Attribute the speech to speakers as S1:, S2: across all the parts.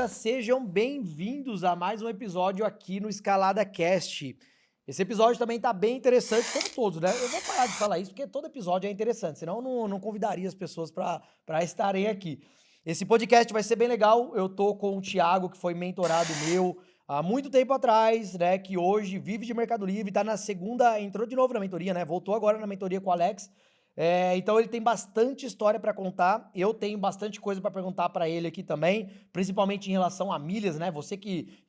S1: galera, sejam bem-vindos a mais um episódio aqui no Escalada Cast. Esse episódio também tá bem interessante, como todos, né? Eu vou parar de falar isso porque todo episódio é interessante, senão eu não convidaria as pessoas para estarem aqui. Esse podcast vai ser bem legal. Eu tô com o Thiago, que foi mentorado meu há muito tempo atrás, né? Que hoje vive de Mercado Livre, tá na segunda, entrou de novo na mentoria, né? Voltou agora na mentoria com o Alex. Então ele tem bastante história para contar. Eu tenho bastante coisa para perguntar para ele aqui também, principalmente em relação a milhas, né? Você que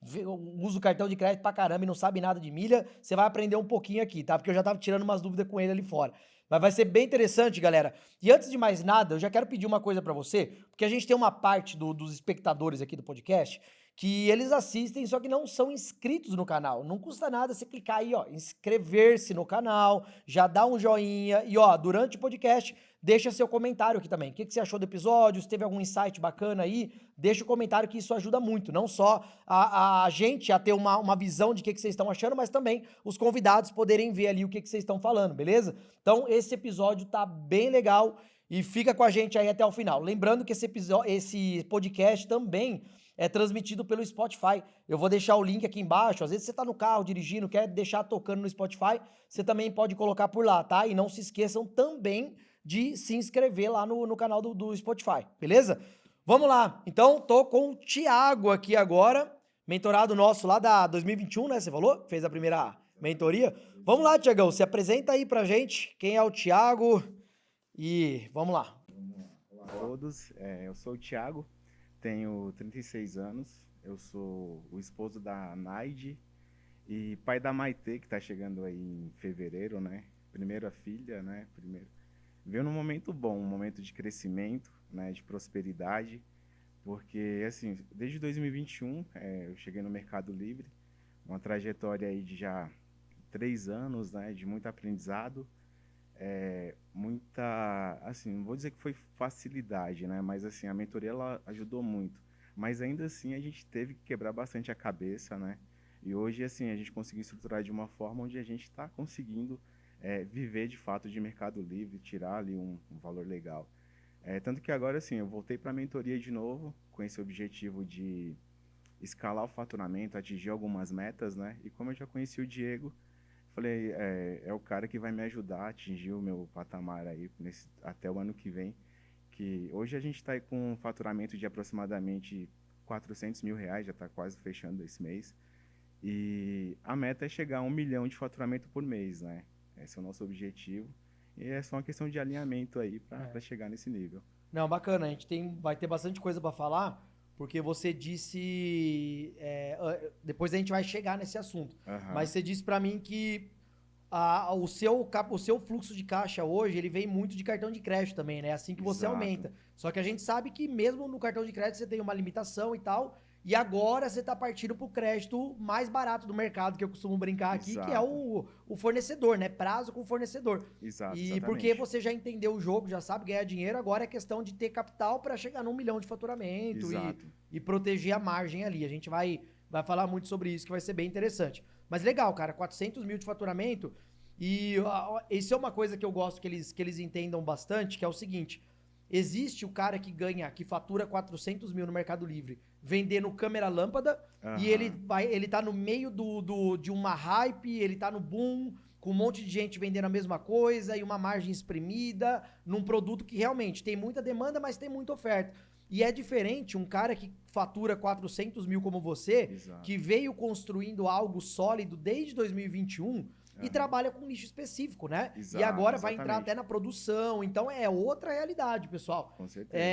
S1: usa o cartão de crédito pra caramba e não sabe nada de milha, você vai aprender um pouquinho aqui, tá? Porque eu já tava tirando umas dúvidas com ele ali fora. Mas vai ser bem interessante, galera. E antes de mais nada, eu já quero pedir uma coisa para você, porque a gente tem uma parte dos espectadores aqui do podcast que eles assistem, só que não são inscritos no canal. Não custa nada você clicar aí, ó, inscrever-se no canal, já dá um joinha e, ó, durante o podcast, deixa seu comentário aqui também. O que você achou do episódio? Se teve algum insight bacana aí, deixa o comentário que isso ajuda muito. Não só a gente a ter uma visão de o que vocês estão achando, mas também os convidados poderem ver ali o que vocês estão falando, beleza? Então, esse episódio tá bem legal e fica com a gente aí até o final. Lembrando que esse podcast também é transmitido pelo Spotify. Eu vou deixar o link aqui embaixo. Às vezes você tá no carro dirigindo, quer deixar tocando no Spotify, você também pode colocar por lá, tá? E não se esqueçam também de se inscrever lá no canal do Spotify, beleza? Vamos lá. Então, tô com o Thiago aqui agora, mentorado nosso lá da 2021, né? Você falou? Fez a primeira mentoria. Vamos lá, Thiagão, se apresenta aí pra gente. Quem é o Thiago? E vamos lá.
S2: Olá a todos, eu sou o Thiago, tenho 36 anos, eu sou o esposo da Naide e pai da Maitê, que está chegando aí em fevereiro, né? Primeira filha, né? Veio num momento bom, um momento de crescimento, né? De prosperidade, porque, assim, desde 2021, eu cheguei no Mercado Livre, uma trajetória aí de já 3 anos, né? De muito aprendizado, assim, não vou dizer que foi facilidade, né? Mas assim, a mentoria ela ajudou muito. Mas ainda assim a gente teve que quebrar bastante a cabeça, né? E hoje assim a gente conseguiu estruturar de uma forma onde a gente está conseguindo viver de fato de Mercado Livre, tirar ali um valor legal. Tanto que agora assim eu voltei para a mentoria de novo com esse objetivo de escalar o faturamento, atingir algumas metas, né? E como eu já conheci o Diego, falei, é o cara que vai me ajudar a atingir o meu patamar aí até o ano que vem. Que hoje a gente está com um faturamento de aproximadamente R$ 400.000, já está quase fechando esse mês. E a meta é chegar a 1 milhão de faturamento por mês, né? Esse é o nosso objetivo. E é só uma questão de alinhamento aí para chegar nesse nível.
S1: Não, bacana, vai ter bastante coisa para falar, porque você disse, depois a gente vai chegar nesse assunto, mas
S2: Aham.
S1: você disse para mim que o seu fluxo de caixa hoje, ele vem muito de cartão de crédito também, né? Assim que você
S2: Exato.
S1: aumenta. Só que a gente sabe que mesmo no cartão de crédito você tem uma limitação e tal, e agora você tá partindo pro crédito mais barato do mercado, que eu costumo brincar aqui, que é
S2: Exato.
S1: o fornecedor, né? Prazo com fornecedor.
S2: Exato,
S1: E porque
S2: exatamente.
S1: você já entendeu o jogo, já sabe ganhar dinheiro, agora é questão de ter capital para chegar num 1 milhão de faturamento
S2: Exato.
S1: e proteger a margem ali. A gente vai falar muito sobre isso, que vai ser bem interessante. Mas legal, cara, 400 mil de faturamento. E isso é uma coisa que eu gosto que eles entendam bastante, que é o seguinte: existe o cara que que fatura 400 mil no Mercado Livre, vendendo câmera lâmpada, e
S2: Aham.
S1: ele tá no meio de uma hype, ele tá no boom, com um monte de gente vendendo a mesma coisa e uma margem espremida, num produto que realmente tem muita demanda, mas tem muita oferta. E é diferente um cara que fatura 400 mil como você, que
S2: Exato.
S1: veio construindo algo sólido desde 2021 e
S2: Aham.
S1: trabalha com um nicho específico, né? E
S2: Exato,
S1: agora vai entrar até
S2: exatamente.
S1: na produção. Então é outra realidade, pessoal.
S2: Com certeza.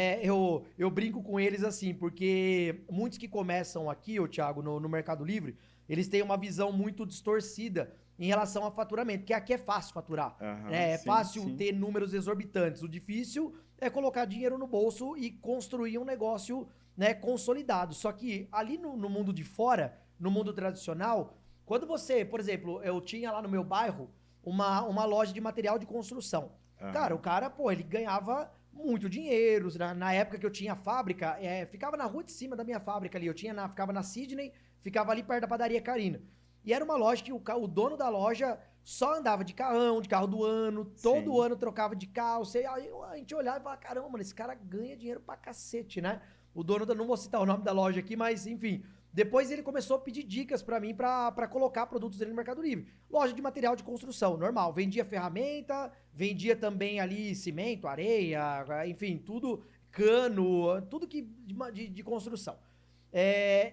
S1: Eu brinco com eles assim, porque muitos que começam aqui, ô Thiago, no Mercado Livre, eles têm uma visão muito distorcida em relação ao faturamento, porque aqui é fácil faturar,
S2: Aham,
S1: né? É
S2: sim,
S1: fácil
S2: sim.
S1: ter números exorbitantes. O difícil é colocar dinheiro no bolso e construir um negócio, né, consolidado. Só que ali no mundo de fora, no mundo tradicional, quando você, por exemplo, eu tinha lá no meu bairro uma loja de material de construção. Cara, o
S2: Aham.
S1: cara, pô, ele ganhava muito dinheiro. Na época que eu tinha fábrica, ficava na rua de cima da minha fábrica ali. Ficava na Sidney, ficava ali perto da padaria Carina. E era uma loja que o dono da loja só andava de carrão, de carro do ano, todo
S2: Sim,
S1: ano trocava de carro. Aí a gente olhava e falava, caramba, mano, esse cara ganha dinheiro pra cacete, né? O dono, não vou citar o nome da loja aqui, mas enfim. Depois ele começou a pedir dicas pra mim pra colocar produtos dele no Mercado Livre. Loja de material de construção, normal. Vendia ferramenta, vendia também ali cimento, areia, enfim, tudo, cano, tudo que de construção.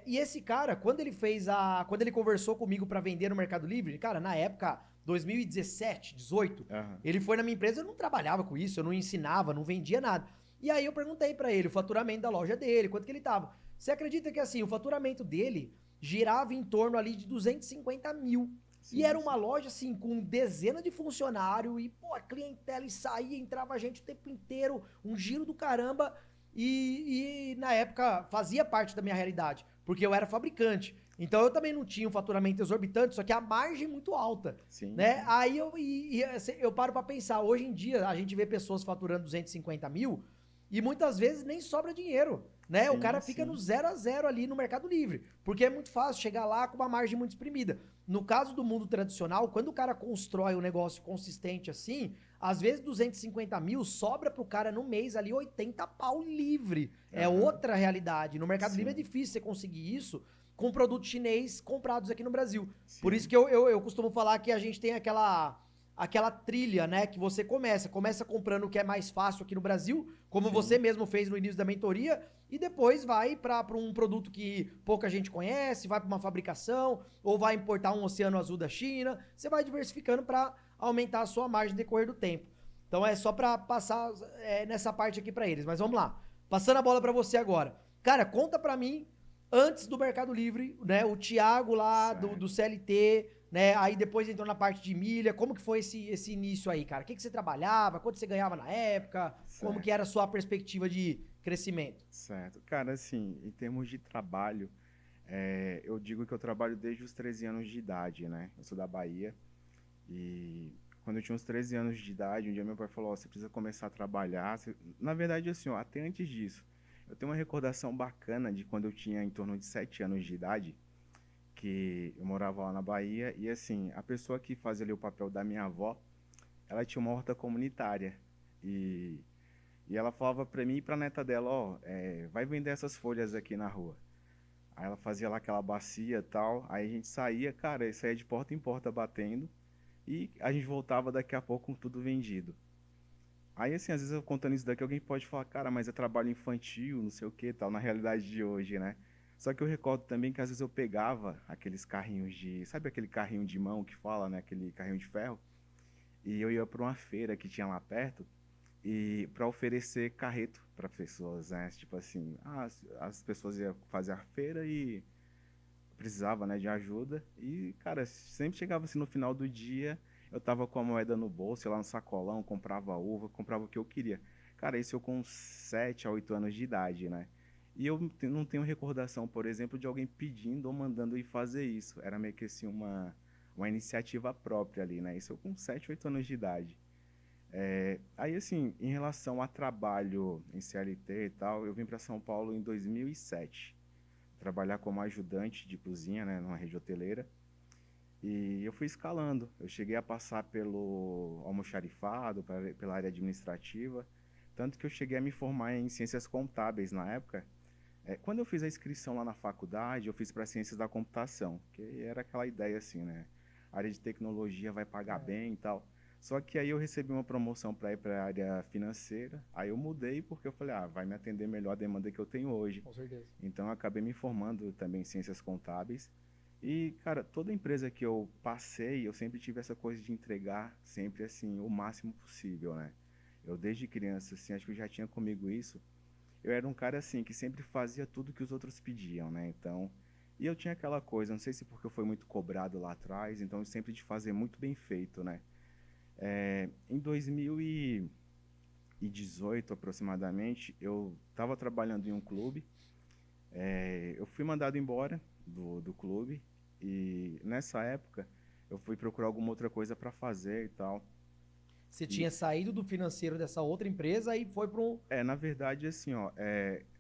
S1: E esse cara, quando ele conversou comigo pra vender no Mercado Livre, cara, na época, 2017, 18,
S2: aham,
S1: ele foi na minha empresa, eu não trabalhava com isso, eu não ensinava, não vendia nada. E aí eu perguntei pra ele o faturamento da loja dele, quanto que ele tava. Você acredita que assim, o faturamento dele girava em torno ali de 250 mil. E era
S2: sim,
S1: uma
S2: sim.
S1: loja assim, com dezenas de funcionários, e pô, a clientela e saía, entrava gente o tempo inteiro, um giro do caramba. E na época fazia parte da minha realidade, porque eu era fabricante. Então eu também não tinha um faturamento exorbitante, só que a margem muito alta,
S2: Sim,
S1: né?
S2: sim.
S1: Aí assim, eu paro pra pensar, hoje em dia a gente vê pessoas faturando 250 mil e muitas vezes nem sobra dinheiro, né? O
S2: Sim,
S1: cara fica no
S2: sim.
S1: 0 a 0 ali no Mercado Livre, porque é muito fácil chegar lá com uma margem muito exprimida. No caso do mundo tradicional, quando o cara constrói um negócio consistente assim, às vezes 250 mil sobra pro cara no mês ali 80 pau livre. É
S2: Aham,
S1: outra realidade. No Mercado Livre é
S2: sim,
S1: difícil você conseguir isso com produtos chinês comprados aqui no Brasil. Por isso
S2: sim,
S1: que eu costumo falar que a gente tem aquela trilha, né? Que você começa comprando o que é mais fácil aqui no Brasil, como você
S2: sim.
S1: mesmo fez no início da mentoria, e depois vai para um produto que pouca gente conhece, vai para uma fabricação, ou vai importar um oceano azul da China. Você vai diversificando para aumentar a sua margem no decorrer do tempo. Então é só para passar nessa parte aqui para eles. Mas vamos lá. Passando a bola para você agora. Cara, conta para mim antes do Mercado Livre, né? O Thiago lá do
S2: Certo,
S1: CLT, né? Aí depois entrou na parte de milha. Como que foi esse início aí, cara? O que, que você trabalhava? Quanto você ganhava na época? Como que
S2: certo,
S1: era a sua perspectiva de crescimento?
S2: certo. Cara, assim, em termos de trabalho, eu digo que eu trabalho desde os 13 anos de idade, né? Eu sou da Bahia e quando eu tinha uns 13 anos de idade, um dia meu pai falou, ó, você precisa começar a trabalhar. Na verdade, assim, ó, até antes disso, eu tenho uma recordação bacana de quando eu tinha em torno de 7 anos de idade, que eu morava lá na Bahia e, assim, a pessoa que fazia ali o papel da minha avó, ela tinha uma horta comunitária e E ela falava pra mim e pra neta dela, ó, vai vender essas folhas aqui na rua. Aí ela fazia lá aquela bacia e tal, aí a gente saía, cara, isso saía de porta em porta batendo, e a gente voltava daqui a pouco com tudo vendido. Aí, assim, às vezes eu contando isso daqui, alguém pode falar, cara, mas é trabalho infantil, não sei o que tal, na realidade de hoje, né? Só que eu recordo também que às vezes eu pegava aqueles carrinhos sabe aquele carrinho de mão que fala, né? Aquele carrinho de ferro, e eu ia pra uma feira que tinha lá perto, e para oferecer carreto para pessoas, né? Tipo assim, as pessoas iam fazer a feira e precisava, né, de ajuda e, cara, sempre chegava assim no final do dia, eu tava com a moeda no bolso, ia lá no sacolão, comprava uva, comprava o que eu queria. Cara, isso eu com 7 a 8 anos de idade, né? E eu não tenho recordação, por exemplo, de alguém pedindo ou mandando ir fazer isso. Era meio que assim uma iniciativa própria ali, né? Isso eu com 7 8 anos de idade. Aí, assim, em relação a trabalho em CLT e tal, eu vim para São Paulo em 2007, trabalhar como ajudante de cozinha, né, numa rede hoteleira. E eu fui escalando. Eu cheguei a passar pelo almoxarifado, pela área administrativa, tanto que eu cheguei a me formar em ciências contábeis na época. Quando eu fiz a inscrição lá na faculdade, eu fiz para ciências da computação, que era aquela ideia assim, né? A área de tecnologia vai pagar bem e tal. Só que aí eu recebi uma promoção para ir para a área financeira. Aí eu mudei porque eu falei, vai me atender melhor a demanda que eu tenho hoje.
S1: Com certeza.
S2: Então eu acabei me formando também em ciências contábeis. E, cara, toda empresa que eu passei, eu sempre tive essa coisa de entregar sempre assim o máximo possível, né? Eu desde criança assim, acho que eu já tinha comigo isso. Eu era um cara assim que sempre fazia tudo que os outros pediam, né? Então, e eu tinha aquela coisa, não sei se porque eu fui muito cobrado lá atrás, então sempre de fazer muito bem feito, né? Em 2018 aproximadamente, eu estava trabalhando em um clube, eu fui mandado embora do clube e nessa época eu fui procurar alguma outra coisa para fazer e tal.
S1: Você
S2: E
S1: tinha saído do financeiro dessa outra empresa e foi para um.
S2: na verdade, assim, ó,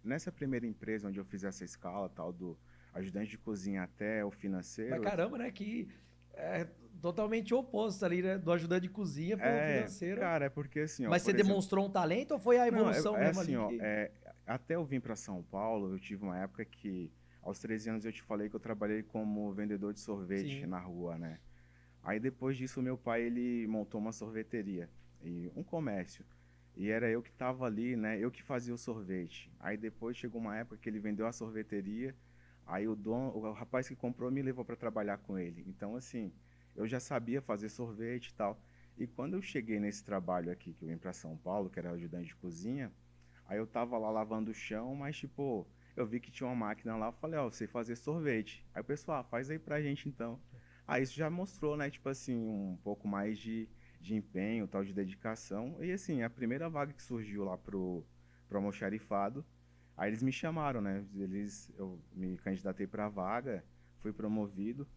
S2: nessa primeira empresa onde eu fiz essa escala, tal, do ajudante de cozinha até o
S1: Mas
S2: financeiro,
S1: caramba, né? Que totalmente oposto ali, né? Do ajudante de cozinha pro financeiro.
S2: Cara, é porque assim, ó,
S1: Mas você
S2: por exemplo,
S1: demonstrou um talento ou foi a
S2: não,
S1: evolução
S2: é
S1: mesmo
S2: assim,
S1: ali
S2: ó,
S1: que...
S2: até eu vim para São Paulo, eu tive uma época que, aos 13 anos, eu te falei que eu trabalhei como vendedor de sorvete
S1: Sim.
S2: na rua, né? Aí depois disso, meu pai, ele montou uma sorveteria e um comércio. E era eu que tava ali, né? Eu que fazia o sorvete. Aí depois chegou uma época que ele vendeu a sorveteria, aí o rapaz que comprou me levou para trabalhar com ele. Então, assim, eu já sabia fazer sorvete e tal. E quando eu cheguei nesse trabalho aqui, que eu vim para São Paulo, que era ajudante de cozinha, aí eu tava lá lavando o chão, mas tipo, eu vi que tinha uma máquina lá, eu falei, ó, eu sei fazer sorvete. Aí o pessoal, faz aí pra gente então. Aí isso já mostrou, né, tipo assim, um pouco mais de empenho, tal, de dedicação. E assim, a primeira vaga que surgiu lá pro almoxarifado, aí eles me chamaram, né, eu me candidatei pra vaga, fui promovido.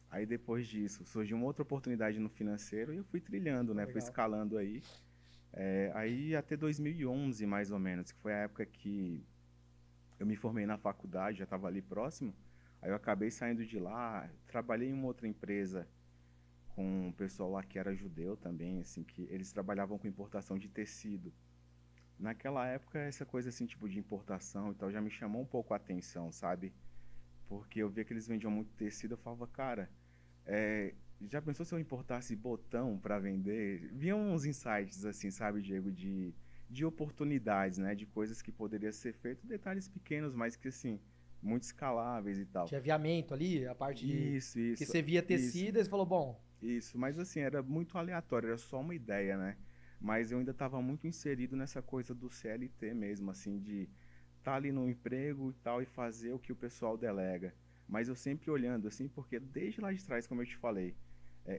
S2: Aí depois disso, surgiu uma outra oportunidade no financeiro e eu fui trilhando,
S1: Pô,
S2: né, fui
S1: legal.
S2: escalando aí. Aí até 2011, mais ou menos, que foi a época que eu me formei na faculdade, já estava ali próximo. Aí eu acabei saindo de lá, trabalhei em uma outra empresa com um pessoal lá que era judeu também, assim, que eles trabalhavam com importação de tecido. Naquela época, essa coisa assim, tipo de importação e tal, já me chamou um pouco a atenção, sabe? Porque eu via que eles vendiam muito tecido, eu falava, cara, já pensou se eu importasse botão para vender? Vinham uns insights assim, sabe, Diego, de oportunidades, né? De coisas que poderia ser feito, detalhes pequenos, mas que assim, muito escaláveis e tal.
S1: De aviamento ali, a parte de...
S2: Isso,
S1: Que
S2: isso,
S1: você via
S2: isso,
S1: tecido e você falou, bom,
S2: isso. Mas assim, era muito aleatório, era só uma ideia, né? Mas eu ainda estava muito inserido nessa coisa do CLT mesmo, assim, de estar ali no emprego e tal e fazer o que o pessoal delega. Mas eu sempre olhando, assim, porque desde lá de trás, como eu te falei,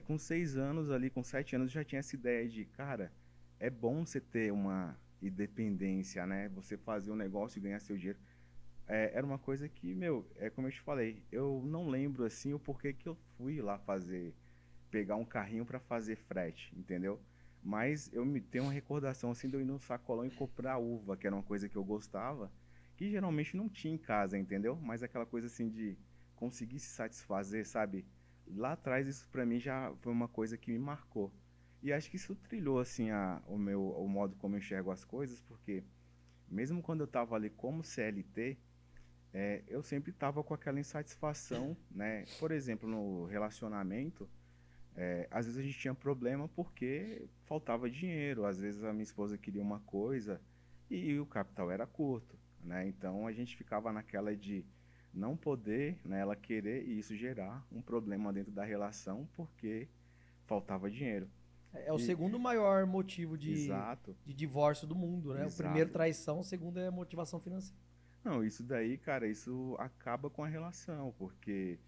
S2: com 6 anos ali, com 7 anos, eu já tinha essa ideia de, cara, é bom você ter uma independência, né? Você fazer um negócio e ganhar seu dinheiro. Era uma coisa que, meu, é como eu te falei, eu não lembro assim o porquê que eu fui lá fazer, pegar um carrinho para fazer frete, entendeu? Mas eu me tenho uma recordação assim de eu ir no sacolão e comprar uva, que era uma coisa que eu gostava, que geralmente não tinha em casa, entendeu? Mas aquela coisa assim de conseguir se satisfazer, sabe? Lá atrás isso para mim já foi uma coisa que me marcou. E acho que isso trilhou assim o modo como eu enxergo as coisas, porque mesmo quando eu estava ali como CLT, eu sempre estava com aquela insatisfação, né? Por exemplo, no relacionamento, às vezes a gente tinha problema porque faltava dinheiro, às vezes a minha esposa queria uma coisa e o capital era curto, né? Então a gente ficava naquela de não poder, né, ela querer e isso gerar um problema dentro da relação porque faltava dinheiro.
S1: é o
S2: E
S1: segundo maior motivo
S2: exato,
S1: de divórcio do mundo, né? O primeiro,
S2: exato.
S1: traição, o segundo é motivação financeira.
S2: Não, isso daí, cara, isso acaba com a relação, porque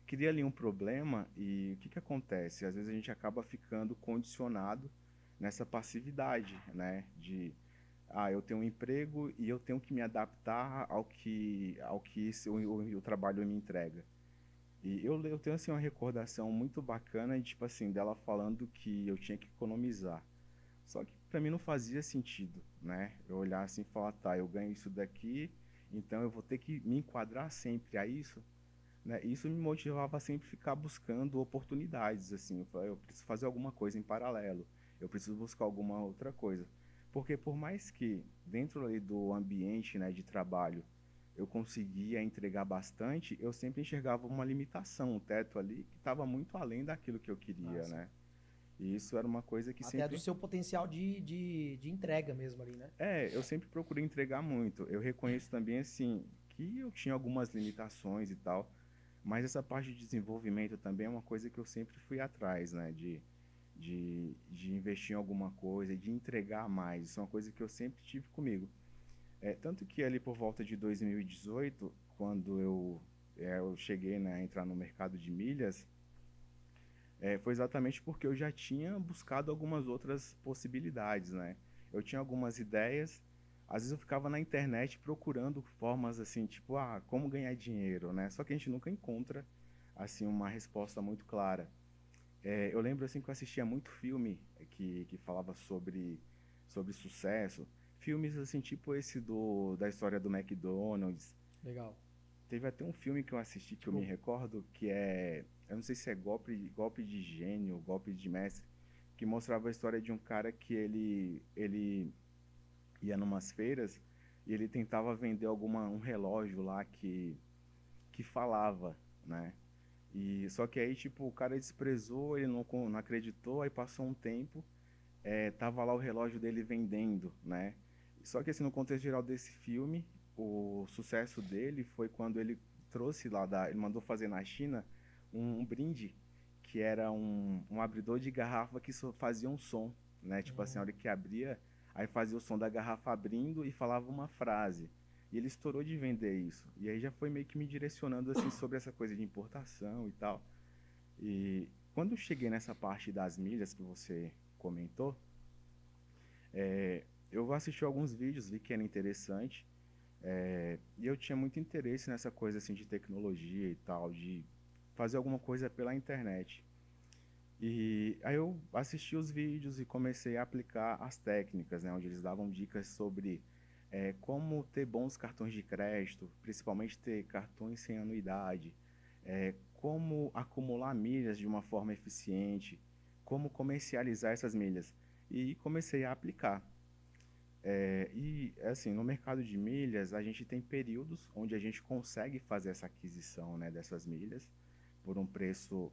S2: cria ali um problema e o que que acontece? Às vezes a gente acaba ficando condicionado nessa passividade, né? Eu tenho um emprego e eu tenho que me adaptar ao que o trabalho me entrega. E eu tenho assim uma recordação muito bacana de, tipo assim, dela falando que eu tinha que economizar. Só que para mim não fazia sentido, né? Eu olhar assim e falar, tá, eu ganho isso daqui, então eu vou ter que me enquadrar sempre a isso, né? Isso me motivava a sempre ficar buscando oportunidades, assim. Eu falei, eu preciso fazer alguma coisa em paralelo. Eu preciso buscar alguma outra coisa. Porque por mais que dentro ali do ambiente, né, de trabalho eu conseguia entregar bastante, eu sempre enxergava uma limitação, um teto ali que estava muito além daquilo que eu
S1: Ah,
S2: queria,
S1: sim.
S2: né? E isso era uma coisa que
S1: Até do
S2: sempre
S1: seu potencial de entrega mesmo ali, né?
S2: eu sempre procurei entregar muito. Eu reconheço também, assim, que eu tinha algumas limitações e tal, mas essa parte de desenvolvimento também é uma coisa que eu sempre fui atrás, né? De investir em alguma coisa, de entregar mais. Isso é uma coisa que eu sempre tive comigo. Tanto que ali por volta de 2018, quando eu cheguei, né, a entrar no mercado de milhas, foi exatamente porque eu já tinha buscado algumas outras possibilidades, né? Eu tinha algumas ideias, às vezes eu ficava na internet procurando formas assim, tipo, como ganhar dinheiro, né? Só que a gente nunca encontra assim uma resposta muito clara. Eu lembro assim que eu assistia muito filme que falava sobre sucesso, filmes assim tipo esse da história do McDonald's.
S1: Legal.
S2: Teve até um filme que eu assisti que eu me
S1: Tipo,
S2: recordo que é eu não sei se é golpe de gênio, golpe de mestre, que mostrava a história de um cara que ele ia numas feiras e ele tentava vender um relógio lá que falava, né? E só que aí, tipo, o cara desprezou, ele não acreditou, aí passou um tempo, tava lá o relógio dele vendendo, né? Só que assim, no contexto geral desse filme, o sucesso dele foi quando ele trouxe ele mandou fazer na China um brinde que era um abridor de garrafa que só fazia um som, né? Tipo assim, a hora que abria, aí fazia o som da garrafa abrindo e falava uma frase. E ele estourou de vender isso. E aí já foi meio que me direcionando assim sobre essa coisa de importação e tal. E quando eu cheguei nessa parte das milhas que você comentou, eu assisti alguns vídeos, vi que era interessante, e eu tinha muito interesse nessa coisa assim de tecnologia e tal, de fazer alguma coisa pela internet. E aí eu assisti os vídeos e comecei a aplicar as técnicas, né, onde eles davam dicas sobre como ter bons cartões de crédito, principalmente ter cartões sem anuidade, como acumular milhas de uma forma eficiente, como comercializar essas milhas. E comecei a aplicar. E assim, no mercado de milhas, a gente tem períodos onde a gente consegue fazer essa aquisição, né, dessas milhas por um preço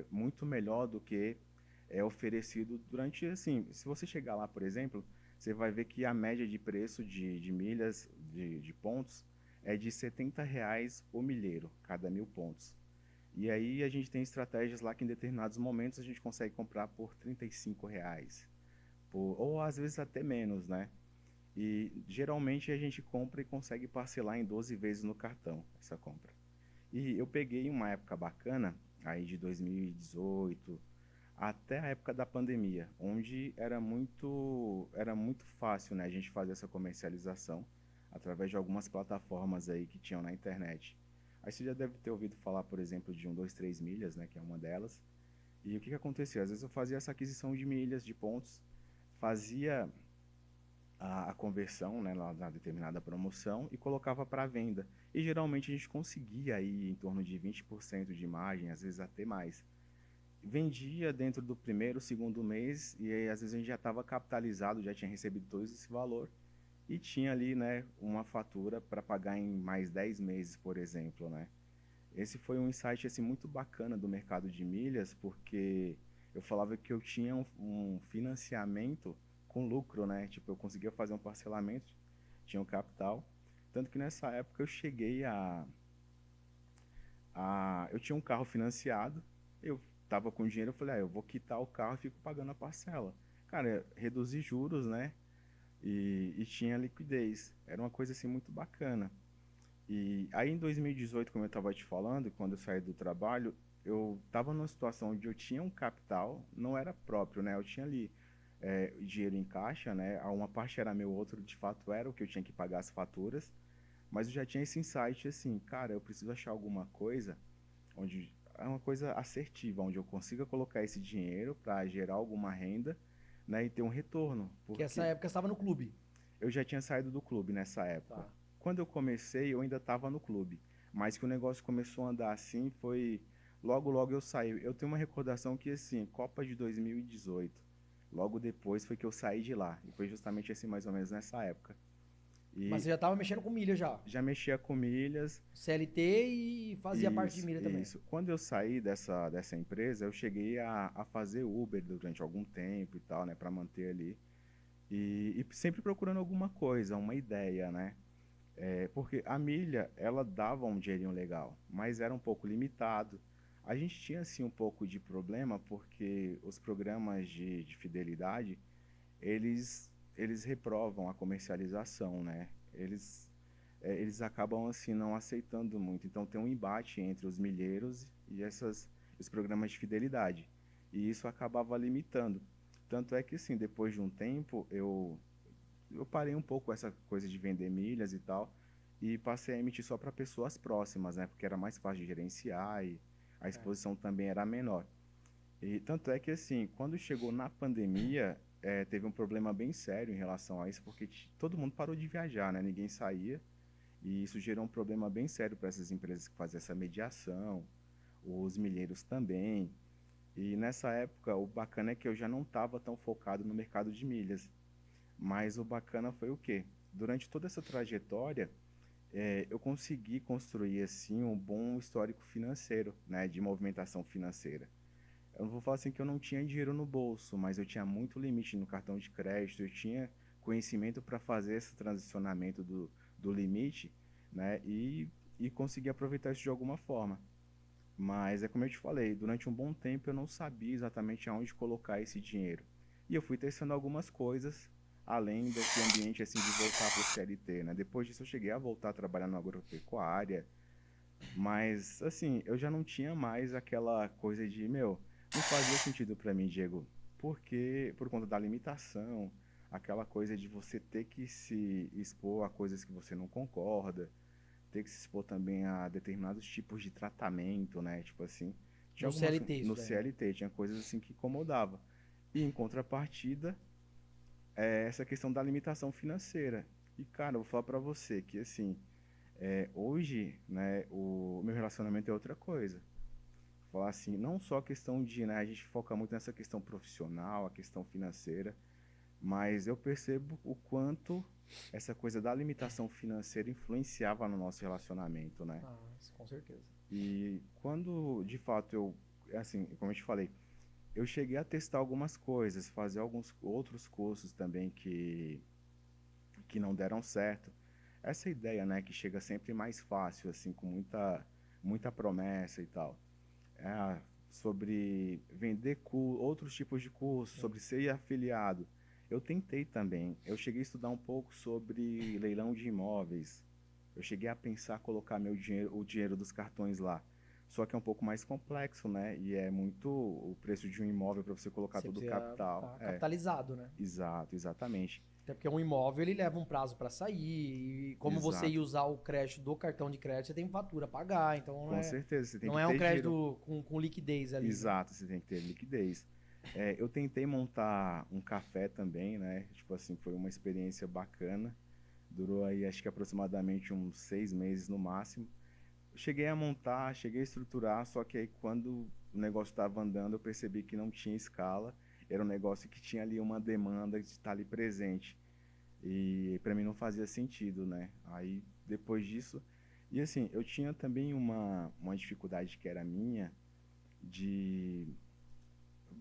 S2: muito melhor do que é oferecido durante, assim, se você chegar lá, por exemplo, você vai ver que a média de preço de milhas, de pontos, é de R$ 70 o milheiro, cada 1.000 pontos. E aí a gente tem estratégias lá que em determinados momentos a gente consegue comprar por R$ 35, ou às vezes até menos, né? E geralmente a gente compra e consegue parcelar em 12 vezes no cartão, essa compra. E eu peguei uma época bacana, aí de 2018 até a época da pandemia, onde era muito fácil, né, a gente fazer essa comercialização através de algumas plataformas aí que tinham na internet. Aí você já deve ter ouvido falar, por exemplo, de 1, 2, 3 milhas, né, que é uma delas. E o que que acontecia? Às vezes eu fazia essa aquisição de milhas, de pontos, fazia a conversão, né, na determinada promoção e colocava para venda. E geralmente a gente conseguia aí em torno de 20% de margem, às vezes até mais. Vendia dentro do primeiro, segundo mês e aí às vezes a gente já estava capitalizado, já tinha recebido todo esse valor e tinha ali, né, uma fatura para pagar em mais 10 meses, por exemplo, né? Esse foi um insight assim muito bacana do mercado de milhas, porque eu falava que eu tinha um financiamento com lucro, né? Tipo, eu conseguia fazer um parcelamento, tinha um capital, tanto que nessa época eu cheguei eu tinha um carro financiado, eu tava com dinheiro, eu falei, eu vou quitar o carro e fico pagando a parcela. Cara, reduzi juros, né? E tinha liquidez. Era uma coisa assim muito bacana. E aí em 2018, como eu estava te falando, quando eu saí do trabalho, eu estava numa situação onde eu tinha um capital, não era próprio, né? Eu tinha ali dinheiro em caixa, né? Uma parte era meu, outro de fato era o que eu tinha que pagar as faturas, mas eu já tinha esse insight assim, cara, eu preciso achar alguma coisa onde é uma coisa assertiva, onde eu consiga colocar esse dinheiro para gerar alguma renda, né, e ter um retorno,
S1: Que essa
S2: porque
S1: época você estava no clube.
S2: eu já tinha saído do clube nessa época.
S1: Tá.
S2: Quando eu comecei, eu ainda estava no clube, mas que o negócio começou a andar assim foi logo logo eu saí. Eu tenho uma recordação que assim, Copa de 2018, logo depois foi que eu saí de lá, e foi justamente assim mais ou menos nessa época.
S1: Mas
S2: E
S1: você já estava mexendo com milha já.
S2: já mexia com milhas.
S1: CLT e fazia parte de
S2: Isso,
S1: milha também.
S2: isso. Quando eu saí dessa empresa, eu cheguei a fazer Uber durante algum tempo e tal, né, para manter ali. E sempre procurando alguma coisa, uma ideia, né? Porque a milha, ela dava um dinheirinho legal, mas era um pouco limitado. A gente tinha, assim, um pouco de problema, porque os programas de fidelidade, eles reprovam a comercialização, né? Eles acabam, assim, não aceitando muito. Então, tem um embate entre os milheiros e os programas de fidelidade. E isso acabava limitando. Tanto é que, assim, depois de um tempo, eu parei um pouco essa coisa de vender milhas e tal, e passei a emitir só para pessoas próximas, né? Porque era mais fácil de gerenciar e a
S1: É.
S2: exposição também era menor. E tanto é que, assim, quando chegou na pandemia, teve um problema bem sério em relação a isso, porque todo mundo parou de viajar, né? Ninguém saía, e isso gerou um problema bem sério para essas empresas que fazem essa mediação, os milheiros também. E nessa época, o bacana é que eu já não estava tão focado no mercado de milhas. Mas o bacana foi o quê? Durante toda essa trajetória, eu consegui construir assim um bom histórico financeiro, né, de movimentação financeira. Eu não vou falar assim que eu não tinha dinheiro no bolso, mas eu tinha muito limite no cartão de crédito, eu tinha conhecimento para fazer esse transicionamento do limite, né, e conseguir aproveitar isso de alguma forma. Mas é como eu te falei, durante um bom tempo eu não sabia exatamente aonde colocar esse dinheiro. E eu fui testando algumas coisas, além desse ambiente assim de voltar para o CLT, né? Depois disso eu cheguei a voltar a trabalhar na agropecuária, mas assim, eu já não tinha mais aquela coisa de, meu, não fazia sentido para mim, Diego, porque por conta da limitação, aquela coisa de você ter que se expor a coisas que você não concorda, ter que se expor também a determinados tipos de tratamento, né? Tipo assim, tinha
S1: No
S2: algumas
S1: CLT isso
S2: no
S1: daí, né?
S2: CLT, tinha coisas assim que incomodava. E em contrapartida, essa questão da limitação financeira. E cara, eu vou falar pra você que assim, hoje, né, o meu relacionamento é outra coisa. Vou falar assim, não só a questão de, né, a gente foca muito nessa questão profissional, a questão financeira, mas eu percebo o quanto essa coisa da limitação financeira influenciava no nosso relacionamento, né?
S1: Ah, isso com certeza.
S2: E quando, de fato, assim, como eu te falei, eu cheguei a testar algumas coisas, fazer alguns outros cursos também que não deram certo. Essa ideia, né, que chega sempre mais fácil, assim, com muita promessa e tal. É, sobre vender outros tipos de cursos,
S1: Sim.
S2: sobre ser afiliado. Eu tentei também. Eu cheguei a estudar um pouco sobre leilão de imóveis. Eu cheguei a pensar colocar meu dinheiro, o dinheiro dos cartões lá. Só que é um pouco mais complexo, né? E é muito o preço de um imóvel para você colocar
S1: Você
S2: todo o
S1: precisa
S2: capital.
S1: estar
S2: É,
S1: capitalizado, né?
S2: exato, exatamente.
S1: Até porque um imóvel ele leva um prazo para sair. E como você ia
S2: Exato.
S1: usar o crédito do cartão de crédito, você tem fatura a pagar. Então
S2: Com certeza, você tem
S1: não
S2: que
S1: é um
S2: ter giro.
S1: crédito com liquidez ali, né?
S2: Exato, você tem que ter liquidez. Eu tentei montar um café também, né? Tipo assim, foi uma experiência bacana. Durou aí, acho que aproximadamente uns 6 meses no máximo. Eu cheguei a montar, cheguei a estruturar, só que aí quando o negócio estava andando, eu percebi que não tinha escala. Era um negócio que tinha ali uma demanda de estar ali presente. E para mim não fazia sentido, né? Aí depois disso. E assim, eu tinha também uma dificuldade que era minha de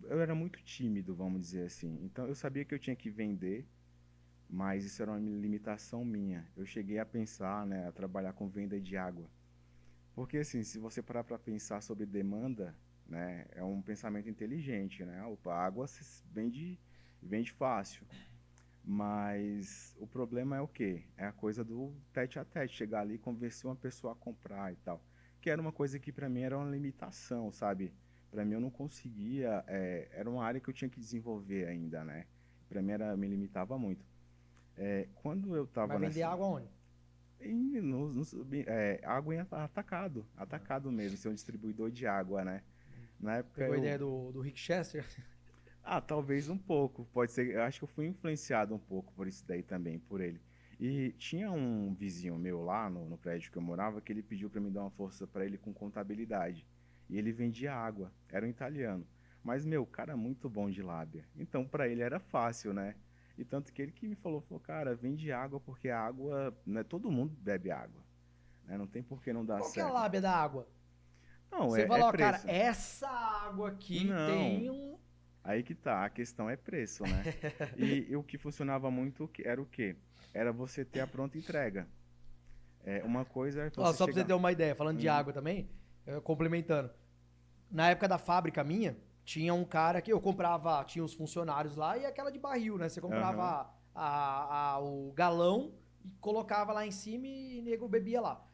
S2: eu era muito tímido, vamos dizer assim. Então eu sabia que eu tinha que vender, mas isso era uma limitação minha. Eu cheguei a pensar, né, a trabalhar com venda de água. Porque assim, se você parar para pensar sobre demanda, né, é um pensamento inteligente, né? Opa, a água se vende fácil. Mas o problema é o quê? É a coisa do tete a tete, chegar ali e convencer uma pessoa a comprar e tal. Que era uma coisa que para mim era uma limitação, sabe? Para mim eu não conseguia, era uma área que eu tinha que desenvolver ainda, né? Para mim me limitava muito. Quando eu
S1: Vai
S2: estava
S1: vender
S2: nessa,
S1: água onde?
S2: água em atacado, atacado mesmo, ser um distribuidor de água, né? Na época
S1: Pegou a ideia
S2: eu,
S1: do Rick Chester?
S2: talvez um pouco, pode ser, eu acho que eu fui influenciado um pouco por isso daí também, por ele. E tinha um vizinho meu lá no prédio que eu morava que ele pediu para me dar uma força para ele com contabilidade. E ele vendia água, era um italiano. Mas, meu, cara muito bom de lábia. Então, para ele era fácil, né? E tanto que ele que me falou, cara, vende água porque a água, né, todo mundo bebe água, né? Não tem por que não dar
S1: Qual que é a
S2: certo.
S1: lábia da água?
S2: Não,
S1: Você
S2: é
S1: fala, ó, cara,
S2: preço.
S1: essa água aqui
S2: Não,
S1: tem um.
S2: aí que tá, a questão é preço, né? E o que funcionava muito era o quê? Era você ter a pronta entrega. Uma coisa é
S1: Ó,
S2: você
S1: só pra você
S2: chegar.
S1: ter uma ideia, falando de
S2: Uhum,
S1: água também, complementando. Na época da fábrica minha, tinha um cara que eu comprava, tinha os funcionários lá e aquela de barril, né? Você
S2: aham,
S1: comprava o galão e colocava lá em cima e nego bebia lá.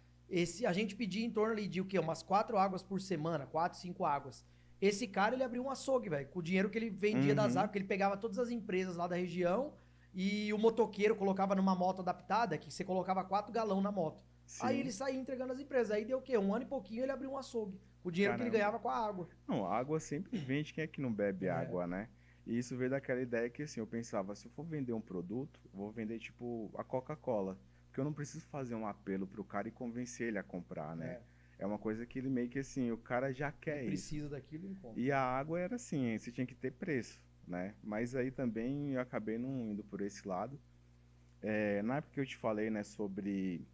S1: A gente pedia em torno ali de o quê? Umas 4 águas por semana, 4, 5 águas. Esse cara, ele abriu um açougue, velho, com o dinheiro que ele vendia das
S2: uhum,
S1: águas, que ele pegava todas as empresas lá da região e o motoqueiro colocava numa moto adaptada, que você colocava 4 galão na moto. Aí ele
S2: sim,
S1: saía entregando as empresas. Aí deu o quê? Um ano e pouquinho ele abriu um açougue. Com o dinheiro que ele
S2: caramba.
S1: ganhava com a água.
S2: Não, água sempre vende, quem é que não bebe
S1: É,
S2: água, né? E isso veio daquela ideia que assim, eu pensava, se eu for vender um produto, eu vou vender tipo a Coca-Cola, porque eu não preciso fazer um apelo pro cara e convencer ele a comprar, né?
S1: é.
S2: É uma coisa que ele meio que assim, o cara já
S1: Ele
S2: quer isso.
S1: precisa daquilo e encontra.
S2: E a água era assim, você tinha que ter preço, né? Mas aí também eu acabei não indo por esse lado. Na época que eu te falei, né, sobre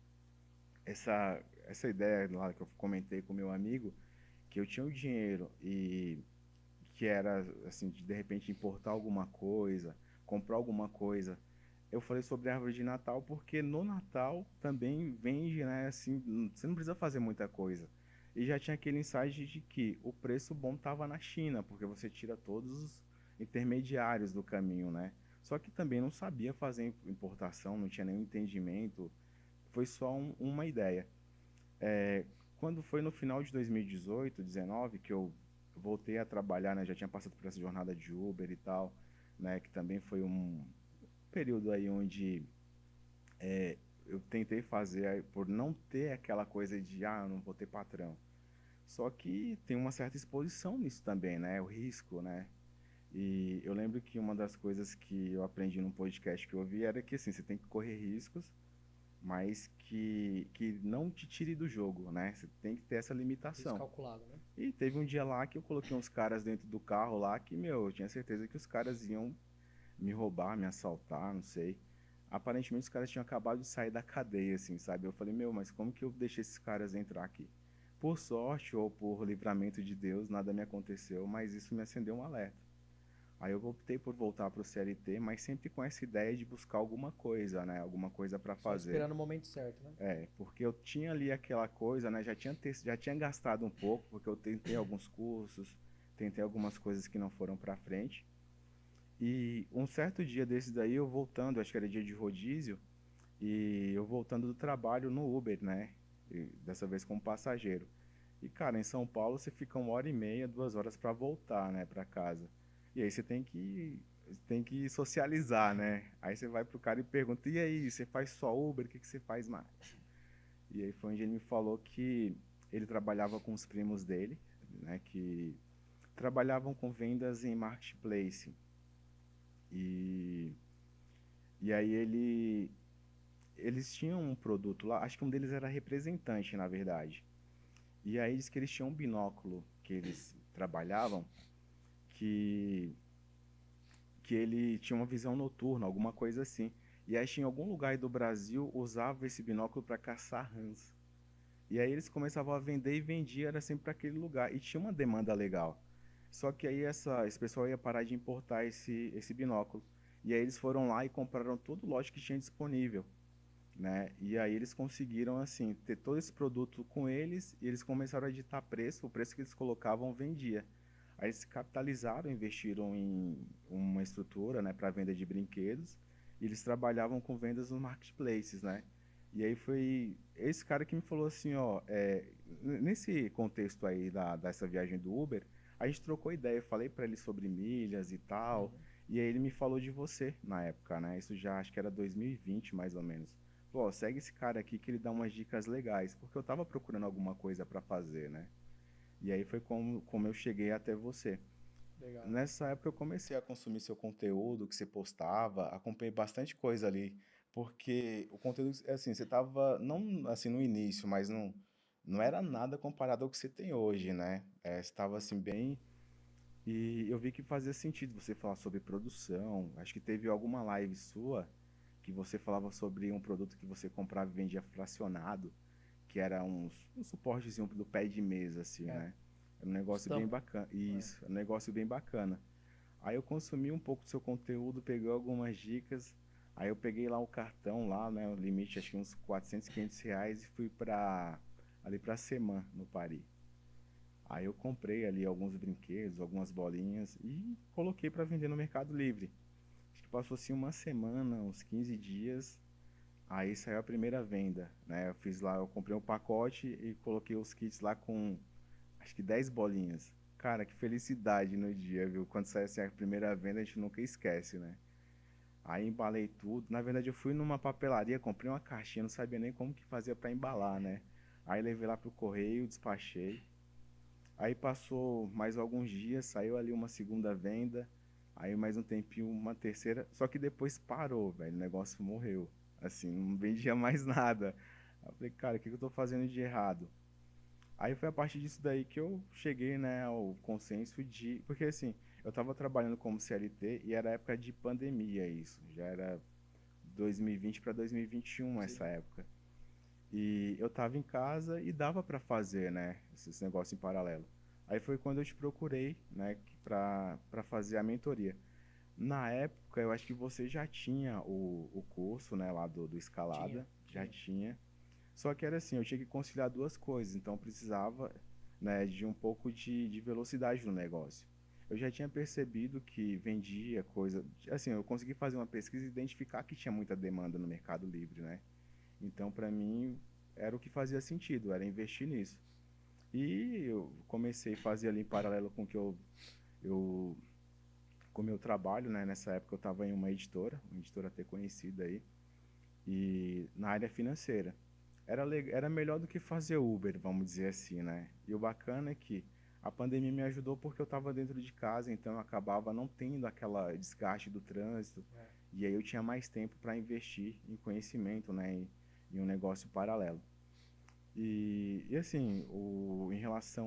S2: essa ideia lá que eu comentei com meu amigo, que eu tinha o dinheiro e que era assim, de repente importar alguma coisa, comprar alguma coisa. Eu falei sobre a árvore de Natal porque no Natal também vende, né, assim, você não precisa fazer muita coisa. E já tinha aquele insight de que o preço bom estava na China, porque você tira todos os intermediários do caminho, né? Só que também não sabia fazer importação, não tinha nenhum entendimento, foi só uma ideia. Quando foi no final de 2018, 19, que eu voltei a trabalhar, né, já tinha passado por essa jornada de Uber e tal, né, que também foi um período aí onde eu tentei fazer por não ter aquela coisa de, eu não vou ter patrão. Só que tem uma certa exposição nisso também, né, o risco, né. E eu lembro que uma das coisas que eu aprendi num podcast que eu ouvi era que, assim, você tem que correr riscos, mas que não te tire do jogo, né? Você tem que ter essa
S1: Isso
S2: limitação.
S1: calculado, né?
S2: E teve um dia lá que eu coloquei uns caras dentro do carro lá que, meu, eu tinha certeza que os caras iam me roubar, me assaltar, não sei. Aparentemente os caras tinham acabado de sair da cadeia, assim, sabe? Eu falei, meu, mas como que eu deixei esses caras entrar aqui? Por sorte ou por livramento de Deus, nada me aconteceu, mas isso me acendeu um alerta. Aí eu optei por voltar para o CLT, mas sempre com essa ideia de buscar alguma coisa, né? Alguma coisa para
S1: Só
S2: fazer.
S1: esperando o momento certo, né?
S2: Porque eu tinha ali aquela coisa, né? Já tinha gastado um pouco, porque eu tentei alguns cursos, tentei algumas coisas que não foram para frente. E um certo dia desses daí, eu voltando, acho que era dia de rodízio, e eu voltando do trabalho no Uber, né? E dessa vez como passageiro. E, cara, em São Paulo você fica 1h30, 2 horas para voltar, né, para casa. E aí você tem que socializar, né? Aí você vai pro cara e pergunta: "E aí, você faz só Uber? O que que você faz mais?" E aí foi onde ele me falou que ele trabalhava com os primos dele, né, que trabalhavam com vendas em marketplace. E e aí eles tinham um produto lá, acho que um deles era representante, na verdade. E aí diz que eles tinham um binóculo que eles trabalhavam que que ele tinha uma visão noturna, alguma coisa assim. E aí em algum lugar aí do Brasil usava esse binóculo para caçar rãs. E aí eles começavam a vender e vendia, era sempre para aquele lugar. E tinha uma demanda legal. Só que aí esse pessoal ia parar de importar esse binóculo. E aí eles foram lá e compraram todo o lote que tinha disponível, né? E aí eles conseguiram, assim, ter todo esse produto com eles e eles começaram a ditar preço, o preço que eles colocavam vendia. Aí eles se capitalizaram, investiram em uma estrutura, né, para venda de brinquedos e eles trabalhavam com vendas nos marketplaces, né? E aí foi esse cara que me falou assim, ó, nesse contexto aí dessa viagem do Uber, a gente trocou ideia, eu falei para ele sobre milhas e tal,
S1: Uhum.
S2: e aí ele me falou de você na época, né? Isso já acho que era 2020 mais ou menos. Pô, segue esse cara aqui que ele dá umas dicas legais, porque eu tava procurando alguma coisa para fazer, né? E aí foi como eu cheguei até você.
S1: Legal.
S2: Nessa época eu comecei a consumir seu conteúdo que você postava, acompanhei bastante coisa ali, porque o conteúdo, assim, você tava, não assim no início, mas não era nada comparado ao que você tem hoje, né? Você tava assim bem, e eu vi que fazia sentido você falar sobre produção, acho que teve alguma live sua que você falava sobre um produto que você comprava e vendia fracionado, que era um suportezinho do pé de mesa, assim,
S1: É.
S2: né? Era um negócio bem
S1: Estampa.
S2: bacana.
S1: É.
S2: Isso, era um negócio bem bacana. Aí eu consumi um pouco do seu conteúdo, peguei algumas dicas. Aí eu peguei lá o cartão lá, né? O limite acho que uns 400, R$ 500 e fui ali pra Seman, no Paris. Aí eu comprei ali alguns brinquedos, algumas bolinhas e coloquei para vender no Mercado Livre. Acho que passou assim uma semana, uns 15 dias. Aí saiu a primeira venda, né? Eu fiz lá, eu comprei um pacote e coloquei os kits lá com acho que 10 bolinhas. Cara, que felicidade no dia, viu? Quando sai assim a primeira venda, a gente nunca esquece, né? Aí embalei tudo. Na verdade, eu fui numa papelaria, comprei uma caixinha, não sabia nem como que fazia para embalar, né? Aí levei lá pro correio, despachei. Aí passou mais alguns dias, saiu ali uma segunda venda. Aí mais um tempinho, uma terceira. Só que depois parou, velho. O negócio morreu. Assim, não vendia mais nada. Aí eu falei, cara, o que eu tô fazendo de errado? Aí foi a partir disso daí que eu cheguei, né, ao consenso de... Porque, assim, eu estava trabalhando como CLT e era época de pandemia isso. Já era 2020 para 2021 essa
S1: Sim.
S2: época. E eu estava em casa e dava para fazer, né, esses negócios em paralelo. Aí foi quando eu te procurei, né, para fazer a mentoria. Na época, eu acho que você já tinha o curso, né, lá do
S1: Tinha,
S2: Escalada, já
S1: tinha.
S2: tinha. Só que era assim, eu tinha que conciliar duas coisas, então eu precisava, né, de um pouco de velocidade no negócio. Eu já tinha percebido que vendia coisa, assim, eu consegui fazer uma pesquisa e identificar que tinha muita demanda no Mercado Livre, né? Então, para mim, era o que fazia sentido, era investir nisso. E eu comecei a fazer ali em paralelo com que eu com o meu trabalho, né? Nessa época eu estava em uma editora até conhecida aí, e na área financeira. Era melhor do que fazer Uber, vamos dizer assim, né? E o bacana é que a pandemia me ajudou porque eu estava dentro de casa, então eu acabava não tendo aquela desgaste do trânsito,
S1: É.
S2: e aí eu tinha mais tempo para investir em conhecimento, né? Em um negócio paralelo. E assim, em relação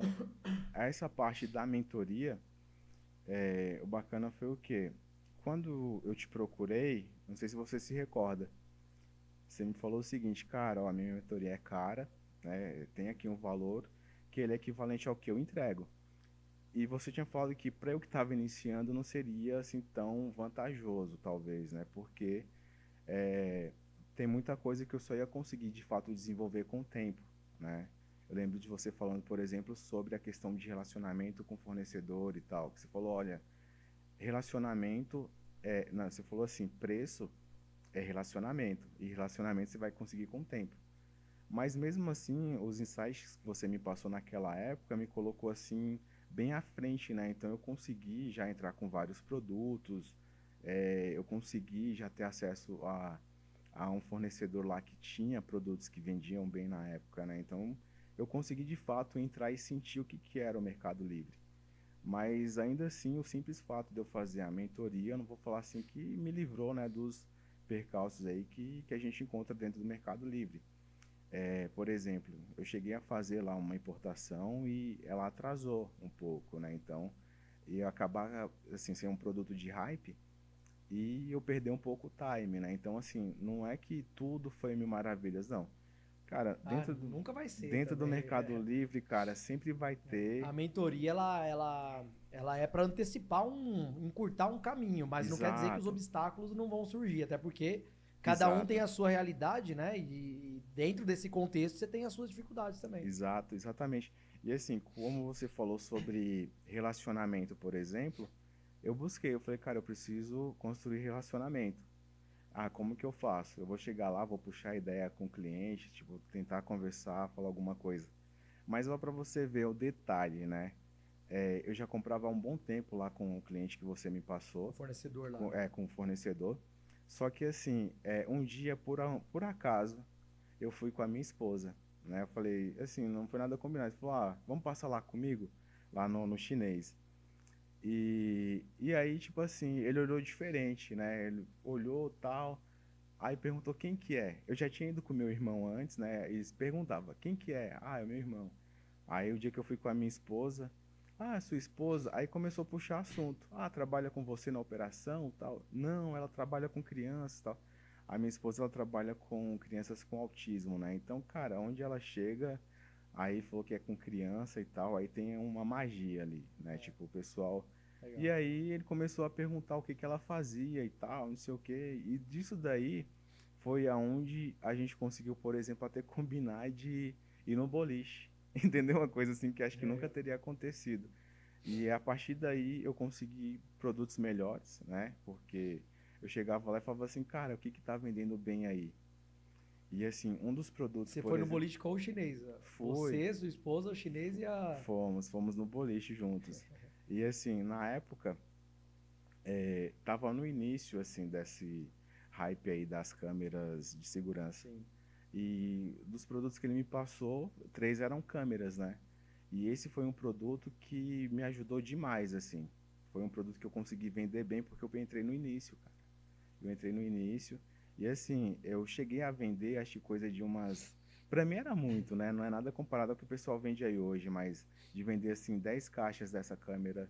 S2: a essa parte da mentoria, o bacana foi o quê? Quando eu te procurei, não sei se você se recorda, você me falou o seguinte, cara, ó, a minha mentoria é cara, né? Tem aqui um valor que ele é equivalente ao que eu entrego. E você tinha falado que para eu que estava iniciando não seria assim tão vantajoso, talvez, né? Porque é, tem muita coisa que eu só ia conseguir de fato desenvolver com o tempo, né? Eu lembro de você falando, por exemplo, sobre a questão de relacionamento com fornecedor e tal, que você falou, olha, relacionamento não, você falou assim, preço é relacionamento, e relacionamento você vai conseguir com o tempo. Mas mesmo assim, os insights que você me passou naquela época me colocou assim bem à frente, né? Então eu consegui já entrar com vários produtos, eu consegui já ter acesso a um fornecedor lá que tinha produtos que vendiam bem na época, né? Então eu consegui de fato entrar e sentir o que, que era o Mercado Livre. Mas ainda assim, o simples fato de eu fazer a mentoria, eu não vou falar assim que me livrou, né, dos percalços aí que a gente encontra dentro do Mercado Livre. Por exemplo, eu cheguei a fazer lá uma importação e ela atrasou um pouco, né? Então, ia acabar assim ser um produto de hype e eu perder um pouco o time, né? Então, assim, não é que tudo foi mil maravilhas, não. Cara,
S1: Ah, nunca vai ser
S2: dentro do
S1: também.
S2: Mercado Livre, cara, sempre vai ter.
S1: A mentoria, ela é para antecipar encurtar um caminho, mas não quer dizer que os
S2: Exato,
S1: obstáculos não vão surgir, até porque cada um tem
S2: exato.
S1: a sua realidade, né? E dentro desse contexto você tem as suas dificuldades também.
S2: Exato, exatamente. E assim, como você falou sobre relacionamento, por exemplo, eu busquei, eu falei, cara, eu preciso construir relacionamento. Ah, como que eu faço? Eu vou chegar lá, vou puxar ideia com o cliente, tipo, tentar conversar, falar alguma coisa. Mas lá para você ver o detalhe, né? Eu já comprava há um bom tempo lá com o cliente que você me
S1: O
S2: passou,
S1: fornecedor lá, né?
S2: com o fornecedor. Só que assim, um dia, por acaso, eu fui com a minha esposa, né? Eu falei, assim, não foi nada combinado. Ele falou, vamos passar lá comigo, lá no chinês. E aí, tipo assim, ele olhou diferente, né? Ele olhou tal, aí perguntou quem que é. Eu já tinha ido com meu irmão antes, né? E perguntava, quem que é? Ah, é meu irmão. Aí o dia que eu fui com a minha esposa, sua esposa, aí começou a puxar assunto. Ah, trabalha com você na operação, tal. Não, ela trabalha com crianças, tal. A minha esposa ela trabalha com crianças com autismo, né? Então, cara, onde ela chega, aí falou que é com criança e tal, aí tem uma magia ali, né? Tipo, o pessoal. E
S1: Legal.
S2: aí ele começou a perguntar o que que ela fazia e tal, não sei o quê. E disso daí foi aonde a gente conseguiu, por exemplo, até combinar de ir no boliche. Entendeu? Uma coisa assim que acho que nunca
S1: Legal.
S2: teria acontecido. E a partir daí eu consegui produtos melhores, né? Porque eu chegava lá e falava assim, cara, o que que tá vendendo bem aí? E assim, um dos produtos,
S1: Você
S2: por
S1: foi no
S2: exemplo,
S1: boliche com o chinês, ó.
S2: foi,
S1: Você, sua esposa, o chinês e a.
S2: fomos no boliche juntos. E assim, na época, tava no início, assim, desse hype aí das câmeras de segurança.
S1: Sim.
S2: E dos produtos que ele me passou, três eram câmeras, né? E esse foi um produto que me ajudou demais, assim. Foi um produto que eu consegui vender bem porque eu entrei no início, cara. Eu entrei no início e assim, eu cheguei a vender, acho que coisa de umas Pra mim era muito, né? Não é nada comparado ao que o pessoal vende aí hoje, mas de vender assim 10 caixas dessa câmera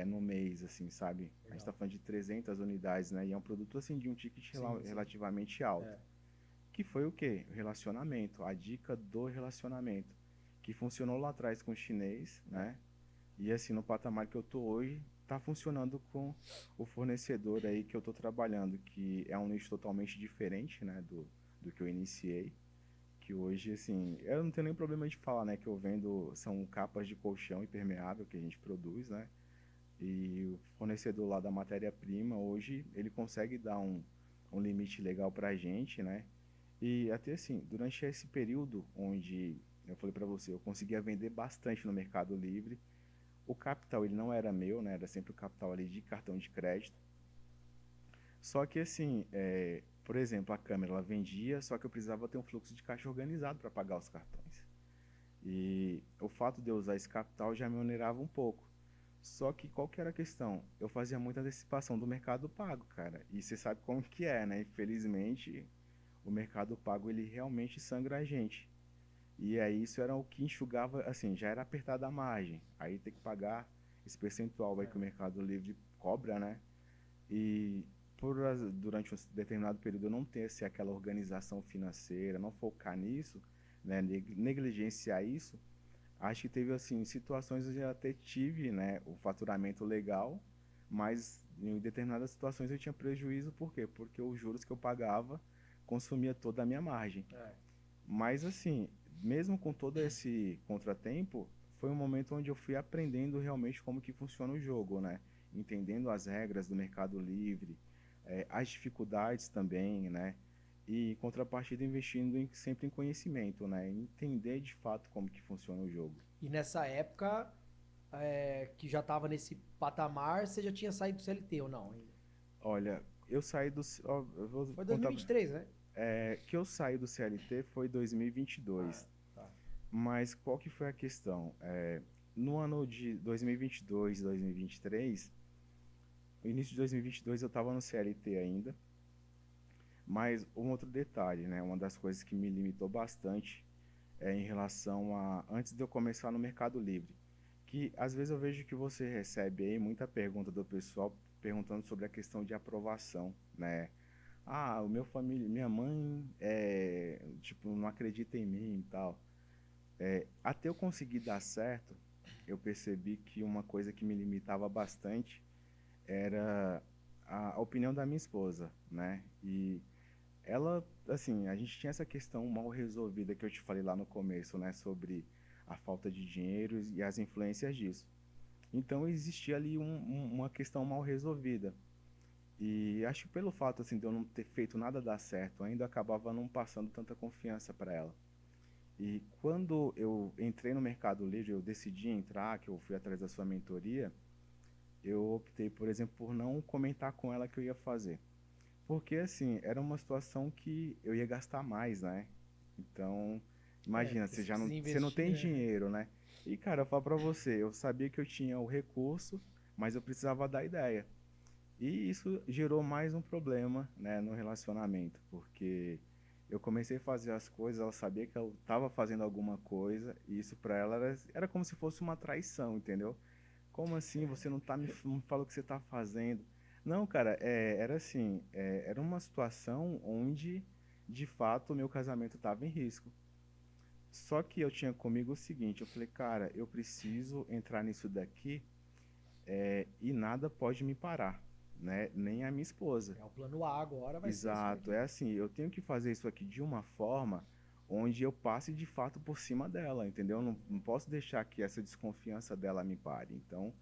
S2: no mês, assim, sabe? A gente tá
S1: Legal.
S2: falando de 300 unidades, né? E é um produto assim de um ticket
S1: Sim, sim.
S2: relativamente alto.
S1: É.
S2: Que foi o quê? O relacionamento, a dica do relacionamento, que funcionou lá atrás com o chinês, né? E assim, no patamar que eu tô hoje, tá funcionando com o fornecedor aí que eu tô trabalhando, que é um nicho totalmente diferente, né, do que eu iniciei, que hoje, assim, eu não tenho nem problema de falar, né, que eu vendo, são capas de colchão impermeável que a gente produz, né, e o fornecedor lá da matéria-prima, hoje, ele consegue dar um limite legal pra gente, né, e até assim, durante esse período onde eu falei para você, eu conseguia vender bastante no Mercado Livre. O capital ele não era meu, né? Era sempre o capital ali de cartão de crédito. Só que assim, por exemplo, a câmera ela vendia, só que eu precisava ter um fluxo de caixa organizado para pagar os cartões. E o fato de eu usar esse capital já me onerava um pouco. Só que qual que era a questão? Eu fazia muita antecipação do Mercado Pago, cara. E você sabe como que é, né? Infelizmente, o Mercado Pago ele realmente sangra a gente. E aí isso era o que enxugava, assim, já era apertada a margem. Aí tem que pagar esse percentual aí que o Mercado Livre cobra, né? E durante um determinado período eu não ter assim, aquela organização financeira, não focar nisso, né? Negligenciar isso, acho que teve assim situações onde eu até tive, né, o faturamento legal, mas em determinadas situações eu tinha prejuízo, por quê? Porque os juros que eu pagava consumia toda a minha margem.
S1: É.
S2: Mas assim, mesmo com todo esse contratempo, foi um momento onde eu fui aprendendo realmente como que funciona o jogo, né? Entendendo as regras do Mercado Livre, as dificuldades também, né? E em contrapartida investindo sempre em conhecimento, né? Entender de fato como que funciona o jogo.
S1: E nessa época, que já tava nesse patamar, você já tinha saído do CLT ou não ainda?
S2: Olha, eu saí do, ó, eu vou
S1: Foi
S2: contar,
S1: 2023, né?
S2: que eu saí do CLT foi
S1: Ah,
S2: 2022.
S1: tá.
S2: Mas qual que foi a questão? No ano de 2022, 2023, no início de 2022 eu estava no CLT ainda, mas um outro detalhe, né? Uma das coisas que me limitou bastante é em relação a antes de eu começar no Mercado Livre, que às vezes eu vejo que você recebe aí muita pergunta do pessoal perguntando sobre a questão de aprovação, né? Ah, o meu família, minha mãe tipo não acredita em mim e tal. Até eu conseguir dar certo, eu percebi que uma coisa que me limitava bastante era a opinião da minha esposa, né? E ela, assim, a gente tinha essa questão mal resolvida que eu te falei lá no começo, né? Sobre a falta de dinheiro e as influências disso. Então existia ali uma questão mal resolvida. E acho que pelo fato assim, de eu não ter feito nada dar certo, ainda acabava não passando tanta confiança para ela. E quando eu entrei no Mercado Livre, eu decidi entrar, que eu fui atrás da sua mentoria, eu optei, por exemplo, por não comentar com ela que eu ia fazer. Porque, assim, era uma situação que eu ia gastar mais, né? Então, imagina,
S1: Porque você precisa
S2: você não
S1: investir,
S2: tem
S1: né?
S2: dinheiro, né? E, cara, eu falo pra você, eu sabia que eu tinha o recurso, mas eu precisava da ideia. E isso gerou mais um problema, né, no relacionamento, porque eu comecei a fazer as coisas, ela sabia que eu estava fazendo alguma coisa, e isso para ela era como se fosse uma traição, entendeu? Como assim você não tá me fala o que você tá fazendo? Não, cara, era assim, era uma situação onde, de fato, o meu casamento estava em risco. Só que eu tinha comigo o seguinte, eu falei, cara, eu preciso entrar nisso daqui e nada pode me parar, né? Nem a minha esposa.
S1: É o plano A agora, vai ser isso
S2: Exato,
S1: daqui.
S2: é assim, eu tenho que fazer isso aqui de uma forma onde eu passe de fato por cima dela, entendeu? Eu não posso deixar que essa desconfiança dela me pare. Então,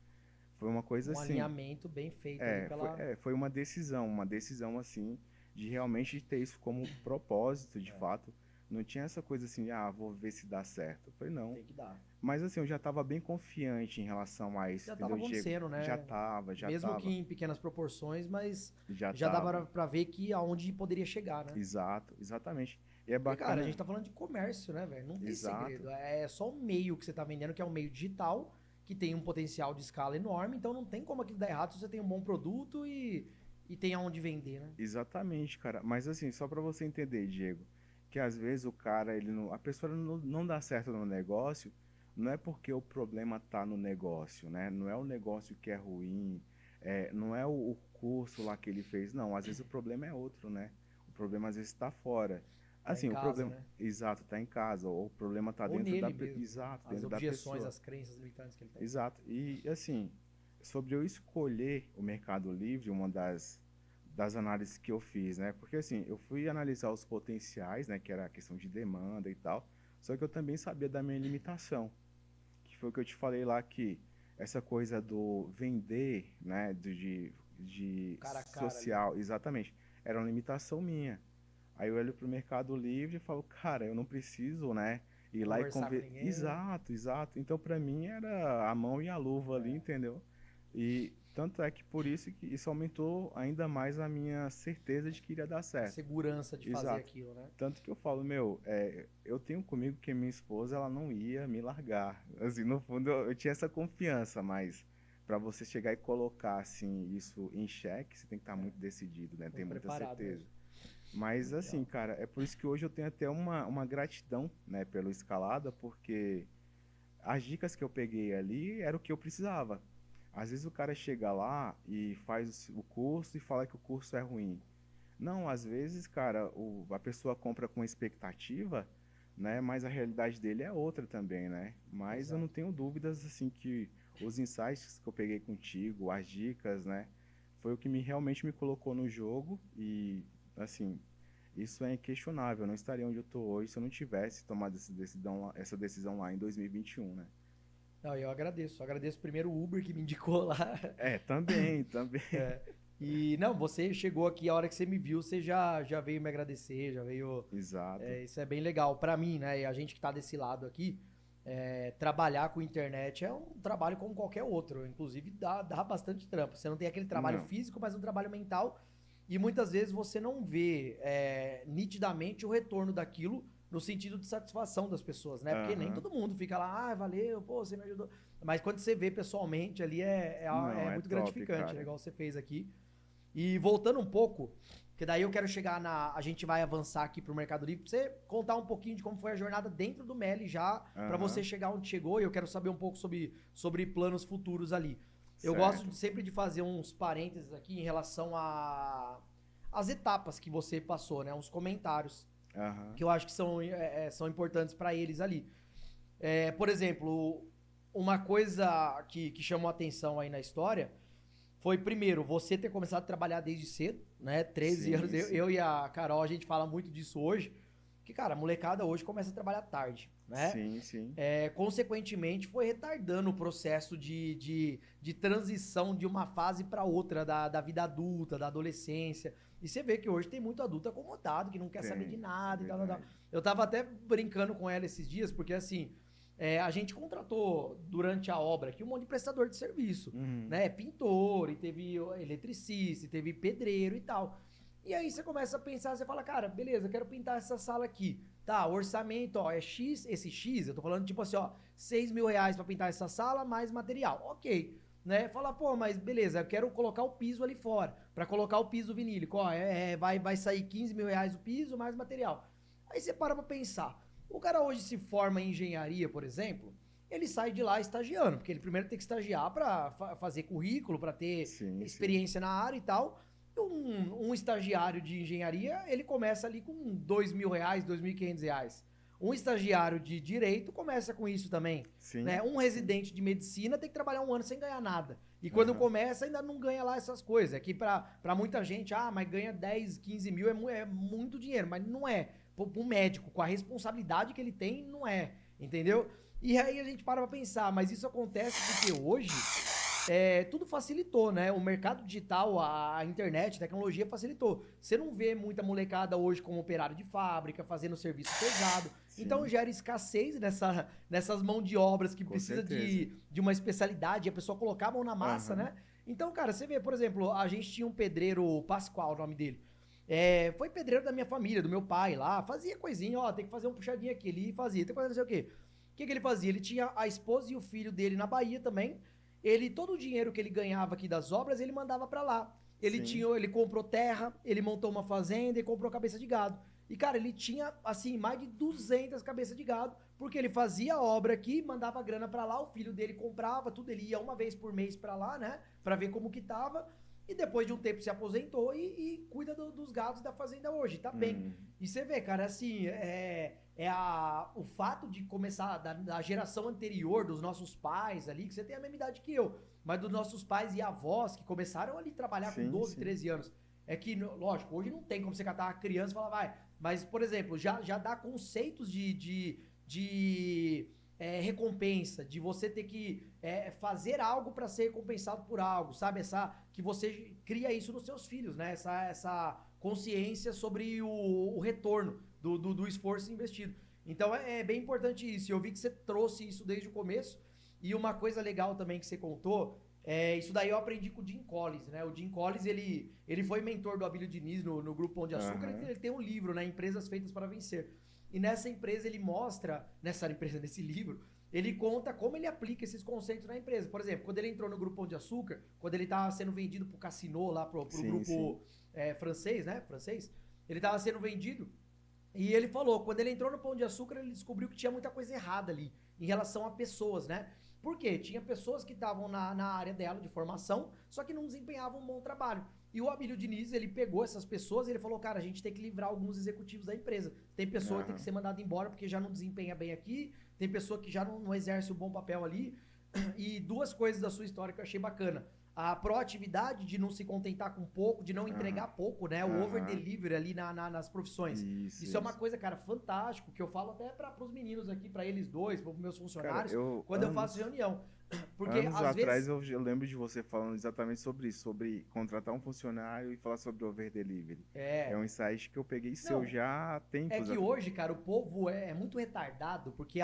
S2: foi uma coisa
S1: Um
S2: assim,
S1: alinhamento bem feito ali pela.
S2: foi uma decisão assim, de realmente ter isso como propósito, de fato. Não tinha essa coisa assim, ah, vou ver se dá certo. Eu falei, não.
S1: Tem que dar.
S2: Mas assim, eu já estava bem confiante em relação a isso,
S1: Já estava
S2: entendeu, Diego?
S1: acontecendo,
S2: Já
S1: né?
S2: estava, já
S1: Mesmo que
S2: estava,
S1: em pequenas proporções, mas
S2: já
S1: já dá
S2: estava.
S1: pra ver que aonde poderia chegar, né?
S2: Exato, exatamente. E é
S1: Porque, cara, a gente
S2: bacana,
S1: tá falando de comércio, né, velho? Não tem
S2: exato.
S1: segredo. É só um meio que você tá vendendo, que é um meio digital, que tem um potencial de escala enorme, então não tem como aquilo dar errado se você tem um bom produto e tem aonde vender, né?
S2: Exatamente, cara. Mas assim, só para você entender, Diego, que às vezes o cara, a pessoa não dá certo no negócio, não é porque o problema tá no negócio, né? Não é o negócio que é ruim, não é o curso lá que ele fez, não. Às vezes o problema é outro, né? O problema às vezes está fora.
S1: Tá em
S2: Assim, o
S1: casa,
S2: problema,
S1: né?
S2: exato, tá em casa, ou o problema tá
S1: Ou
S2: dentro
S1: nele mesmo.
S2: exato,
S1: As
S2: dentro da
S1: objeções,
S2: pessoa.
S1: as crenças limitantes que ele tem.
S2: Exato. E assim, sobre eu escolher o Mercado Livre, uma das análises que eu fiz, né? Porque assim, eu fui analisar os potenciais, né? Que era a questão de demanda e tal. Só que eu também sabia da minha limitação, que foi o que eu te falei lá que essa coisa do vender, né? De
S1: Cara a cara ali, né?
S2: social, exatamente, era uma limitação minha. Aí eu olho pro Mercado Livre e falo, cara, eu não preciso, né? Ir lá e
S1: Conversar com
S2: conver...
S1: ninguém.
S2: Exato, exato. Então, pra mim, era a mão e a luva ali,
S1: É.
S2: entendeu? E tanto é que por isso que isso aumentou ainda mais a minha certeza de que iria dar
S1: A
S2: certo.
S1: segurança de fazer
S2: Exato.
S1: aquilo, né?
S2: Tanto que eu falo, meu, eu tenho comigo que minha esposa, ela não ia me largar. Assim, no fundo, eu tinha essa confiança, mas para você chegar e colocar, assim, isso em xeque, você tem que estar
S1: É.
S2: muito decidido, né? Tem
S1: Muito
S2: muita
S1: preparado
S2: certeza.
S1: mesmo.
S2: Mas assim,
S1: Legal.
S2: cara, é por isso que hoje eu tenho até uma gratidão, né, pelo Escalada, porque as dicas que eu peguei ali era o que eu precisava. Às vezes o cara chega lá e faz o curso e fala que o curso é ruim. Não, às vezes, cara, a pessoa compra com expectativa, né, mas a realidade dele é outra também, né? Mas eu não
S1: Exato.
S2: tenho dúvidas, assim, que os insights que eu peguei contigo, as dicas, né, foi o que realmente me colocou no jogo e, assim, isso é inquestionável. Eu não estaria onde eu tô hoje se eu não tivesse tomado essa decisão lá em 2021, né?
S1: Não, eu agradeço. Agradeço primeiro o Uber que me indicou lá.
S2: Também, também.
S1: É. E não, você chegou aqui, a hora que você me viu, você já veio me agradecer, já veio.
S2: Exato.
S1: Isso é bem legal pra mim, né? E a gente que tá desse lado aqui, trabalhar com internet é um trabalho como qualquer outro. Inclusive, dá bastante trampo. Você não tem aquele trabalho
S2: Não.
S1: físico, mas um trabalho mental. E muitas vezes você não vê nitidamente o retorno daquilo no sentido de satisfação das pessoas, né? Porque nem
S2: Aham.
S1: todo mundo fica lá, valeu, pô, você me ajudou. Mas quando você vê pessoalmente ali,
S2: Não,
S1: é
S2: é
S1: muito
S2: top,
S1: gratificante, né?
S2: cara.
S1: Igual você fez aqui. E voltando um pouco, porque daí eu quero chegar na. A gente vai avançar aqui pro Mercado Livre, pra você contar um pouquinho de como foi a jornada dentro do Meli já, pra você
S2: Aham.
S1: chegar onde chegou, e eu quero saber um pouco sobre planos futuros ali. Eu gosto
S2: Certo.
S1: sempre de fazer uns parênteses aqui em relação às etapas que você passou, né? Uns comentários
S2: Aham.
S1: que eu acho que são importantes pra eles ali. Por exemplo, uma coisa que chamou a atenção aí na história foi, primeiro, você ter começado a trabalhar desde cedo, né? 13 anos.
S2: Sim,
S1: Eu
S2: sim.
S1: e a Carol, a gente fala muito disso hoje. Que, cara, a molecada hoje começa a trabalhar tarde, né?
S2: Sim, sim.
S1: Consequentemente, foi retardando o processo de transição de uma fase para outra, da vida adulta, da adolescência. E você vê que hoje tem muito adulto acomodado, que não quer saber de
S2: Tem. É
S1: nada e tal, tal, tal.
S2: verdade.
S1: Eu tava até brincando com ela esses dias, porque assim, a gente contratou durante a obra aqui um monte de prestador de serviço,
S2: Uhum.
S1: né? Pintor, e teve eletricista, e teve pedreiro e tal. E aí você começa a pensar, você fala, cara, beleza, eu quero pintar essa sala aqui. Tá, orçamento, ó, é X, esse X, eu tô falando tipo assim, ó, R$ 6.000 pra pintar essa sala, mais material. Ok, né? Fala, pô, mas beleza, eu quero colocar o piso ali fora. Pra colocar o piso vinílico, ó, vai sair R$ 15.000 o piso, mais material. Aí você para pra pensar. O cara hoje se forma em engenharia, por exemplo, ele sai de lá estagiando, porque ele primeiro tem que estagiar pra fazer currículo, pra ter
S2: Sim, sim.
S1: experiência na área e tal. Um estagiário de engenharia, ele começa ali com R$ 2.000, R$ 2.500. Um estagiário de direito começa com isso também, né?
S2: Sim,
S1: Um
S2: sim.
S1: residente de medicina tem que trabalhar um ano sem ganhar nada. E quando
S2: Aham.
S1: começa, ainda não ganha lá essas coisas. É que pra muita gente, mas ganha 10, 15 mil é muito dinheiro. Mas não é. Pro médico, com a responsabilidade que ele tem, não é. Entendeu? E aí a gente para pra pensar, mas isso acontece porque hoje tudo facilitou, né? O mercado digital, a internet, a tecnologia facilitou. Você não vê muita molecada hoje como operário de fábrica, fazendo serviço pesado. Então
S2: Sim,
S1: gera escassez nessas mãos de obras que
S2: com
S1: precisa
S2: certeza.
S1: de uma especialidade, a pessoa colocar a mão na massa,
S2: Aham.
S1: né? Então, cara, você vê, por exemplo, a gente tinha um pedreiro, o Pascoal, o nome dele. Foi pedreiro da minha família, do meu pai lá, fazia coisinha, ó, tem que fazer um puxadinho aqui, ele fazia, tem que fazer não sei o quê. O que ele fazia? Ele tinha a esposa e o filho dele na Bahia também. Todo o dinheiro que ele ganhava aqui das obras, ele mandava pra lá.
S2: Sim.
S1: Ele comprou terra, ele montou uma fazenda e comprou cabeça de gado. E, cara, ele tinha, assim, mais de 200 cabeças de gado, porque ele fazia a obra aqui, mandava grana pra lá, o filho dele comprava tudo, ele ia uma vez por mês pra lá, né? Pra ver como que tava. E depois de um tempo se aposentou e cuida dos gados da fazenda hoje, tá bem. E você vê, cara, assim, o fato de começar da geração anterior, dos nossos pais ali, que você tem a mesma idade que eu, mas dos nossos pais e avós que começaram ali a trabalhar com
S2: Sim,
S1: 12,
S2: sim.
S1: 13 anos. É que, lógico, hoje não tem como você catar uma criança e falar, vai. Mas, por exemplo, já dá conceitos de recompensa, de você ter que fazer algo para ser recompensado por algo, sabe? Que você cria isso nos seus filhos, né? Essa consciência sobre o retorno do esforço investido. Então é bem importante isso. E eu vi que você trouxe isso desde o começo. E uma coisa legal também que você contou, isso daí eu aprendi com o Jim Collins, né? O Jim Collins, ele foi mentor do Abílio Diniz no Grupo Pão de Açúcar.
S2: Aham.
S1: Ele tem um livro, né? Empresas Feitas para Vencer. E nessa empresa ele mostra, nesse livro, ele conta como ele aplica esses conceitos na empresa. Por exemplo, quando ele entrou no Grupo Pão de Açúcar, quando ele estava sendo vendido pro Cassino lá, pro
S2: Sim,
S1: grupo
S2: sim.
S1: francês, né? Francês, ele estava sendo vendido. E ele falou, quando ele entrou no Pão de Açúcar, ele descobriu que tinha muita coisa errada ali, em relação a pessoas, né? Por quê? Tinha pessoas que estavam na área dela de formação, só que não desempenhavam um bom trabalho. E o Abílio Diniz, ele pegou essas pessoas e ele falou, cara, a gente tem que livrar alguns executivos da empresa. Tem pessoa que tem que
S2: Aham.
S1: ser mandada embora porque já não desempenha bem aqui, tem pessoa que já não exerce um bom papel ali. E duas coisas da sua história que eu achei bacana. A proatividade de não se contentar com pouco, de não entregar
S2: Aham.
S1: pouco, né? O
S2: Aham.
S1: over-delivery ali nas profissões.
S2: Isso,
S1: Isso é uma
S2: isso.
S1: coisa, cara, fantástico, que eu falo até para os meninos aqui, para eles dois, para os meus
S2: Cara,
S1: funcionários, quando eu faço reunião. Porque
S2: anos
S1: às
S2: atrás
S1: vezes
S2: eu lembro de você falando exatamente sobre isso, sobre contratar um funcionário e falar sobre over delivery. É
S1: é,
S2: um insight que eu peguei seu
S1: não,
S2: já há
S1: é
S2: tempos
S1: que
S2: atrás.
S1: hoje, cara, o povo é muito retardado, porque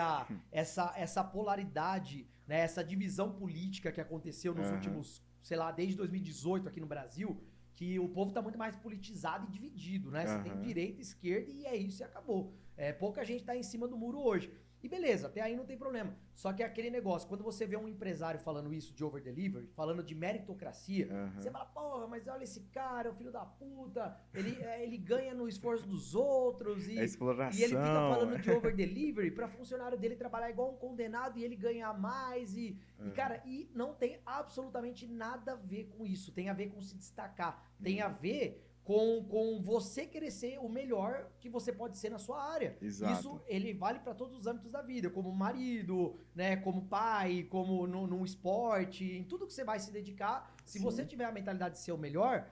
S1: essa polaridade, né, essa divisão política que aconteceu nos
S2: Aham.
S1: últimos, sei lá, desde 2018 aqui no Brasil, que o povo tá muito mais politizado e dividido, né? Você tem
S2: Aham.
S1: direita, esquerda e é isso e acabou. Pouca gente tá em cima do muro hoje. E beleza, até aí não tem problema. Só que é aquele negócio, quando você vê um empresário falando isso de over delivery, falando de meritocracia, você
S2: Aham.
S1: fala, porra, mas olha esse cara, é o filho da puta, ele ganha no esforço dos outros
S2: É
S1: e ele fica
S2: exploração.
S1: falando de over delivery para funcionário dele trabalhar igual um condenado e ele ganhar mais
S2: Aham.
S1: cara, e não tem absolutamente nada a ver com isso. Tem a ver com se destacar, tem a
S2: Uhum.
S1: ver com você querer ser o melhor que você pode ser na sua área. Isso
S2: Exato.
S1: ele vale para todos os âmbitos da vida, como marido, né, como pai, como no esporte, em tudo que você vai se dedicar. Se você
S2: Sim.
S1: tiver a mentalidade de ser o melhor,